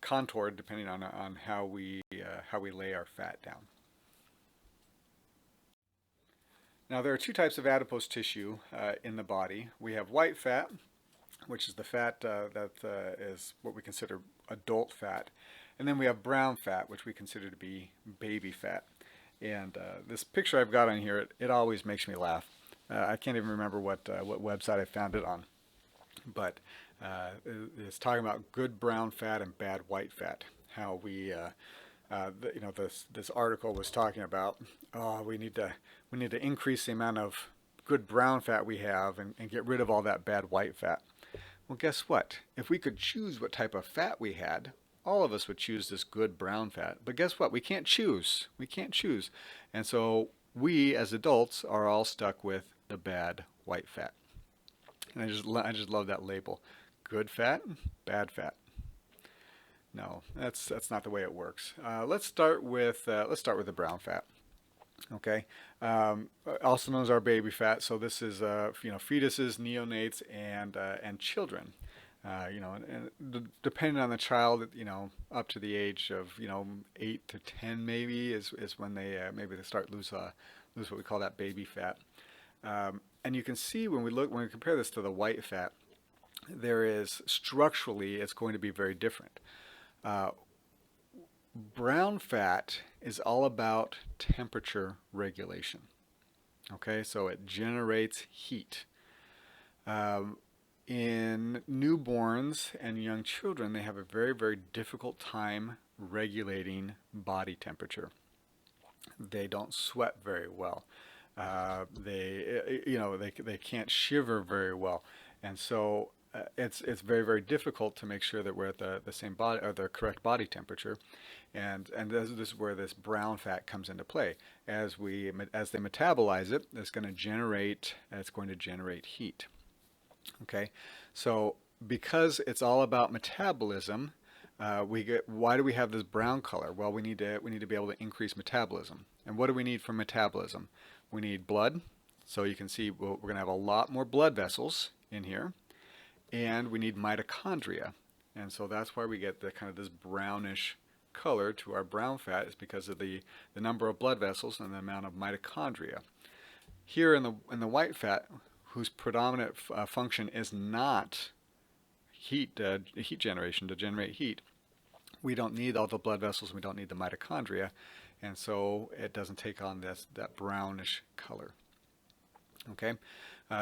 contoured depending on how we lay our fat down. Now there are two types of adipose tissue in the body. We have white fat, which is the fat that is what we consider adult fat, and then we have brown fat, which we consider to be baby fat. And this picture I've got on here, it always makes me laugh. I can't even remember what website I found it on, but it's talking about good brown fat and bad white fat. How this article was talking about, we need to increase the amount of good brown fat we have and get rid of all that bad white fat. Well, guess what? If we could choose what type of fat we had, all of us would choose this good brown fat. But guess what? We can't choose. We can't choose. And so we, as adults, are all stuck with the bad white fat. And I just love that label. Good fat, bad fat. No, that's not the way it works. Let's start with the brown fat. Okay, also known as our baby fat. So this is fetuses, neonates, and children. Depending on the child, up to the age of 8 to 10 maybe is when they maybe they start lose what we call that baby fat. And you can see when we compare this to the white fat, there is structurally it's going to be very different. Brown fat is all about temperature regulation. Okay, so it generates heat. In newborns and young children, they have a very, very difficult time regulating body temperature. They don't sweat very well. They can't shiver very well, and so it's very very difficult to make sure that we're at the same body or the correct body temperature, and this is where this brown fat comes into play. As they metabolize it, it's going to generate heat. Okay, so because it's all about metabolism, why do we have this brown color? Well, we need to be able to increase metabolism. And what do we need for metabolism? We need blood. So you can see we're going to have a lot more blood vessels in here, and we need mitochondria. And so that's why we get the kind of this brownish color to our brown fat, is because of the number of blood vessels and the amount of mitochondria. Here in the white fat, whose predominant function is not heat generation to generate heat, we don't need all the blood vessels, we don't need the mitochondria, and so it doesn't take on that brownish color. Okay.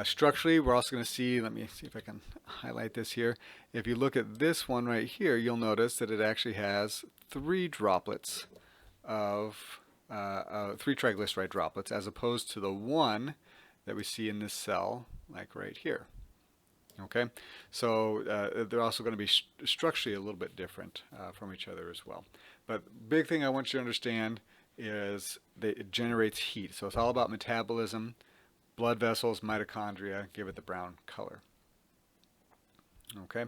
Structurally, we're also going to see, let me see if I can highlight this here. If you look at this one right here, you'll notice that it actually has three droplets of three triglyceride droplets, as opposed to the one that we see in this cell, like right here. Okay, so they're also going to be structurally a little bit different from each other as well. But big thing I want you to understand is that it generates heat. So it's all about metabolism, blood vessels, mitochondria, give it the brown color. Okay.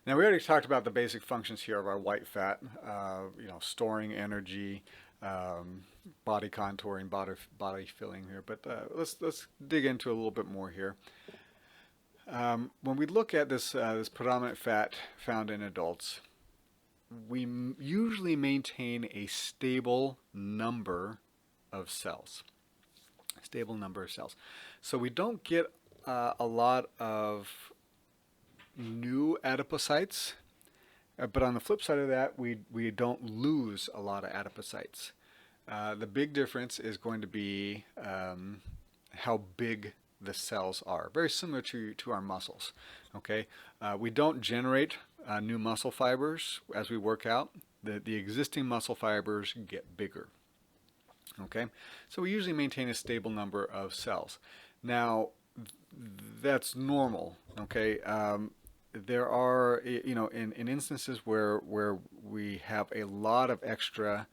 Now we already talked about the basic functions here of our white fat, storing energy, body contouring, body filling here. But let's dig into a little bit more here. When we look at this predominant fat found in adults, we usually maintain a stable number of cells. Stable number of cells. So we don't get a lot of new adipocytes, but on the flip side of that, we don't lose a lot of adipocytes. The big difference is going to be how big the cells are. Very similar to our muscles. Okay, we don't generate new muscle fibers as we work out. The existing muscle fibers get bigger. Okay, so we usually maintain a stable number of cells. Now, that's normal. Okay, there are in instances where we have a lot of extra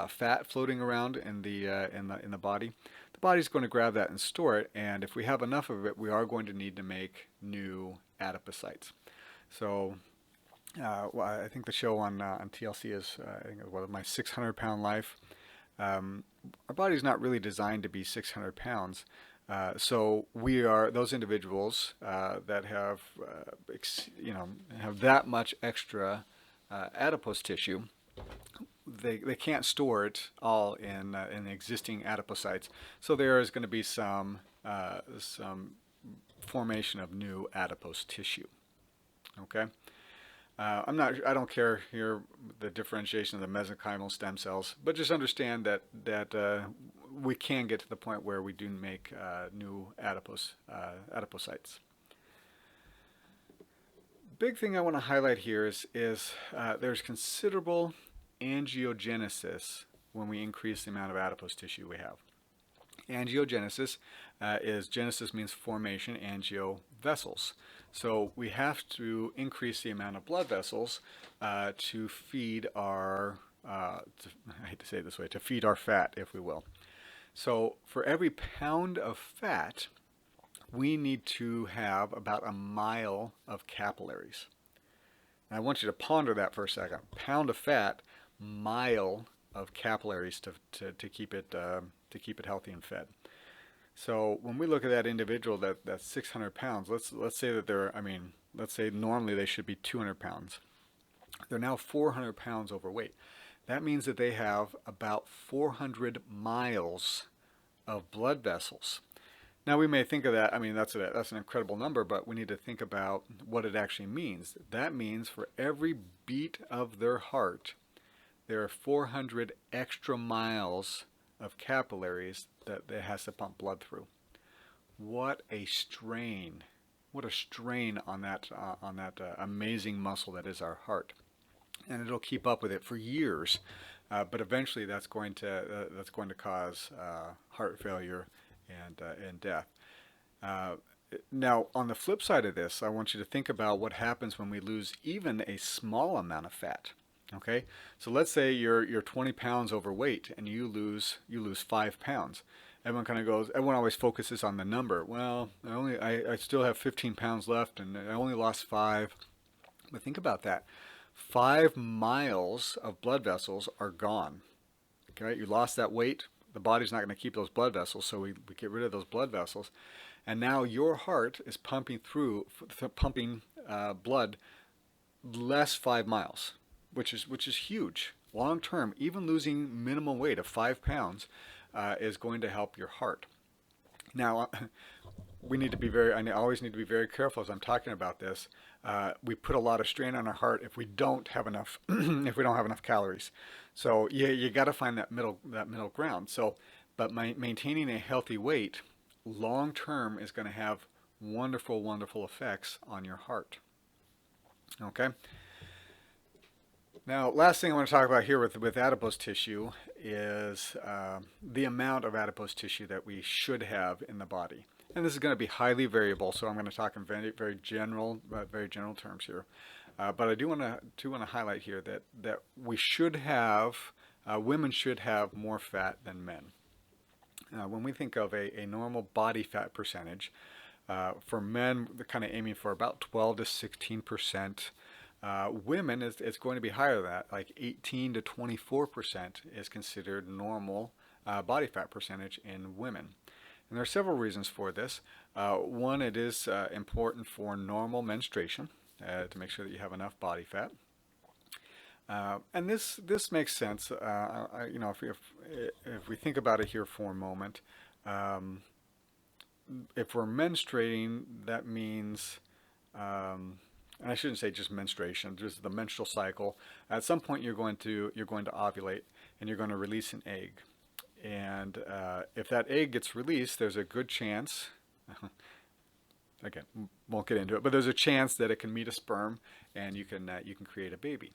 fat floating around in the body. The body's going to grab that and store it, and if we have enough of it, we are going to need to make new adipocytes. So I think the show on TLC is I think it My 600-Pound Life. Our body's not really designed to be 600 pounds. So we are those individuals that have have that much extra adipose tissue. They can't store it all in the existing adipocytes. So there is going to be some formation of new adipose tissue. Okay. I don't care here the differentiation of the mesenchymal stem cells, but just understand that we can get to the point where we do make new adipocytes. Big thing I want to highlight here is there's considerable angiogenesis when we increase the amount of adipose tissue we have. Angiogenesis genesis means formation, angio vessels. So we have to increase the amount of blood vessels to feed our, I hate to say it this way, to feed our fat, if we will. So for every pound of fat, we need to have about a mile of capillaries. And I want you to ponder that for a second. Pound of fat, mile of capillaries to keep it healthy and fed. So when we look at that individual that's 600 pounds, let's say that let's say normally they should be 200 pounds. They're now 400 pounds overweight. That means that they have about 400 miles of blood vessels. Now we may think of that, that's an incredible number, but we need to think about what it actually means. That means for every beat of their heart, there are 400 extra miles of capillaries that it has to pump blood through. What a strain! What a strain on that amazing muscle that is our heart, and it'll keep up with it for years. But eventually, that's going to cause heart failure and death. Uh, Now, on the flip side of this, I want you to think about what happens when we lose even a small amount of fat. Okay, so let's say you're 20 pounds overweight and you lose 5 pounds. Everyone always focuses on the number. Well, I still have 15 pounds left and I only lost 5. But think about that. 5 miles of blood vessels are gone. Okay, you lost that weight. The body's not going to keep those blood vessels, so we get rid of those blood vessels. And now your heart is pumping blood less 5 miles, which is huge. Long term, even losing minimum weight of 5 pounds is going to help your heart. Now, we need to be very, I always need to be very careful as I'm talking about this. We put a lot of strain on our heart if we don't have enough, if we don't have enough calories. So you got to find that middle ground. So, but maintaining a healthy weight long term is going to have wonderful, wonderful effects on your heart. Okay. Now, last thing I want to talk about here with adipose tissue is the amount of adipose tissue that we should have in the body. And this is going to be highly variable, so I'm going to talk in very general terms here. But I do want to highlight here that we should have women should have more fat than men. When we think of a normal body fat percentage, for men, they're kind of aiming for about 12 to 16%. Women, it's going to be higher than that, like 18 to 24% is considered normal body fat percentage in women. And there are several reasons for this. One, it is important for normal menstruation to make sure that you have enough body fat. And this makes sense. If we think about it here for a moment, if we're menstruating, that means, and I shouldn't say just menstruation, just the menstrual cycle. At some point, you're going to ovulate, and you're going to release an egg. And if that egg gets released, there's a good chance. Again, won't get into it, but there's a chance that it can meet a sperm, and you can create a baby.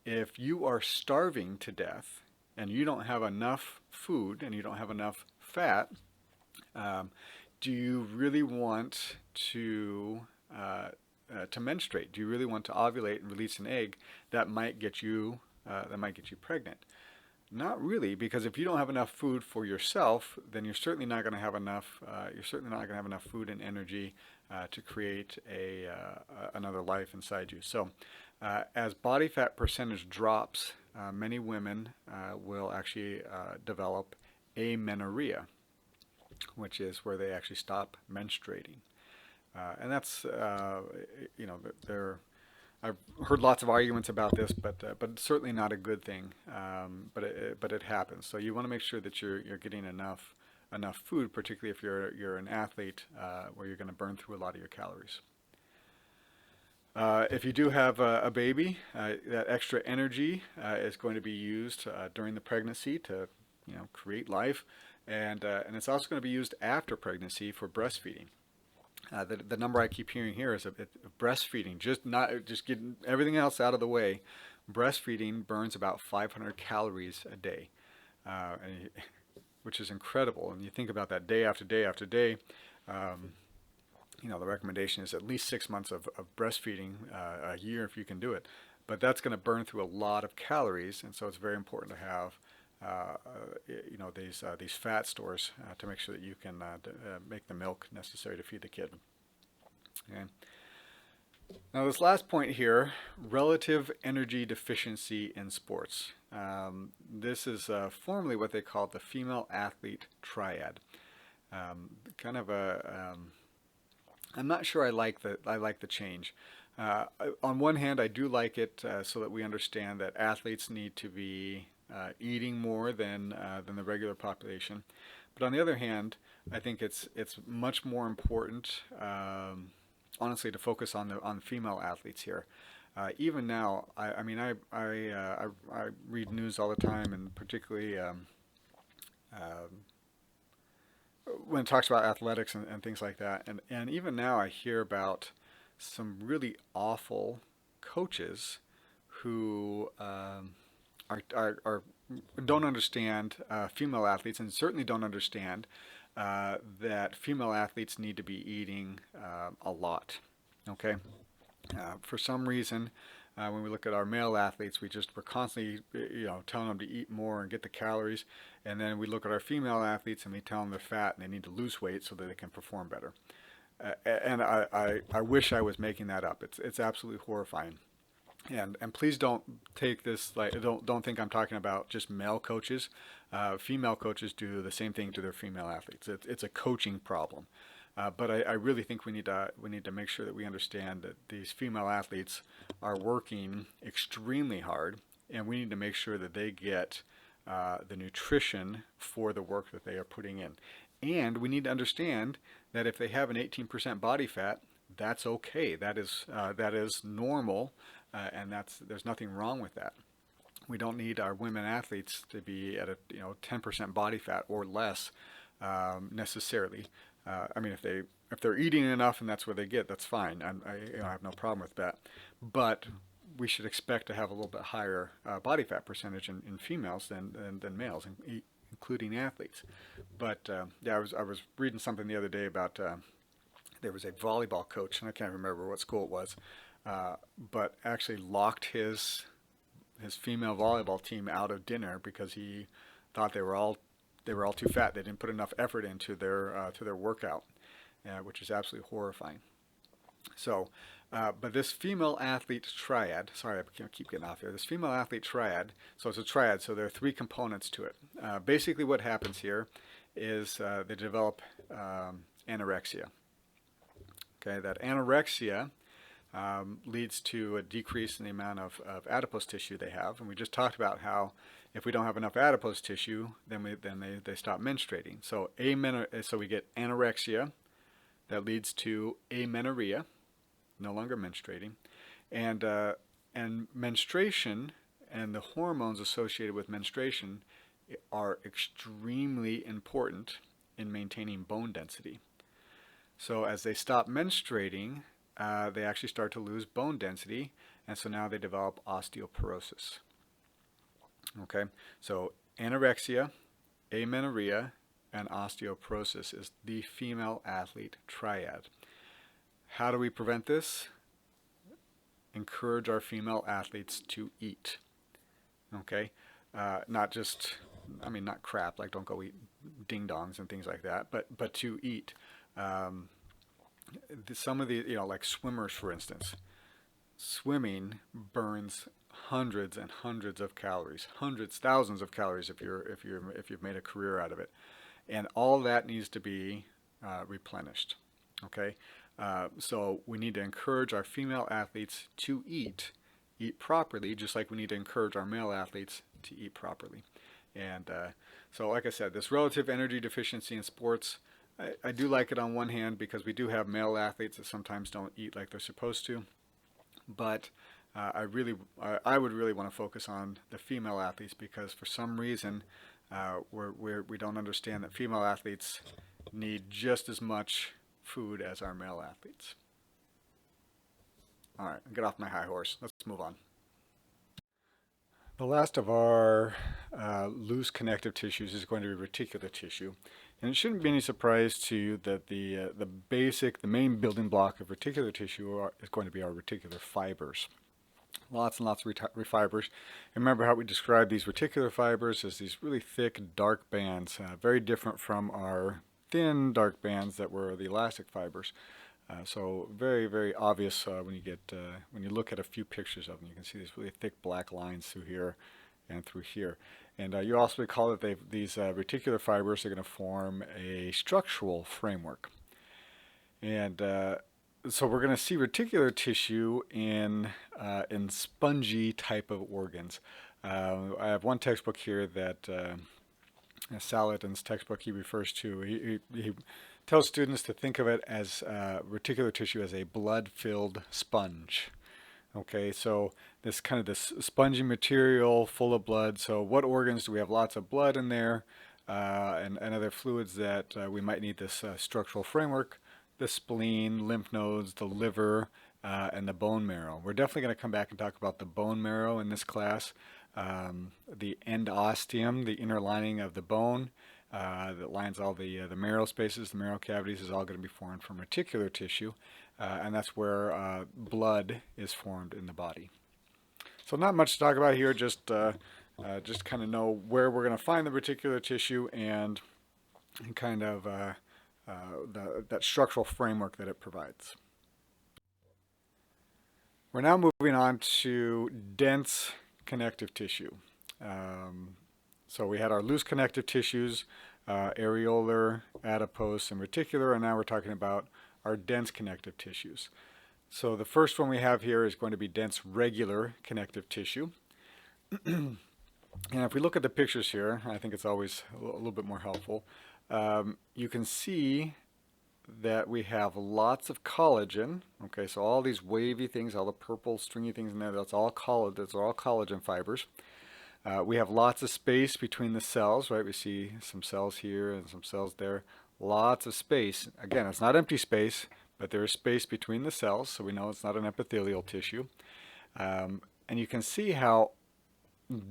If you are starving to death and you don't have enough food and you don't have enough fat, do you really want to menstruate? Do you really want to ovulate and release an egg that might get you pregnant? Not really, because if you don't have enough food for yourself, then you're certainly not going to have enough. You're certainly not going to have enough food and energy to create another life inside you. So, as body fat percentage drops, many women will actually develop amenorrhea, which is where they actually stop menstruating, and that's I've heard lots of arguments about this, but it's certainly not a good thing. But it happens. So you want to make sure that you're getting enough food, particularly if you're an athlete, where you're going to burn through a lot of your calories. If you do have a baby, that extra energy is going to be used during the pregnancy to create life, and it's also going to be used after pregnancy for breastfeeding. The number I keep hearing here is breastfeeding, just getting everything else out of the way. Breastfeeding burns about 500 calories a day, which is incredible. And you think about that day after day after day. The recommendation is at least 6 months of breastfeeding a year if you can do it. But that's going to burn through a lot of calories, and so it's very important to have these fat stores to make sure that you can make the milk necessary to feed the kid. Okay. Now this last point here, relative energy deficiency in sports. This is formerly what they called the female athlete triad. Kind of a I'm not sure I like the change. On one hand, I do like it so that we understand that athletes need to be eating more than the regular population. But on the other hand, I think it's much more important, honestly, to focus on the female athletes here. Even now, I read news all the time, and particularly when it talks about athletics and things like that. And even now, I hear about some really awful coaches who don't understand female athletes, and certainly don't understand that female athletes need to be eating a lot. Okay, for some reason, when we look at our male athletes, we're constantly, telling them to eat more and get the calories, and then we look at our female athletes and we tell them they're fat and they need to lose weight so that they can perform better. And I wish I was making that up. It's absolutely horrifying. And please don't take this like don't think I'm talking about just male coaches. Female coaches do the same thing to their female athletes. It's a coaching problem. But I really think we need to make sure that we understand that these female athletes are working extremely hard, and we need to make sure that they get the nutrition for the work that they are putting in. And we need to understand that if they have an 18% body fat, that's okay. That is normal, and there's nothing wrong with that. We don't need our women athletes to be at a 10% body fat or less necessarily. I mean, if they're eating enough and that's where they get, that's fine. I have no problem with that. But we should expect to have a little bit higher body fat percentage in females than males, including athletes. But yeah, I was reading something the other day about there was a volleyball coach, and I can't remember what school it was, but actually locked his female volleyball team out of dinner because he thought they were all too fat. They didn't put enough effort into their workout, which is absolutely horrifying. So, but this female athlete triad, sorry, I keep getting off here. This female athlete triad, so it's a triad, so there are three components to it. Basically what happens here is they develop anorexia. Okay, that anorexia leads to a decrease in the amount of adipose tissue they have, and we just talked about how if we don't have enough adipose tissue, then they stop menstruating. So so we get anorexia that leads to amenorrhea, no longer menstruating, and menstruation and the hormones associated with menstruation are extremely important in maintaining bone density. So as they stop menstruating, they actually start to lose bone density, and so now they develop osteoporosis. Okay, so anorexia, amenorrhea, and osteoporosis is the female athlete triad. How do we prevent this? Encourage our female athletes to eat. Okay, not crap, like don't go eat ding dongs and things like that, but to eat. Some of the, like swimmers, for instance, swimming burns hundreds and hundreds of calories, thousands of calories if you've made a career out of it, and all that needs to be replenished. Okay, so we need to encourage our female athletes to eat properly, just like we need to encourage our male athletes to eat properly. And so, like I said, this relative energy deficiency in sports, I do like it on one hand because we do have male athletes that sometimes don't eat like they're supposed to, but I would really want to focus on the female athletes because for some reason we don't understand that female athletes need just as much food as our male athletes. All right, get off my high horse. Let's move on. The last of our loose connective tissues is going to be reticular tissue. And it shouldn't be any surprise to you that the main building block of reticular tissue is going to be our reticular fibers. Lots and lots of fibers. Remember how we described these reticular fibers as these really thick, dark bands, very different from our thin, dark bands that were the elastic fibers. So very, very obvious when you look at a few pictures of them. You can see these really thick black lines through here and through here. And you also recall that these reticular fibers are going to form a structural framework. And so we're going to see reticular tissue in spongy type of organs. I have one textbook here that Salatin's textbook he refers to. He tells students to think of it as reticular tissue as a blood-filled sponge. Okay, so this spongy material full of blood. So what organs do we have lots of blood in there and other fluids that we might need this structural framework? The spleen, lymph nodes, the liver, and the bone marrow. We're definitely going to come back and talk about the bone marrow in this class, the endosteum, the inner lining of the bone that lines all the marrow spaces, the marrow cavities, is all going to be formed from reticular tissue, and that's where blood is formed in the body. So not much to talk about here, just kind of know where we're going to find the reticular tissue and kind of that structural framework that it provides. We're now moving on to dense connective tissue. So we had our loose connective tissues, areolar, adipose, and reticular, and now we're talking about our dense connective tissues. So the first one we have here is going to be dense regular connective tissue. And if we look at the pictures here, I think it's always a little bit more helpful. You can see that we have lots of collagen. Okay, so all these wavy things, all the purple stringy things in there, that's all collagen. Those are all collagen fibers. We have lots of space between the cells, right? We see some cells here and some cells there. Lots of space. Again, it's not empty space, but there is space between the cells, so we know it's not an epithelial tissue. And you can see how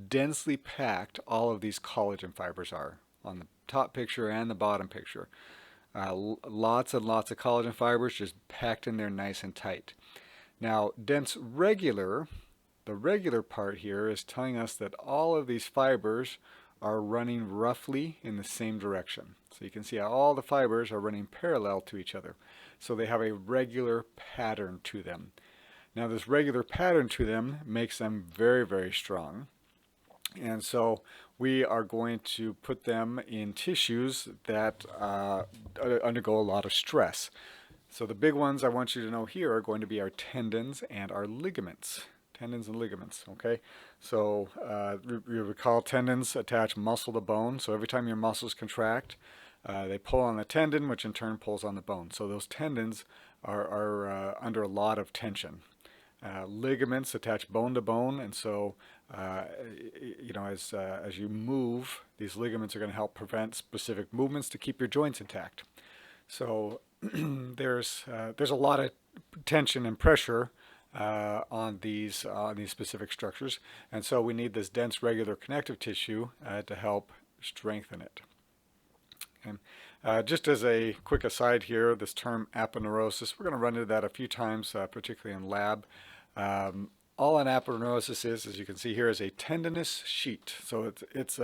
densely packed all of these collagen fibers are on the top picture and the bottom picture. Lots and lots of collagen fibers just packed in there nice and tight. Now, dense regular, the regular part here is telling us that all of these fibers are running roughly in the same direction. So you can see how all the fibers are running parallel to each other. So they have a regular pattern to them. Now this regular pattern to them makes them very, very strong. And so we are going to put them in tissues that undergo a lot of stress. So the big ones I want you to know here are going to be our tendons and our ligaments. Tendons and ligaments, okay? So you recall tendons attach muscle to bone. So every time your muscles contract, they pull on the tendon, which in turn pulls on the bone. So those tendons are under a lot of tension. Ligaments attach bone to bone, and so as you move, these ligaments are going to help prevent specific movements to keep your joints intact. So there's a lot of tension and pressure on these specific structures, and so we need this dense regular connective tissue to help strengthen it. Okay. Just as a quick aside here, this term aponeurosis, we're going to run into that a few times, particularly in lab. All an aponeurosis is, as you can see here, is a tendinous sheet. So it's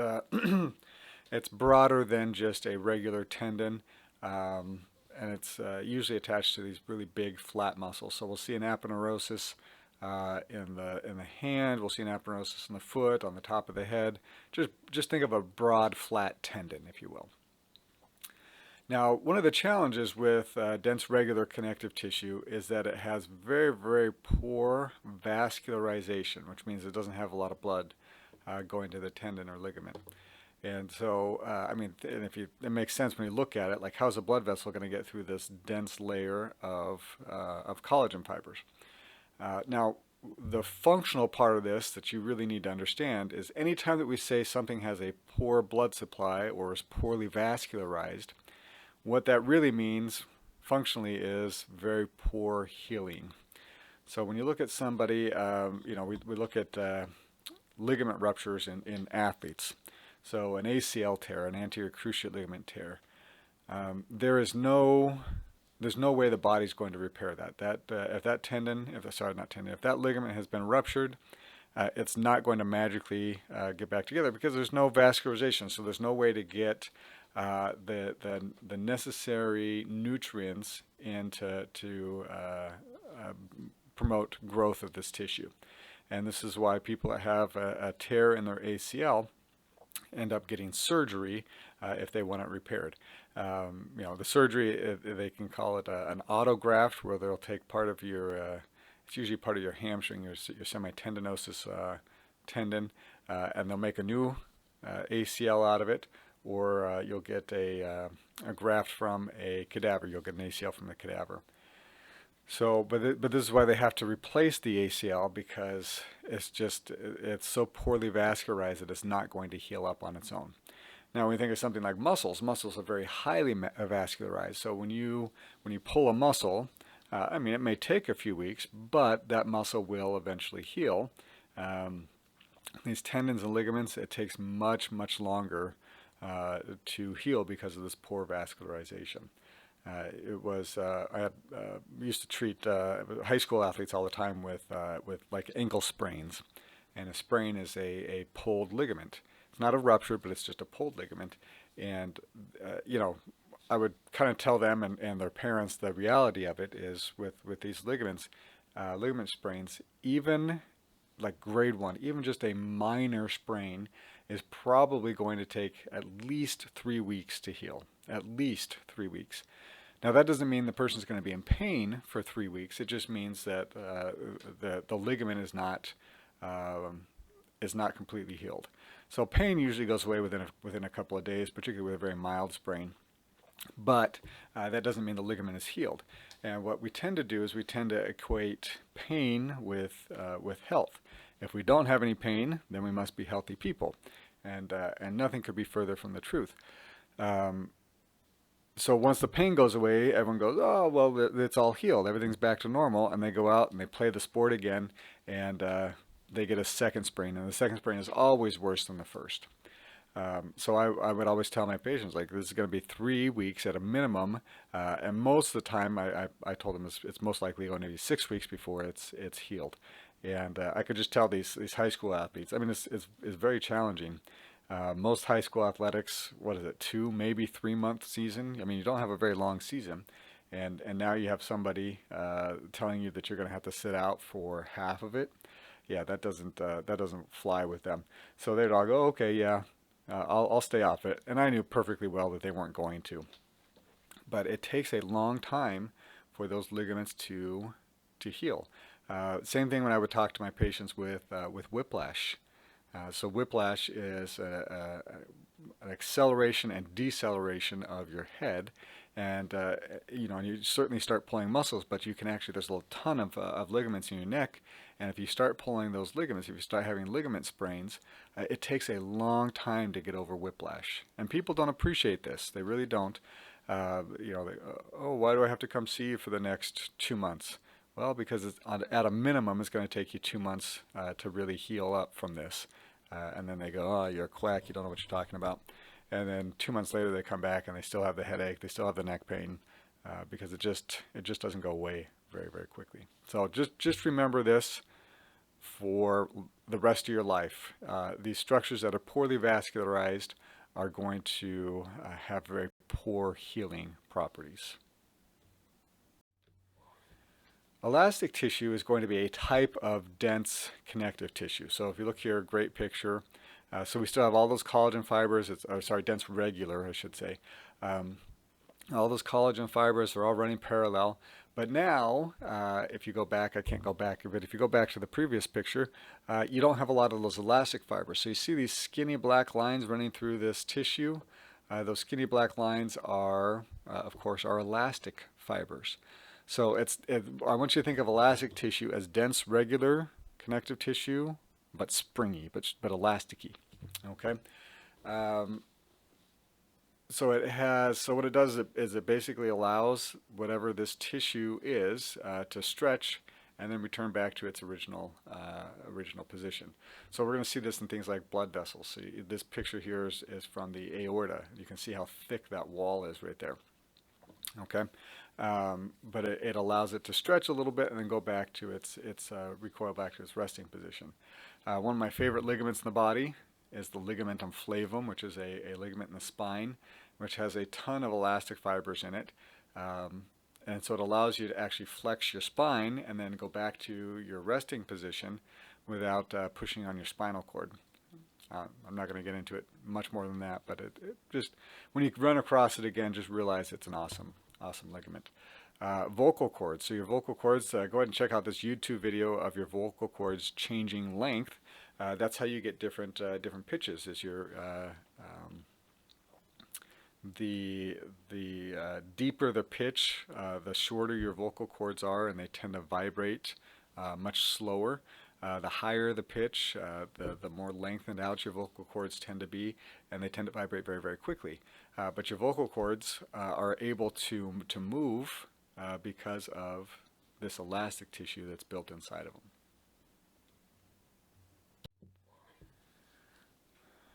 it's broader than just a regular tendon, and it's usually attached to these really big flat muscles. So we'll see an aponeurosis in the hand. We'll see an aponeurosis in the foot, on the top of the head. Just think of a broad, flat tendon, if you will. Now, one of the challenges with dense regular connective tissue is that it has very, very poor vascularization, which means it doesn't have a lot of blood going to the tendon or ligament. And so, it makes sense when you look at it, like how's a blood vessel going to get through this dense layer of collagen fibers? Now, the functional part of this that you really need to understand is anytime that we say something has a poor blood supply or is poorly vascularized, what that really means functionally is very poor healing. So when you look at somebody, we look at ligament ruptures in athletes. So an ACL tear, an anterior cruciate ligament tear. There's no way the body's going to repair that. If that ligament has been ruptured, it's not going to magically get back together because there's no vascularization. So there's no way to get the necessary nutrients in to promote growth of this tissue. And this is why people that have a tear in their ACL end up getting surgery if they want it repaired. The surgery, they can call it an autograft, where they'll take part of your, it's usually part of your hamstring, your semitendinosus tendon, and they'll make a new ACL out of it, or you'll get a graft from a cadaver. You'll get an ACL from the cadaver. So, but this is why they have to replace the ACL, because it's so poorly vascularized that it's not going to heal up on its own. Now, when you think of something like muscles are very highly vascularized. So when you pull a muscle, it may take a few weeks, but that muscle will eventually heal. These tendons and ligaments, it takes much, much longer to heal because of this poor vascularization. I used to treat high school athletes all the time with like ankle sprains, and a sprain is a pulled ligament. It's not a rupture, but it's just a pulled ligament. And you know, I would kind of tell them and their parents the reality of it is with these ligaments, ligament sprains, even like grade one, even just a minor sprain, is probably going to take at least 3 weeks to heal. At least 3 weeks. Now that doesn't mean the person's going to be in pain for 3 weeks. It just means that the ligament is not completely healed. So pain usually goes away within a couple of days, particularly with a very mild sprain. But that doesn't mean the ligament is healed. And what we tend to do is we tend to equate pain with health. If we don't have any pain, then we must be healthy people, and nothing could be further from the truth. So once the pain goes away, everyone goes, oh, well, it's all healed. Everything's back to normal. And they go out and they play the sport again, and they get a second sprain. And the second sprain is always worse than the first. So I would always tell my patients, like, this is going to be 3 weeks at a minimum. And most of the time, I told them it's most likely going to be 6 weeks before it's healed. And I could just tell these high school athletes, I mean, it's very challenging. Most high school athletics, what is it, 2, maybe 3 month season? I mean, you don't have a very long season. And now you have somebody telling you that you're going to have to sit out for half of it. Yeah, that doesn't fly with them. So they'd all go, okay, yeah, I'll stay off it. And I knew perfectly well that they weren't going to. But it takes a long time for those ligaments to heal. Same thing when I would talk to my patients with whiplash. So whiplash is an acceleration and deceleration of your head, and and you certainly start pulling muscles, but you can actually there's a ton of ligaments in your neck, and if you start pulling those ligaments, if you start having ligament sprains, it takes a long time to get over whiplash, and people don't appreciate this. They really don't. Oh, why do I have to come see you for the next 2 months? Well, because at a minimum, it's going to take you 2 months to really heal up from this. And then they go, oh, you're a quack, you don't know what you're talking about. And then 2 months later, they come back and they still have the headache, they still have the neck pain, because it just doesn't go away very, very quickly. So just remember this for the rest of your life. These structures that are poorly vascularized are going to have very poor healing properties. Elastic tissue is going to be a type of dense connective tissue. So if you look here, great picture. So we still have all those collagen fibers. Dense regular, I should say. All those collagen fibers are all running parallel. But now, if you go back, I can't go back, but if you go back to the previous picture, you don't have a lot of those elastic fibers. So you see these skinny black lines running through this tissue. Those skinny black lines are, of course, are elastic fibers. So I want you to think of elastic tissue as dense, regular connective tissue, but springy, but elasticy. Okay. So what it does is it basically allows whatever this tissue is to stretch and then return back to its original position. So we're going to see this in things like blood vessels. So this picture here is from the aorta. You can see how thick that wall is right there. Okay. But it allows it to stretch a little bit and then go back to recoil back to its resting position. One of my favorite ligaments in the body is the ligamentum flavum, which is a ligament in the spine, which has a ton of elastic fibers in it. And so it allows you to actually flex your spine and then go back to your resting position without pushing on your spinal cord. I'm not going to get into it much more than that, but it just, when you run across it again, just realize it's an awesome ligament. Vocal cords. So your vocal cords, go ahead and check out this YouTube video of your vocal cords changing length. That's how you get different pitches. Is your the deeper the pitch, the shorter your vocal cords are, and they tend to vibrate much slower. The higher the pitch, the more lengthened out your vocal cords tend to be, and they tend to vibrate very, very quickly. But your vocal cords are able to move because of this elastic tissue that's built inside of them.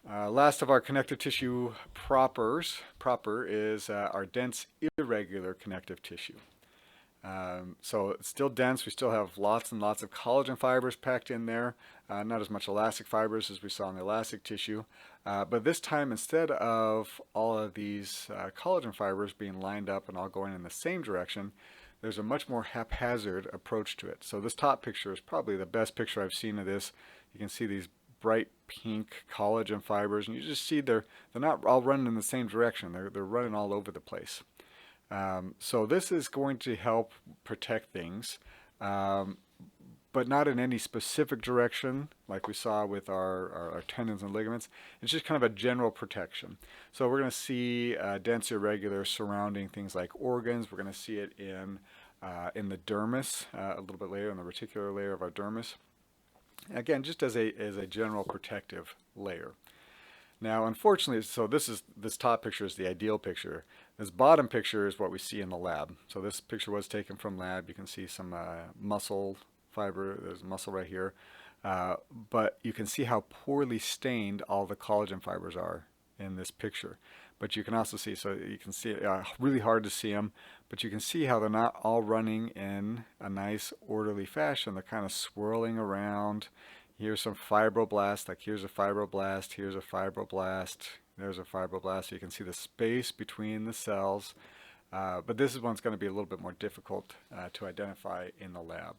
Last of our connective tissue proper is our dense irregular connective tissue. So it's still dense. We still have lots and lots of collagen fibers packed in there. Not as much elastic fibers as we saw in the elastic tissue. But this time, instead of all of these collagen fibers being lined up and all going in the same direction, there's a much more haphazard approach to it. So this top picture is probably the best picture I've seen of this. You can see these bright pink collagen fibers, and you just see they're not all running in the same direction. They're running all over the place. So this is going to help protect things, but not in any specific direction like we saw with our tendons and ligaments. It's just kind of a general protection. So we're going to see dense irregular surrounding things like organs. We're going to see it in the dermis a little bit later, in the reticular layer of our dermis. Again, just as a general protective layer. Now, unfortunately, so this top picture is the ideal picture. This bottom picture is what we see in the lab. So this picture was taken from lab. You can see some muscle fiber. There's muscle right here. But you can see how poorly stained all the collagen fibers are in this picture. But you can also see, so you can see, really hard to see them, but you can see how they're not all running in a nice orderly fashion. They're kind of swirling around. Here's some fibroblasts, like here's a fibroblast, here's a fibroblast, there's a fibroblast. So you can see the space between the cells. But this is one's going to be a little bit more difficult to identify in the lab.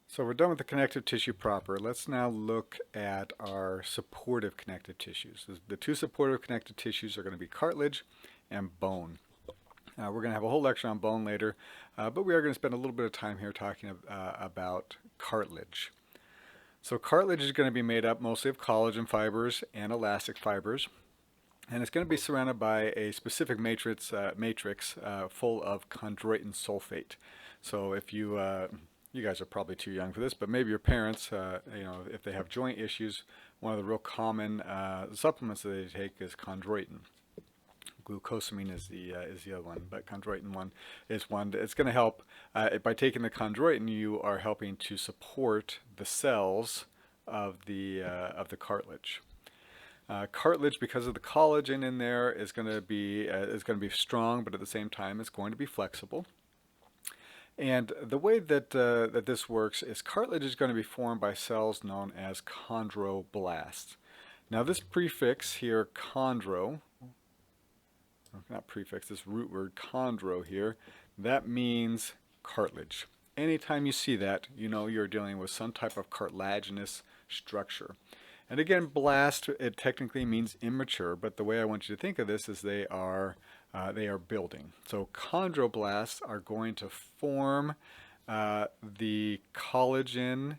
So we're done with the connective tissue proper. Let's now look at our supportive connective tissues. The two supportive connective tissues are going to be cartilage and bone. We're going to have a whole lecture on bone later, but we are going to spend a little bit of time here talking about cartilage. So cartilage is going to be made up mostly of collagen fibers and elastic fibers, and it's going to be surrounded by a specific matrix full of chondroitin sulfate. So if you guys are probably too young for this, but maybe your parents, if they have joint issues, one of the real common supplements that they take is chondroitin. Glucosamine is the other one, but chondroitin one is one. It's going to help by taking the chondroitin. You are helping to support the cells of the cartilage. Cartilage, because of the collagen in there, is going to be strong, but at the same time, it's going to be flexible. And the way that that this works is cartilage is going to be formed by cells known as chondroblasts. Now, this prefix here, chondro. Not prefix, this root word chondro here, that means cartilage. Anytime you see that, you know you're dealing with some type of cartilaginous structure. And again, blast, it technically means immature, but the way I want you to think of this is they are building. So chondroblasts are going to form the collagen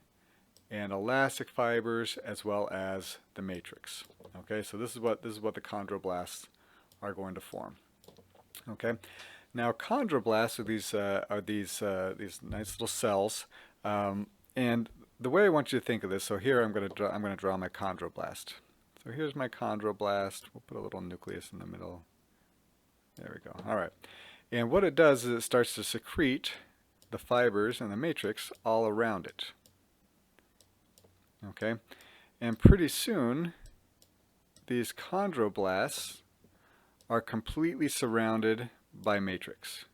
and elastic fibers as well as the matrix. Okay, so this is what the chondroblasts are going to form. Okay, now chondroblasts are these nice little cells, and the way I want you to think of this. So here I'm going to draw my chondroblast. So here's my chondroblast. We'll put a little nucleus in the middle. There we go. All right, and what it does is it starts to secrete the fibers and the matrix all around it. Okay, and pretty soon these chondroblasts are completely surrounded by matrix.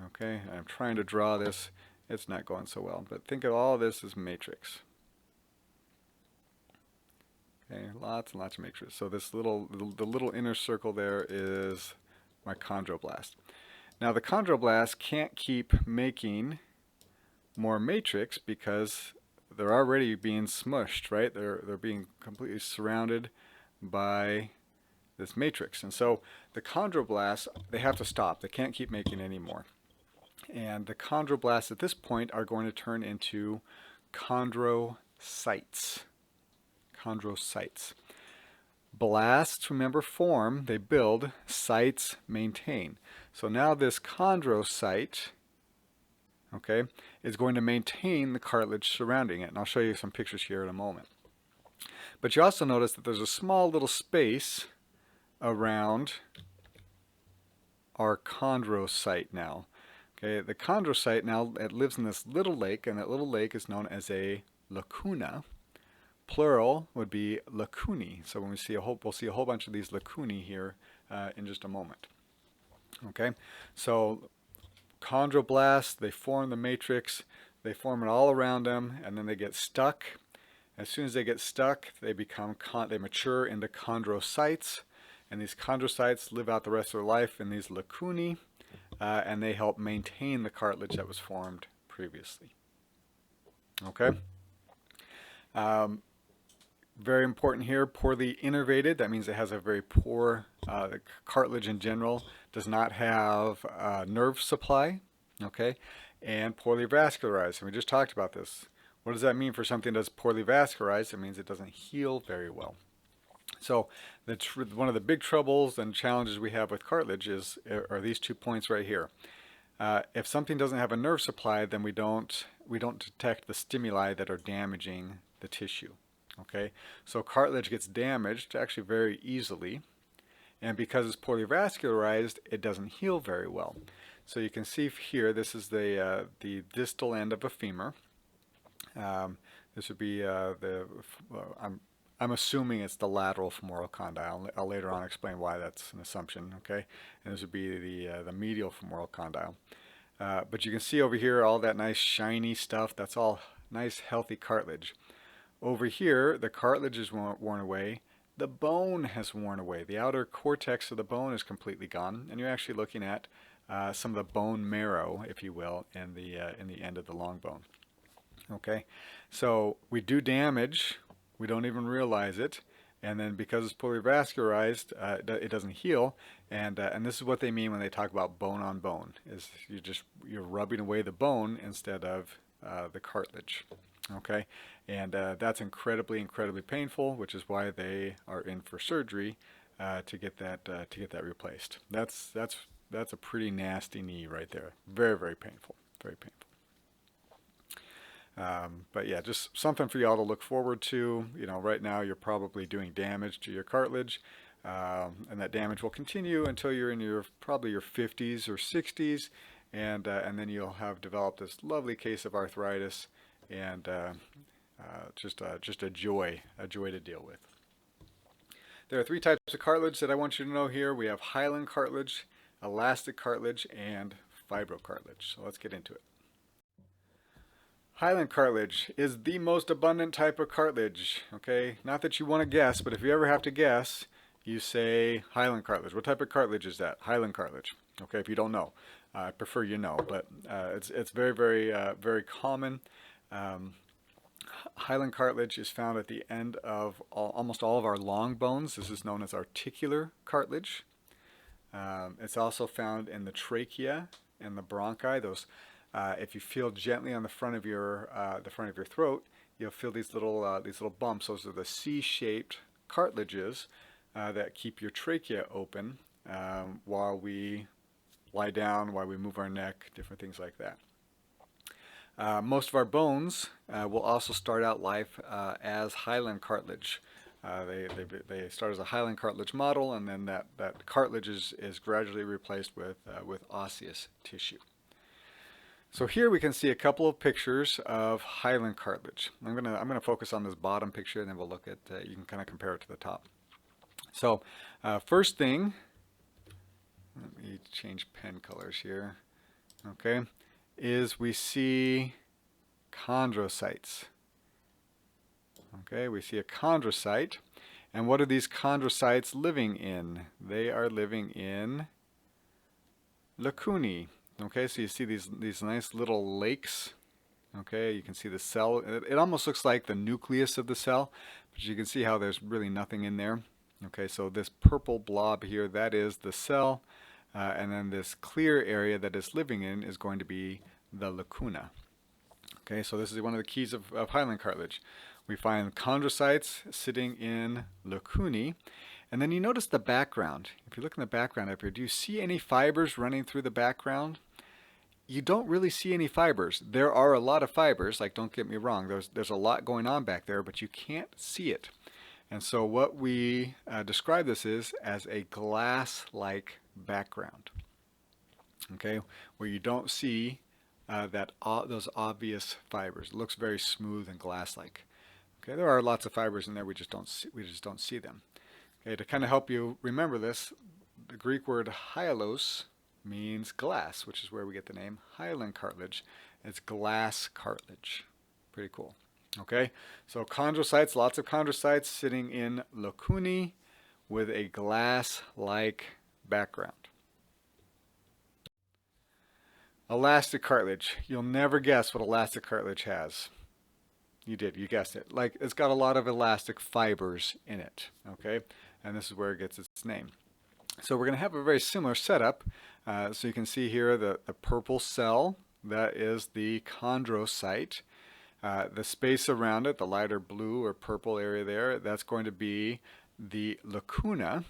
Okay, I'm trying to draw this. It's not going so well, but think of all this as matrix. Okay, lots and lots of matrix. So this the little inner circle there is my chondroblast. Now the chondroblast can't keep making more matrix because they're already being smushed, right? They're being completely surrounded by this matrix. And so the chondroblasts, they have to stop. They can't keep making any more. And the chondroblasts at this point are going to turn into chondrocytes. Chondrocytes. Blasts, remember, form, they build, cytes maintain. So now this chondrocyte, okay, is going to maintain the cartilage surrounding it. And I'll show you some pictures here in a moment. But you also notice that there's a small little space around our chondrocyte now. Okay, the chondrocyte now, it lives in this little lake, and that little lake is known as a lacuna. Plural would be lacunae. So when we'll see a whole bunch of these lacunae here in just a moment. Okay, so chondroblasts, they form the matrix, they form it all around them, and then they get stuck. As soon as they get stuck, they mature into chondrocytes, and these chondrocytes live out the rest of their life in these lacunae, and they help maintain the cartilage that was formed previously. Okay. Very important here, poorly innervated. That means it has a very poor, the cartilage in general does not have nerve supply, okay, and poorly vascularized. And we just talked about this. What does that mean for something that's poorly vascularized? It means it doesn't heal very well. So one of the big troubles and challenges we have with cartilage are these 2 points right here. If something doesn't have a nerve supply, then we don't detect the stimuli that are damaging the tissue. Okay, so cartilage gets damaged actually very easily, and because it's poorly vascularized, it doesn't heal very well. So you can see here, this is the distal end of a femur. This would be I'm assuming it's the lateral femoral condyle. I'll later on explain why that's an assumption. Okay, and this would be the medial femoral condyle. But you can see over here all that nice shiny stuff. That's all nice healthy cartilage. Over here, the cartilage is worn away. The bone has worn away. The outer cortex of the bone is completely gone, and you're actually looking at some of the bone marrow, if you will, in the end of the long bone. Okay, so we do damage. We don't even realize it, and then because it's poorly vascularized, it doesn't heal. And this is what they mean when they talk about bone on bone. Is you're rubbing away the bone instead of the cartilage. Okay, and that's incredibly painful, which is why they are in for surgery to get that replaced. That's a pretty nasty knee right there. Very painful, very painful. But yeah, just something for y'all to look forward to. You know, right now you're probably doing damage to your cartilage, and that damage will continue until you're in probably your 50s or 60s, and then you'll have developed this lovely case of arthritis. And just a joy to deal with. There are 3 types of cartilage that I want you to know here. We have hyaline cartilage, elastic cartilage, and fibrocartilage. So let's get into it. Hyaline cartilage is the most abundant type of cartilage. Okay, not that you want to guess, but if you ever have to guess, you say hyaline cartilage. What type of cartilage is that? Hyaline cartilage. Okay, if you don't know, I prefer you know, but it's very common. Hyaline cartilage is found at the end of almost all of our long bones. This is known as articular cartilage. It's also found in the trachea and the bronchi. Those, if you feel gently on the front of your throat, you'll feel these little bumps. Those are the C-shaped cartilages that keep your trachea open while we lie down, while we move our neck, different things like that. Most of our bones will also start out life as hyaline cartilage. They start as a hyaline cartilage model, and then that cartilage is gradually replaced with osseous tissue. So here we can see a couple of pictures of hyaline cartilage. I'm gonna focus on this bottom picture, and then we'll look at you can kind of compare it to the top. So first thing, let me change pen colors here. Okay. Is we see chondrocytes. Okay, we see a chondrocyte. And what are these chondrocytes living in? They are living in lacunae. Okay, so you see these nice little lakes. Okay, you can see the cell. It almost looks like the nucleus of the cell, but you can see how there's really nothing in there. Okay, so this purple blob here, that is the cell. And then this clear area that it's living in is going to be the lacuna. Okay, so this is one of the keys of hyaline cartilage. We find chondrocytes sitting in lacunae. And then you notice the background. If you look in the background up here, do you see any fibers running through the background? You don't really see any fibers. There are a lot of fibers, like don't get me wrong, there's a lot going on back there, but you can't see it. And so what we describe this as a glass-like background. okay, where you don't see those obvious fibers. It looks very smooth and glass-like. Okay, there are lots of fibers in there. We just don't see them. Okay, to kind of help you remember this, the Greek word hyalos means glass, which is where we get the name hyaline cartilage. It's glass cartilage. Pretty cool. Okay, so chondrocytes, lots of chondrocytes sitting in lacunae with a glass-like background. Elastic cartilage. You'll never guess what elastic cartilage has. You did, you guessed it. Like, it's got a lot of elastic fibers in it, okay? And this is where it gets its name. So we're going to have a very similar setup. So you can see here the purple cell, that is the chondrocyte. The space around it, the lighter blue or purple area there, that's going to be the lacuna.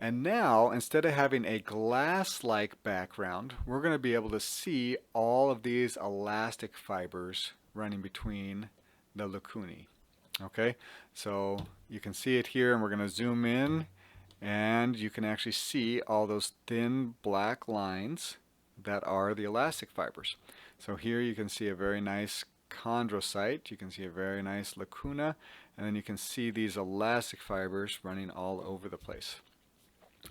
And now, instead of having a glass-like background, we're going to be able to see all of these elastic fibers running between the lacunae. Okay, so you can see it here, and we're going to zoom in, and you can actually see all those thin black lines that are the elastic fibers. So here you can see a very nice chondrocyte, you can see a very nice lacuna, and then you can see these elastic fibers running all over the place.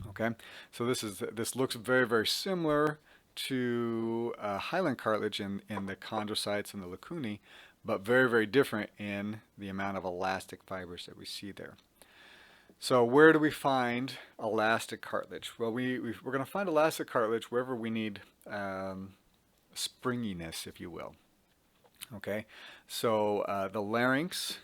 Okay, so this looks very, very similar to hyaline cartilage in the chondrocytes and the lacunae, but very, very different in the amount of elastic fibers that we see there. So where do we find elastic cartilage? Well, we're going to find elastic cartilage wherever we need springiness, if you will. Okay, so the larynx,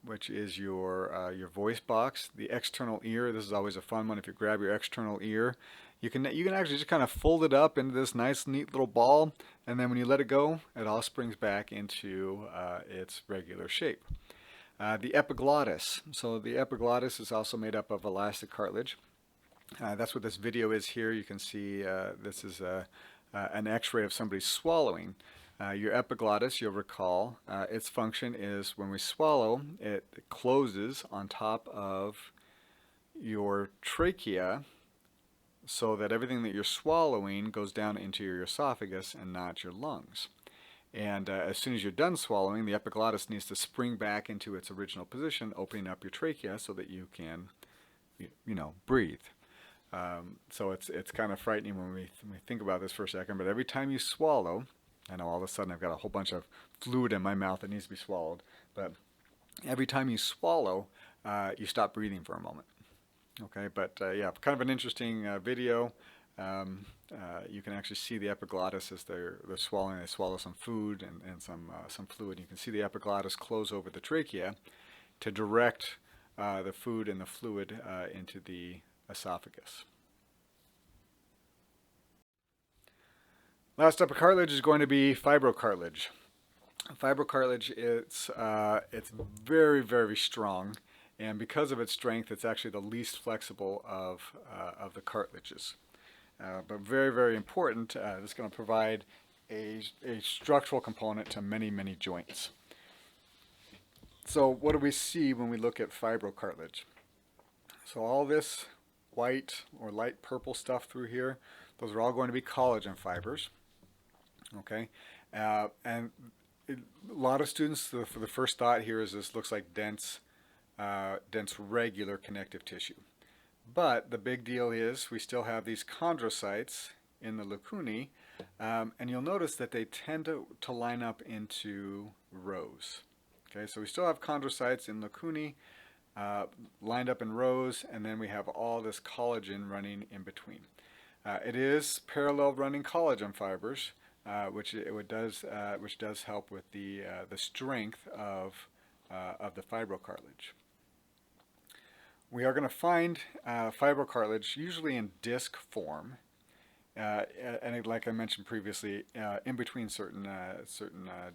which is your voice box, the external ear. This is always a fun one. If you grab your external ear, you can actually just kind of fold it up into this nice, neat little ball, and then when you let it go, it all springs back into its regular shape. The epiglottis. So the epiglottis is also made up of elastic cartilage. That's what this video is here. You can see this is an x-ray of somebody swallowing. Your epiglottis, you'll recall, its function is when we swallow, it closes on top of your trachea so that everything that you're swallowing goes down into your esophagus and not your lungs. And as soon as you're done swallowing, the epiglottis needs to spring back into its original position, opening up your trachea so that you can, breathe. So it's kind of frightening when we think about this for a second, but every time you swallow, I know all of a sudden I've got a whole bunch of fluid in my mouth that needs to be swallowed, but every time you swallow, you stop breathing for a moment. Okay, but yeah, kind of an interesting video. You can actually see the epiglottis as they're swallowing. They swallow some food and some fluid. You can see the epiglottis close over the trachea to direct the food and the fluid into the esophagus. Last up of cartilage is going to be fibrocartilage. Fibrocartilage, it's very, very strong, and because of its strength, it's actually the least flexible of the cartilages. But very, very important. It's going to provide a structural component to many, many joints. So what do we see when we look at fibrocartilage? So all this white or light purple stuff through here, those are all going to be collagen fibers. Okay, and a lot of students, the first thought here is this looks like dense regular connective tissue. But the big deal is we still have these chondrocytes in the lacunae, and you'll notice that they tend to line up into rows. Okay, so we still have chondrocytes in lacunae lined up in rows, and then we have all this collagen running in between. It is parallel running collagen fibers, which does help with the strength of the fibrocartilage. We are going to find fibrocartilage usually in disc form, and like I mentioned previously, in between certain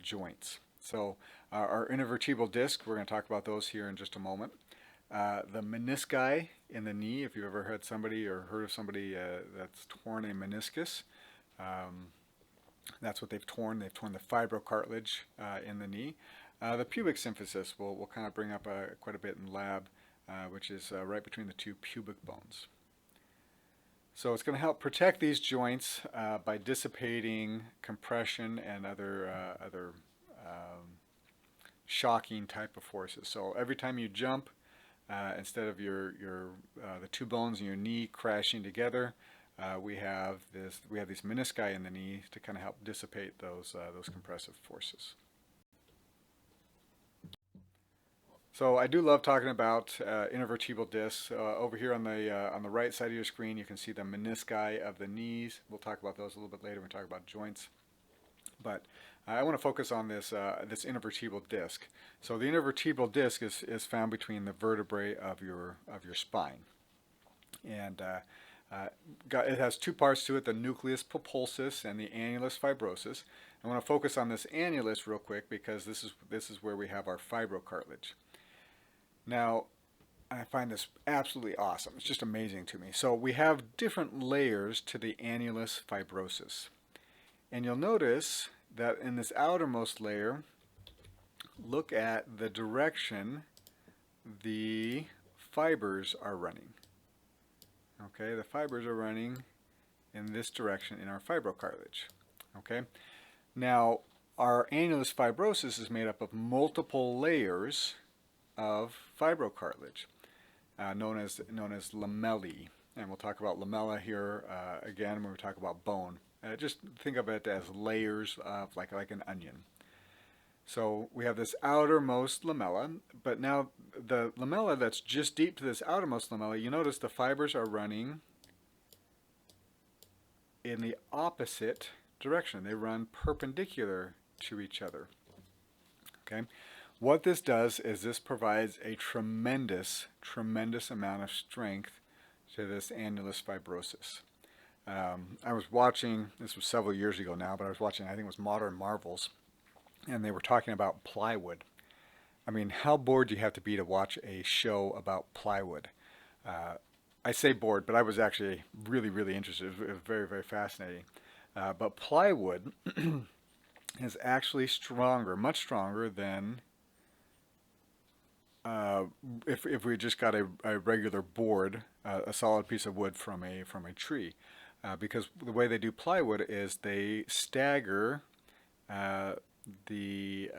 joints. So our intervertebral disc, we're going to talk about those here in just a moment. The menisci in the knee, if you've ever had somebody or heard of somebody that's torn a meniscus, that's what they've torn. They've torn the fibrocartilage in the knee. The pubic symphysis we'll kind of bring up quite a bit in lab, which is right between the two pubic bones. So it's going to help protect these joints by dissipating compression and other shocking type of forces. So every time you jump, instead of the two bones in your knee crashing together, we have these menisci in the knee to kind of help dissipate those compressive forces. So I do love talking about intervertebral discs. Over here on the right side of your screen, you can see the menisci of the knees. We'll talk about those a little bit later when we talk about joints. But I want to focus on this intervertebral disc. So the intervertebral disc is found between the vertebrae of your spine, and it has two parts to it: the nucleus pulposus and the annulus fibrosus. I want to focus on this annulus real quick because this is where we have our fibrocartilage. Now, I find this absolutely awesome. It's just amazing to me. So we have different layers to the annulus fibrosus. And you'll notice that in this outermost layer, look at the direction the fibers are running. Okay, the fibers are running in this direction in our fibrocartilage. Okay, now our annulus fibrosus is made up of multiple layers of fibrocartilage, known as lamellae, and we'll talk about lamella here again when we talk about bone. Just think of it as layers of like an onion. So we have this outermost lamella, but now the lamella that's just deep to this outermost lamella, you notice the fibers are running in the opposite direction. They run perpendicular to each other. Okay. What this does is this provides a tremendous amount of strength to this annulus fibrosus. I was watching, this was several years ago now, but I was watching, I think it was Modern Marvels, and they were talking about plywood. I mean, how bored do you have to be to watch a show about plywood? I say bored, but I was actually really interested. It was very fascinating. But plywood is actually stronger, much stronger than if we just got a regular board, a solid piece of wood from a tree, because the way they do plywood is they stagger they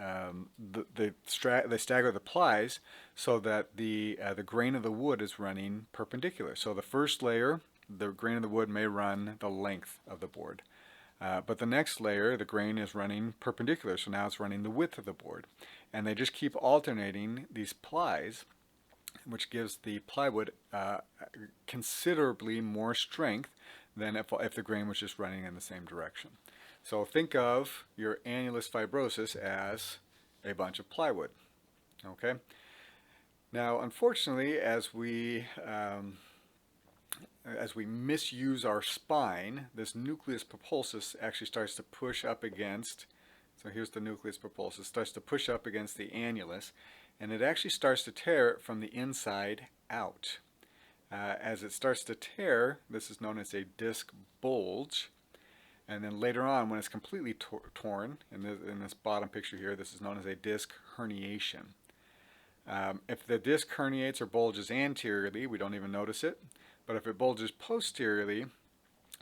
stagger the plies so that the grain of the wood is running perpendicular. So the first layer, the grain of the wood may run the length of the board. But the next layer, the grain is running perpendicular, so now it's running the width of the board. And they just keep alternating these plies, which gives the plywood considerably more strength than if the grain was just running in the same direction. So think of your annulus fibrosus as a bunch of plywood. Okay. Now, unfortunately, as we misuse our spine, this nucleus pulposus actually starts to push up against, so here's the nucleus pulposus, starts to push up against the annulus, and it actually starts to tear it from the inside out. As it starts to tear, this is known as a disc bulge, and then later on, when it's completely torn, in this bottom picture here, this is known as a disc herniation. If the disc herniates or bulges anteriorly, we don't even notice it. But if it bulges posteriorly,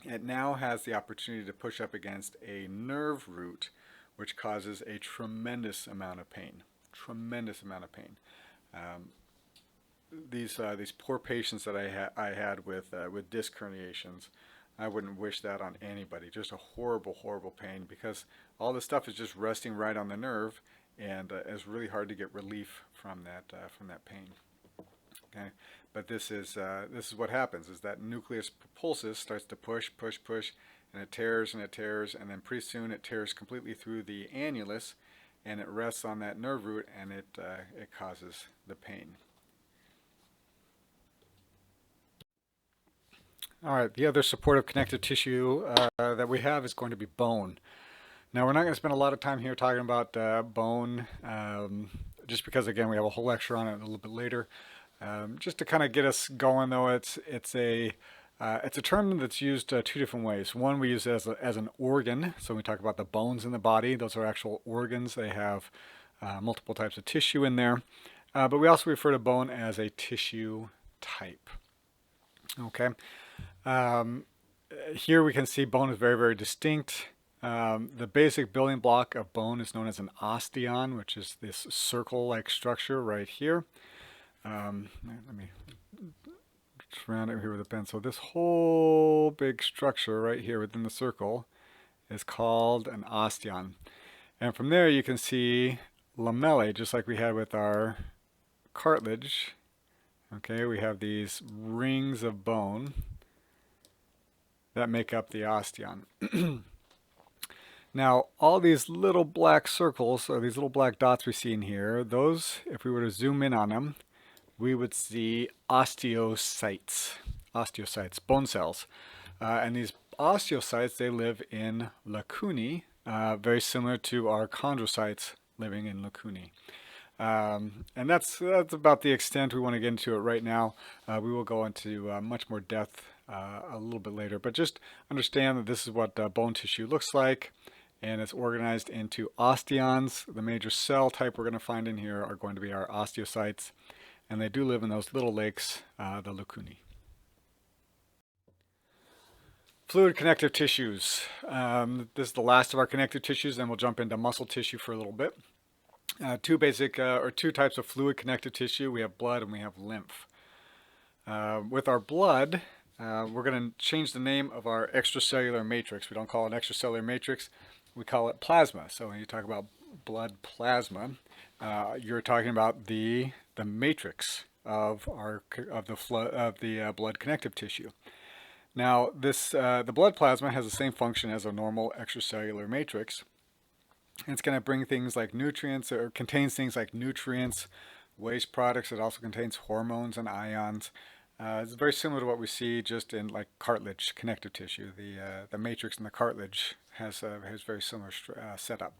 it now has the opportunity to push up against a nerve root, which causes a tremendous amount of pain. Tremendous amount of pain. These poor patients that I had with disc herniations, I wouldn't wish that on anybody. Just a horrible pain, because all this stuff is just resting right on the nerve, and it's really hard to get relief from that pain. Okay, but this is what happens: is that nucleus pulposus starts to push, and it tears, and then pretty soon it tears completely through the annulus, and it rests on that nerve root, and it causes the pain. All right, the other supportive connective tissue that we have is going to be bone. Now, we're not going to spend a lot of time here talking about bone, just because, again, we have a whole lecture on it a little bit later. Just to kind of get us going, though, it's a term that's used two different ways. One, we use it as an organ. So when we talk about the bones in the body, those are actual organs. They have multiple types of tissue in there. But we also refer to bone as a tissue type. Okay. Um, Here we can see bone is very, very distinct. The basic building block of bone is known as an osteon, which is this circle-like structure right here. Let me surround it here with a pen. So this whole big structure right here within the circle is called an osteon. And from there you can see lamellae, just like we had with our cartilage. Okay, we have these rings of bone that make up the osteon. Now, all these little black circles, or these little black dots we see in here, those, if we were to zoom in on them, we would see osteocytes, bone cells. And these osteocytes, they live in lacunae, very similar to our chondrocytes living in lacunae. And that's about the extent we want to get into it right now. We will go into much more depth a little bit later, but just understand that this is what bone tissue looks like, and it's organized into osteons. The major cell type we're going to find in here are going to be our osteocytes, and they do live in those little lakes, the lacunae. Fluid connective tissues. This is the last of our connective tissues, then we'll jump into muscle tissue for a little bit. Two types of fluid connective tissue. We have blood and we have lymph. With our blood, we're going to change the name of our extracellular matrix. We don't call it an extracellular matrix. We call it plasma. So when you talk about blood plasma, you're talking about the matrix of the blood connective tissue. Now, the blood plasma has the same function as a normal extracellular matrix. It's going to bring things like nutrients, or contains things like nutrients, waste products. It also contains hormones and ions. It's very similar to what we see just in like cartilage connective tissue. The matrix in the cartilage has very similar setup.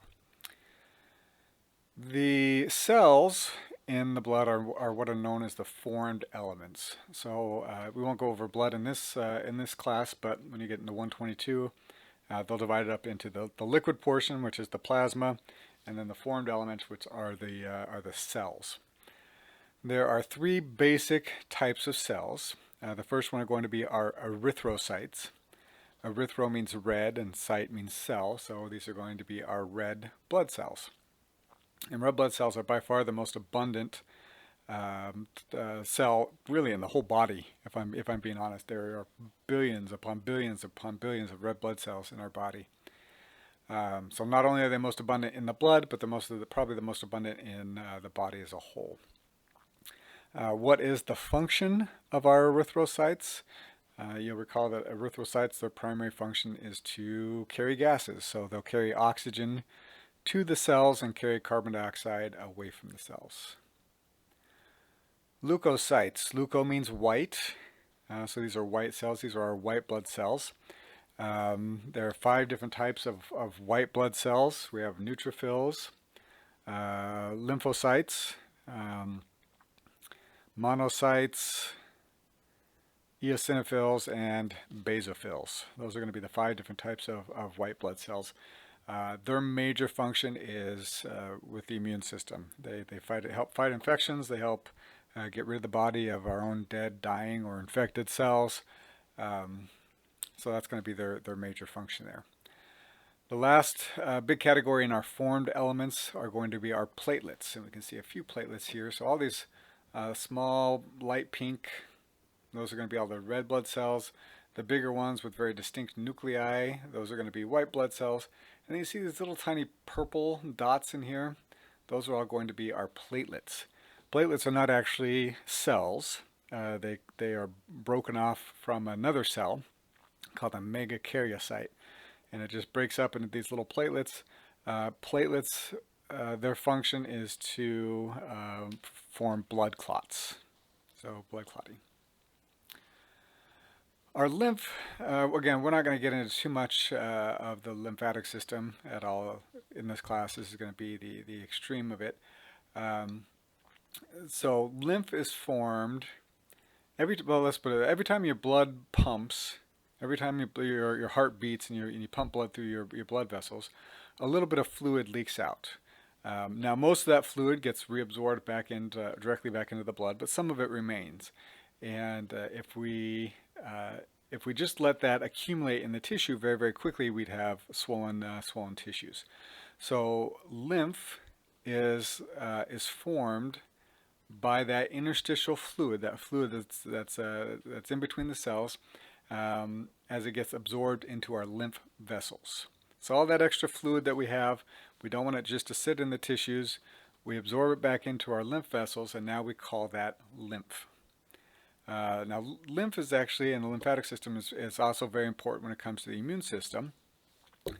The cells in the blood are what are known as the formed elements. So we won't go over blood in this class, but when you get into 122, they'll divide it up into the liquid portion, which is the plasma, and then the formed elements, which are the cells. There are three basic types of cells. The first one are going to be our erythrocytes. Erythro means red and cyte means cell, so these are going to be our red blood cells. And red blood cells are by far the most abundant cell really in the whole body. If I'm being honest, there are billions upon billions upon billions of red blood cells in our body. So not only are they most abundant in the blood, but probably the most abundant in the body as a whole. What is the function of our erythrocytes? You'll recall that erythrocytes, their primary function is to carry gases. So they'll carry oxygen to the cells and carry carbon dioxide away from the cells. Leukocytes. Leuko means white. So these are white cells. These are our white blood cells. There are 5 different types of white blood cells. We have neutrophils, lymphocytes, monocytes, eosinophils, and basophils. Those are going to be the 5 different types of white blood cells. Their major function is with the immune system. They help fight infections. They help get rid of the body of our own dead, dying, or infected cells. So that's going to be their major function there. The last big category in our formed elements are going to be our platelets. And we can see a few platelets here. So all these small light pink, those are going to be all the red blood cells. The bigger ones with very distinct nuclei, those are going to be white blood cells. And then you see these little tiny purple dots in here. Those are all going to be our platelets. Platelets are not actually cells. They are broken off from another cell called a megakaryocyte. And it just breaks up into these little platelets. Their function is to form blood clots. So blood clotting. Our lymph, again, we're not going to get into too much of the lymphatic system at all in this class. This is going to be the extreme of it. So lymph is formed every time your blood pumps, every time your heart beats and you pump blood through your blood vessels, a little bit of fluid leaks out. Now most of that fluid gets reabsorbed directly back into the blood, but some of it remains. And if we If we just let that accumulate in the tissue very, very quickly, we'd have swollen tissues. So lymph is formed by that interstitial fluid, that fluid that's in between the cells, as it gets absorbed into our lymph vessels. So all that extra fluid that we have, we don't want it just to sit in the tissues. We absorb it back into our lymph vessels, and now we call that lymph. Now, lymph is actually, and the lymphatic system is also very important when it comes to the immune system.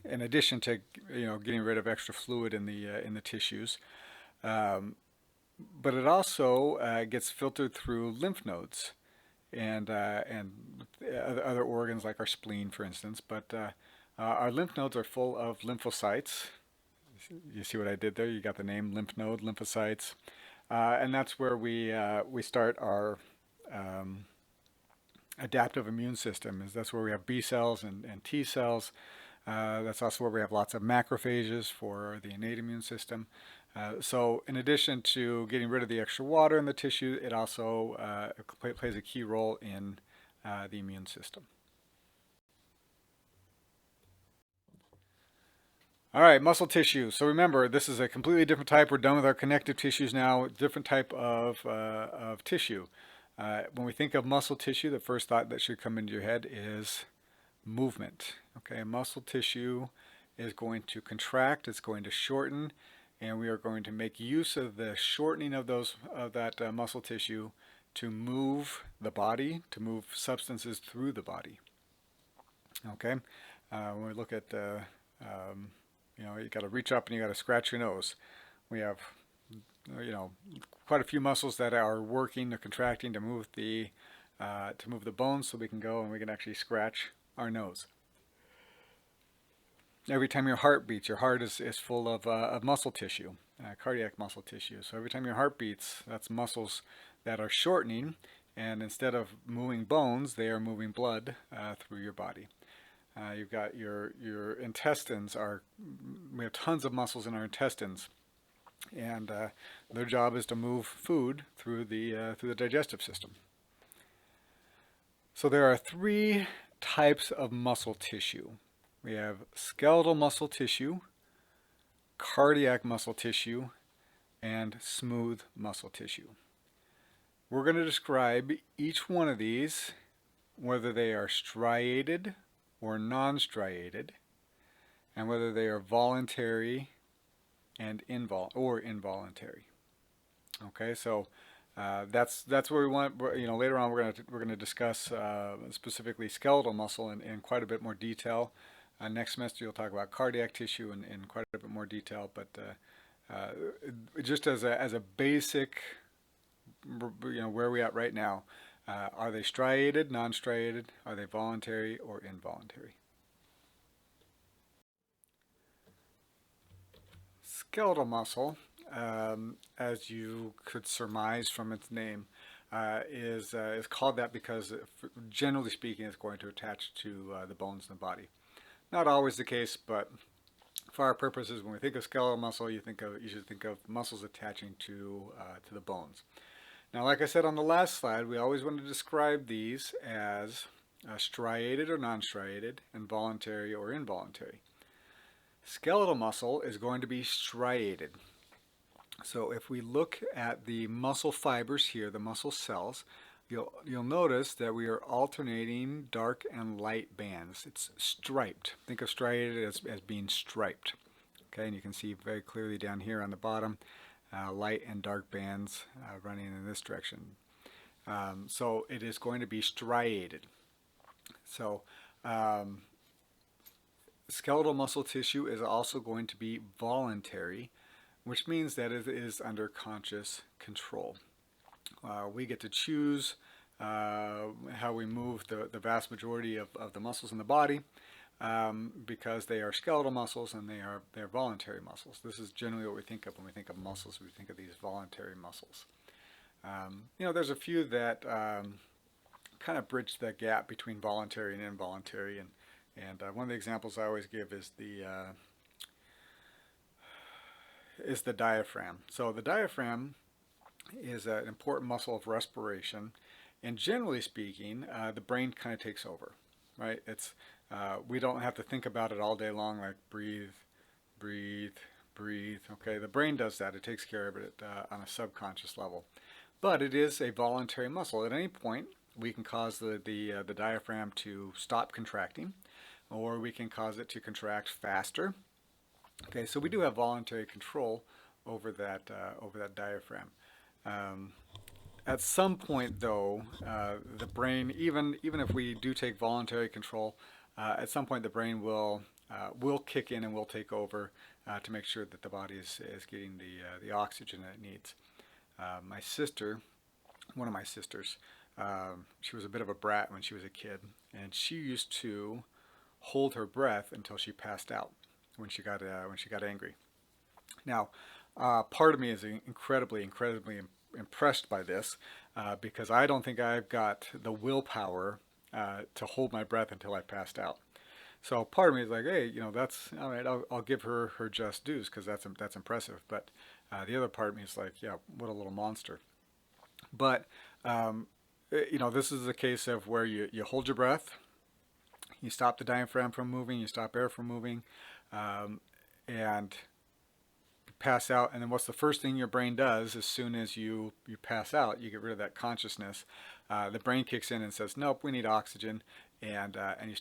In addition to getting rid of extra fluid in the tissues, but it also gets filtered through lymph nodes and other organs like our spleen, for instance. But our lymph nodes are full of lymphocytes. You see what I did there? You got the name lymph node, lymphocytes, and that's where we start our adaptive immune system. That's where we have B cells and T cells. That's also where we have lots of macrophages for the innate immune system. So in addition to getting rid of the extra water in the tissue, it also plays a key role in the immune system. All right, muscle tissue. So remember, this is a completely different type. We're done with our connective tissues now. Different type of tissue. When we think of muscle tissue, the first thought that should come into your head is movement. Okay, muscle tissue is going to contract, it's going to shorten, and we are going to make use of the shortening of that muscle tissue to move the body, to move substances through the body. Okay, when we look at you got to reach up and you got to scratch your nose. We have quite a few muscles that are working, they're contracting to move the bones, so we can go and we can actually scratch our nose. Every time your heart beats, your heart is full of muscle tissue, cardiac muscle tissue. So every time your heart beats, that's muscles that are shortening, and instead of moving bones, they are moving blood through your body. You've got your intestines we have tons of muscles in our intestines, and their job is to move food through the digestive system. So there are three types of muscle tissue. We have skeletal muscle tissue, cardiac muscle tissue, and smooth muscle tissue. We're going to describe each one of these, whether they are striated or non-striated, and whether they are voluntary and involuntary. Okay, so that's where we want. Later on we're going to discuss specifically skeletal muscle in quite a bit more detail. Next semester you'll talk about cardiac tissue in quite a bit more detail. But just as a basic, where are we at right now? Are they striated, non-striated? Are they voluntary or involuntary? Skeletal muscle, as you could surmise from its name, is called that because, generally speaking, it's going to attach to the bones in the body. Not always the case, but for our purposes, when we think of skeletal muscle, you should think of muscles attaching to the bones. Now, like I said on the last slide, we always want to describe these as striated or non-striated, and voluntary or involuntary. Skeletal muscle is going to be striated. So if we look at the muscle fibers here, the muscle cells, you'll notice that we are alternating dark and light bands. It's striped. Think of striated as being striped. Okay, and you can see very clearly down here on the bottom, light and dark bands running in this direction. So it is going to be striated. So skeletal muscle tissue is also going to be voluntary, which means that it is under conscious control. We get to choose how we move the vast majority of the muscles in the body because they are skeletal muscles and they're voluntary muscles. This is generally what we think of when we think of muscles. We think of these voluntary muscles. There's a few that kind of bridge the gap between voluntary and involuntary, and one of the examples I always give is the diaphragm. So the diaphragm is an important muscle of respiration, And generally speaking, the brain kind of takes over, right? We don't have to think about it all day long, like breathe, breathe, breathe. Okay, the brain does that. It takes care of it on a subconscious level. But it is a voluntary muscle. At any point, we can cause the diaphragm to stop contracting, or we can cause it to contract faster. Okay, so we do have voluntary control over that diaphragm. Um, at some point, though, the brain, even if we do take voluntary control, at some point the brain will kick in and will take over to make sure that the body is getting the oxygen that it needs. My sister, one of my sisters, she was a bit of a brat when she was a kid, and she used to hold her breath until she passed out when she got angry. Now, part of me is incredibly impressed by this because I don't think I've got the willpower to hold my breath until I passed out. So part of me is like, hey, that's all right. I'll give her her just dues because that's impressive. But the other part of me is like, yeah, what a little monster. But this is a case of where you hold your breath, you stop the diaphragm from moving, you stop air from moving, and pass out. And then what's the first thing your brain does as soon as you pass out? You get rid of that consciousness. The brain kicks in and says, nope, we need oxygen, and you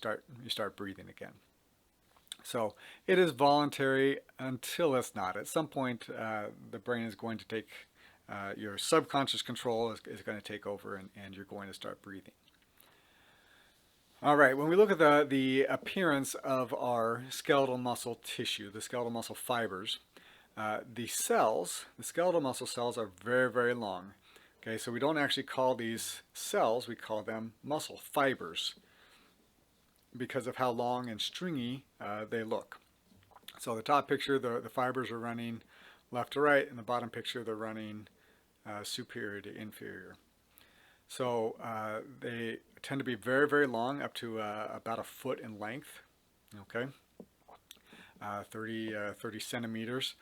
start breathing again. So it is voluntary until it's not. At some point, the brain is going to take your subconscious control is going to take over, and you're going to start breathing. All right, when we look at the appearance of our skeletal muscle tissue, the skeletal muscle fibers, the skeletal muscle cells are very long. Okay, so we don't actually call these cells, we call them muscle fibers because of how long and stringy they look. So the top picture, the fibers are running left to right, and the bottom picture, they're running superior to inferior. So they tend to be very long, up to about a foot in length, okay, 30 centimeters.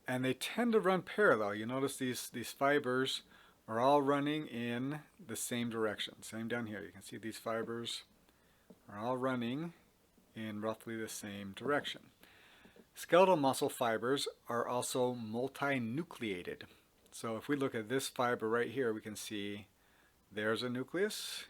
And they tend to run parallel. You notice these fibers are all running in the same direction. Same down here. You can see these fibers are all running in roughly the same direction. Skeletal muscle fibers are also multinucleated. So if we look at this fiber right here, we can see there's a nucleus,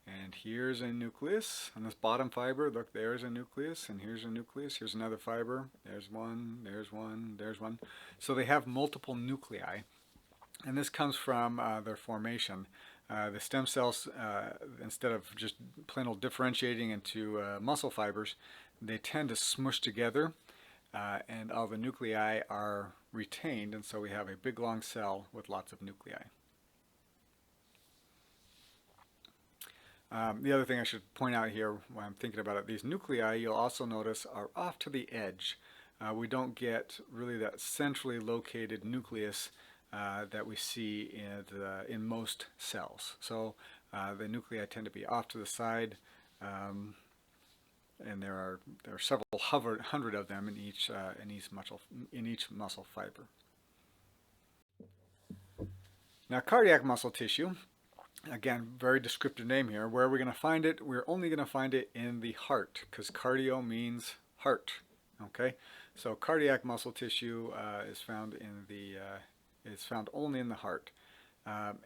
and here's a nucleus. On this bottom fiber, look, there's a nucleus, and here's a nucleus. Here's another fiber. There's one, there's one, there's one. So they have multiple nuclei, and this comes from their formation. The stem cells, instead of just plain old differentiating into muscle fibers, they tend to smush together, and all the nuclei are retained, and so we have a big long cell with lots of nuclei. The other thing I should point out here when I'm thinking about it, these nuclei, you'll also notice, are off to the edge. We don't get really that centrally located nucleus that we see in most cells. So the nuclei tend to be off to the side, and there are several hundred of them in each muscle fiber. Now, cardiac muscle tissue. Again, very descriptive name here. Where are we going to find it? We're only going to find it in the heart, because cardio means heart. Okay, so cardiac muscle tissue is found only in the heart.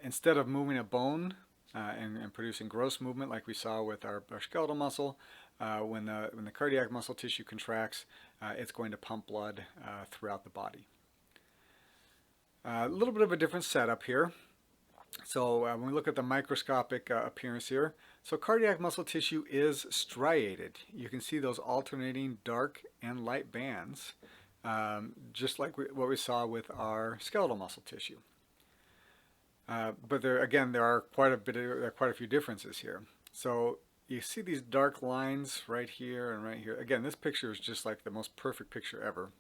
Instead of moving a bone and producing gross movement like we saw with our skeletal muscle, when the cardiac muscle tissue contracts, it's going to pump blood throughout the body. A little bit of a different setup here. So when we look at the microscopic appearance here, so cardiac muscle tissue is striated. You can see those alternating dark and light bands, just like what we saw with our skeletal muscle tissue. But there are quite a few differences here. So you see these dark lines right here and right here. Again, this picture is just like the most perfect picture ever.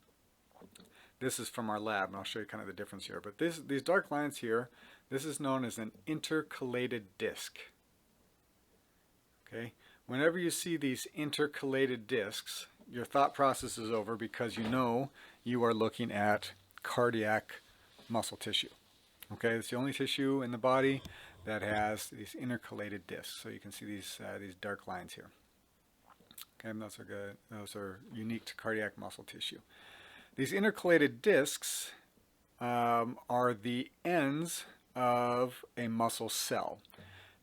This is from our lab, and I'll show you kind of the difference here. But these dark lines here, this is known as an intercalated disc. Okay? Whenever you see these intercalated discs, your thought process is over because you know you are looking at cardiac muscle tissue. Okay, it's the only tissue in the body that has these intercalated discs. So you can see these dark lines here. Okay, and those are good. Those are unique to cardiac muscle tissue. These intercalated discs are the ends of a muscle cell.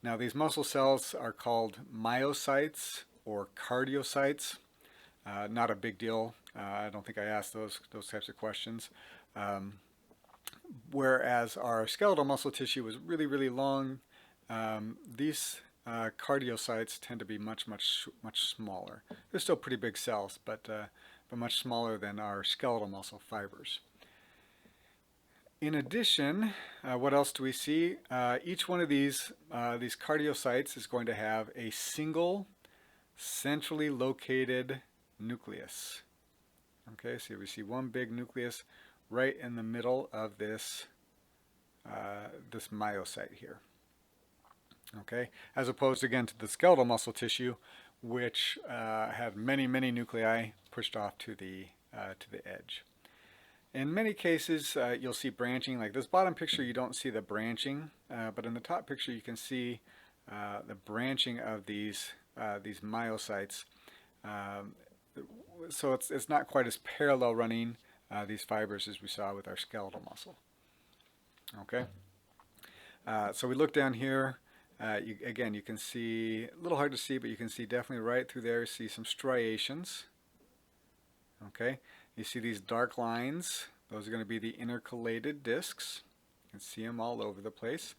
Now, these muscle cells are called myocytes or cardiocytes. Not a big deal. I don't think I asked those types of questions. Whereas our skeletal muscle tissue is really, really long, these cardiocytes tend to be much smaller. They're still pretty big cells, but much smaller than our skeletal muscle fibers. In addition, what else do we see? Each one of these cardiocytes is going to have a single centrally located nucleus. Okay, so we see one big nucleus right in the middle of this this myocyte here. Okay, as opposed again to the skeletal muscle tissue, which have many nuclei pushed off to the edge. In many cases, you'll see branching. Like this bottom picture, you don't see the branching, but in the top picture, you can see the branching of these myocytes. So it's not quite as parallel running these fibers as we saw with our skeletal muscle. Okay, so we look down here. Again, you can see, a little hard to see, but you can see definitely right through there, see some striations. Okay, you see these dark lines. Those are going to be the intercalated discs. You can see them all over the place.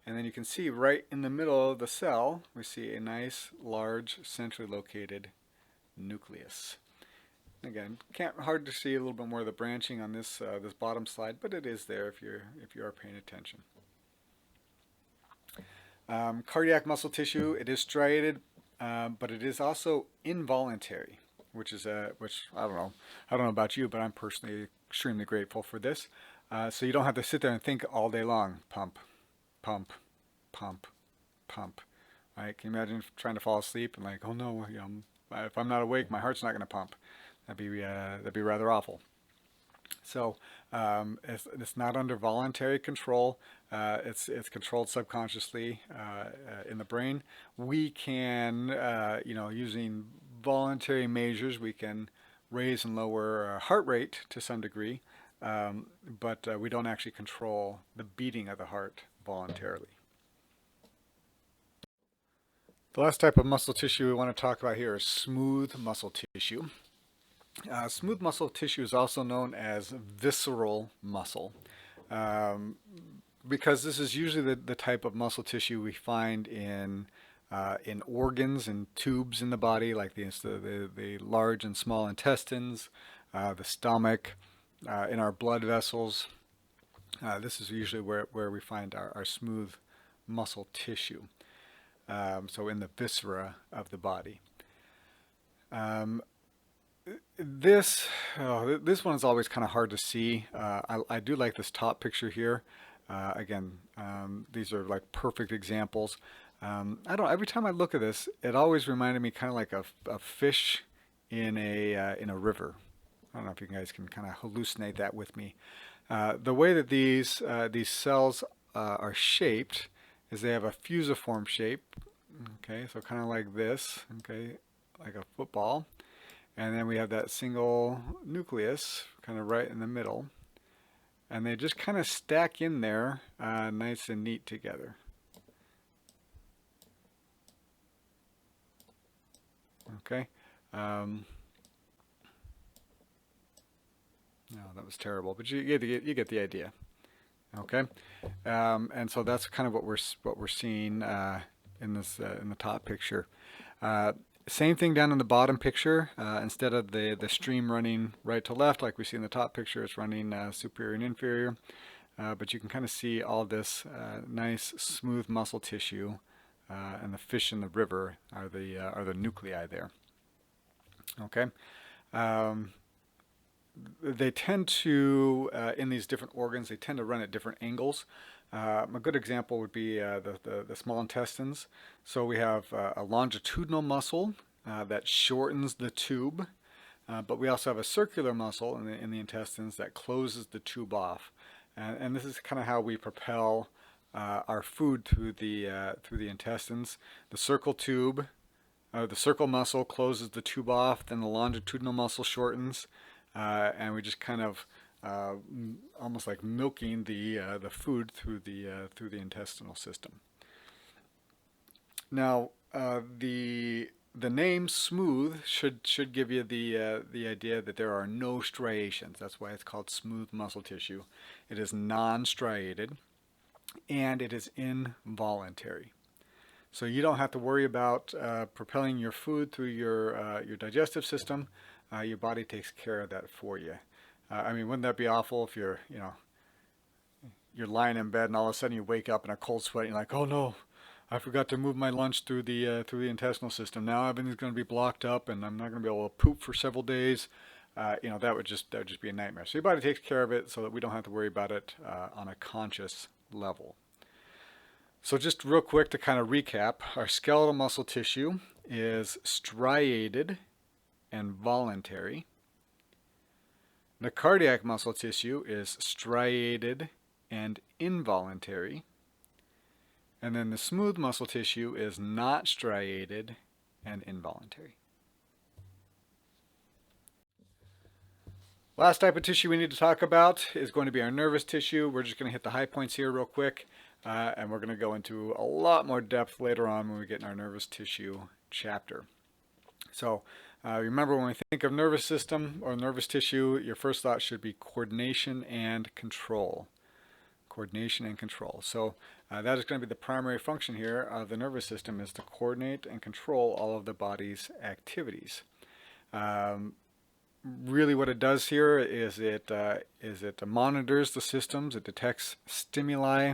And then you can see right in the middle of the cell, we see a nice, large, centrally located nucleus. Again, hard to see a little bit more of the branching on this this bottom slide, but it is there if you are paying attention. Cardiac muscle tissue, it is striated, but it is also involuntary, which I don't know about you, but I'm personally extremely grateful for this. So you don't have to sit there and think all day long. Pump, pump, pump, pump. Right? Can you imagine trying to fall asleep and like, oh no, if I'm not awake, my heart's not going to pump. That'd be rather awful. So it's not under voluntary control. It's controlled subconsciously in the brain. We can, using voluntary measures, we can raise and lower heart rate to some degree, but we don't actually control the beating of the heart voluntarily. The last type of muscle tissue we want to talk about here is smooth muscle tissue. Smooth muscle tissue is also known as visceral muscle, because this is usually the type of muscle tissue we find in organs and tubes in the body, like the large and small intestines, the stomach, in our blood vessels. This is usually where we find our smooth muscle tissue. So in the viscera of the body. This one is always kind of hard to see. I do like this top picture here. Again, these are like perfect examples. Every time I look at this, it always reminded me kind of like a fish in a river. I don't know if you guys can kind of hallucinate that with me. The way that these cells are shaped is they have a fusiform shape. Okay, so kind of like this. Okay, like a football. And then we have that single nucleus kind of right in the middle. And they just kind of stack in there nice and neat together. Okay. No, that was terrible, but you get the idea. Okay. And so that's kind of what we're seeing in the top picture. Same thing down in the bottom picture. Instead of the stream running right to left like we see in the top picture, it's running superior and inferior. But you can kind of see all this nice smooth muscle tissue, and the fish in the river are the nuclei there. Okay. They tend to, in these different organs, they tend to run at different angles. A good example would be the small intestines. So we have a longitudinal muscle that shortens the tube, but we also have a circular muscle in the intestines that closes the tube off. and this is kind of how we propel our food through the intestines. The circle tube, the circle muscle closes the tube off, then the longitudinal muscle shortens, and we just kind of almost like milking the food through the intestinal system. Now, the name smooth should give you the idea that there are no striations. That's why it's called smooth muscle tissue. It is non-striated, and it is involuntary. So you don't have to worry about propelling your food through your digestive system. Your body takes care of that for you. I mean, wouldn't that be awful if you're lying in bed and all of a sudden you wake up in a cold sweat and you're like, oh no, I forgot to move my lunch through the intestinal system. Now everything's going to be blocked up and I'm not going to be able to poop for several days. That would just be a nightmare. So your body takes care of it so that we don't have to worry about it on a conscious level. So just real quick to kind of recap, our skeletal muscle tissue is striated and voluntary. The cardiac muscle tissue is striated and involuntary. And then the smooth muscle tissue is not striated and involuntary. Last type of tissue we need to talk about is going to be our nervous tissue. We're just going to hit the high points here real quick, and we're going to go into a lot more depth later on when we get in our nervous tissue chapter. So remember, when we think of nervous system or nervous tissue, your first thought should be coordination and control. Coordination and control. So that is going to be the primary function here of the nervous system, is to coordinate and control all of the body's activities. Really what it does here is it monitors the systems, it detects stimuli,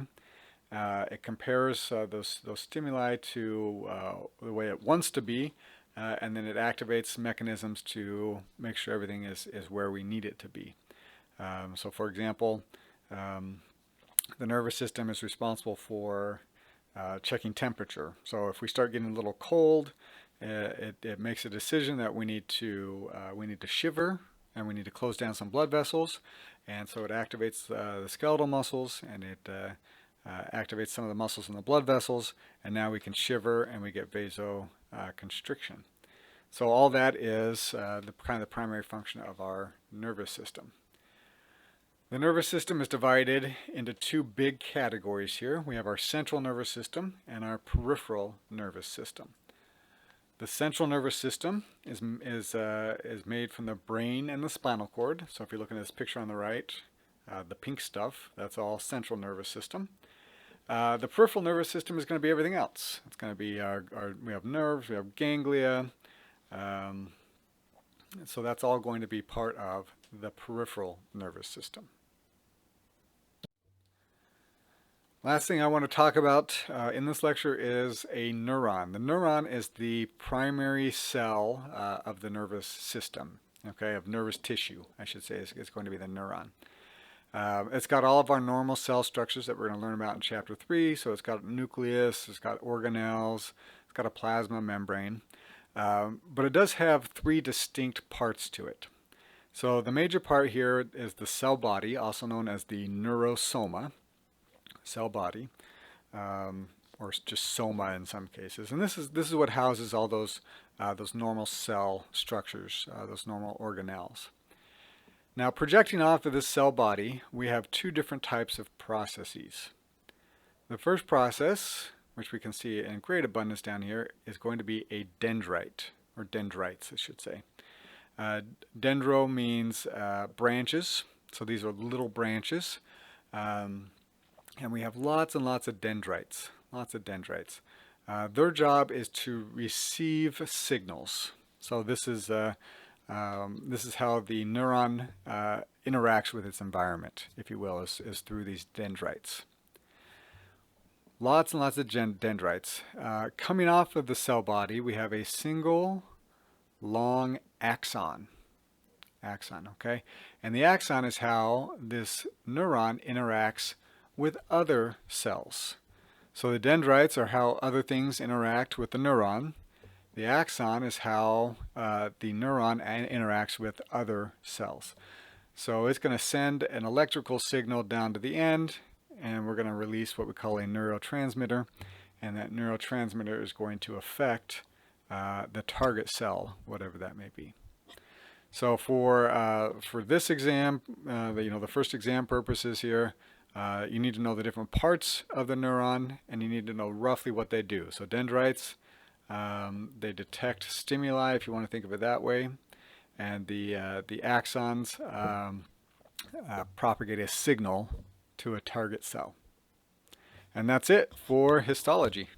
it compares those stimuli to the way it wants to be, and then it activates mechanisms to make sure everything is where we need it to be. So for example, the nervous system is responsible for checking temperature. So if we start getting a little cold, it makes a decision that we need to shiver and we need to close down some blood vessels, and so it activates the skeletal muscles, and it activates some of the muscles in the blood vessels, and now we can shiver and we get vasoconstriction. So all that is the primary function of our nervous system. The nervous system is divided into two big categories here. We have our central nervous system and our peripheral nervous system. The central nervous system is made from the brain and the spinal cord. So if you look at this picture on the right, the pink stuff, that's all central nervous system. The peripheral nervous system is going to be everything else. It's going to be we have nerves, we have ganglia. So that's all going to be part of the peripheral nervous system. Last thing I want to talk about in this lecture is a neuron. The neuron is the primary cell of the nervous system, okay, of nervous tissue, I should say, is going to be the neuron. It's got all of our normal cell structures that we're going to learn about in Chapter 3. So it's got a nucleus, it's got organelles, it's got a plasma membrane. But it does have three distinct parts to it. So the major part here is the cell body, also known as the neurosoma, cell body, or just soma in some cases. And this is what houses all those normal cell structures, those normal organelles. Now, projecting off of this cell body, we have two different types of processes. The first process, which we can see in great abundance down here, is going to be a dendrite, or dendrites, I should say. Dendro means branches, so these are little branches. And we have lots and lots of dendrites, Their job is to receive signals. So this is how the neuron interacts with its environment, if you will, is through these dendrites. Lots and lots of dendrites. Coming off of the cell body, we have a single long axon. Okay? And the axon is how this neuron interacts with other cells. So the dendrites are how other things interact with the neuron. The axon is how the neuron interacts with other cells. So it's going to send an electrical signal down to the end, and we're going to release what we call a neurotransmitter, and that neurotransmitter is going to affect the target cell, whatever that may be. So for this exam, the first exam purposes here, you need to know the different parts of the neuron, and you need to know roughly what they do. So dendrites, they detect stimuli, if you want to think of it that way, and the axons propagate a signal to a target cell. And that's it for histology.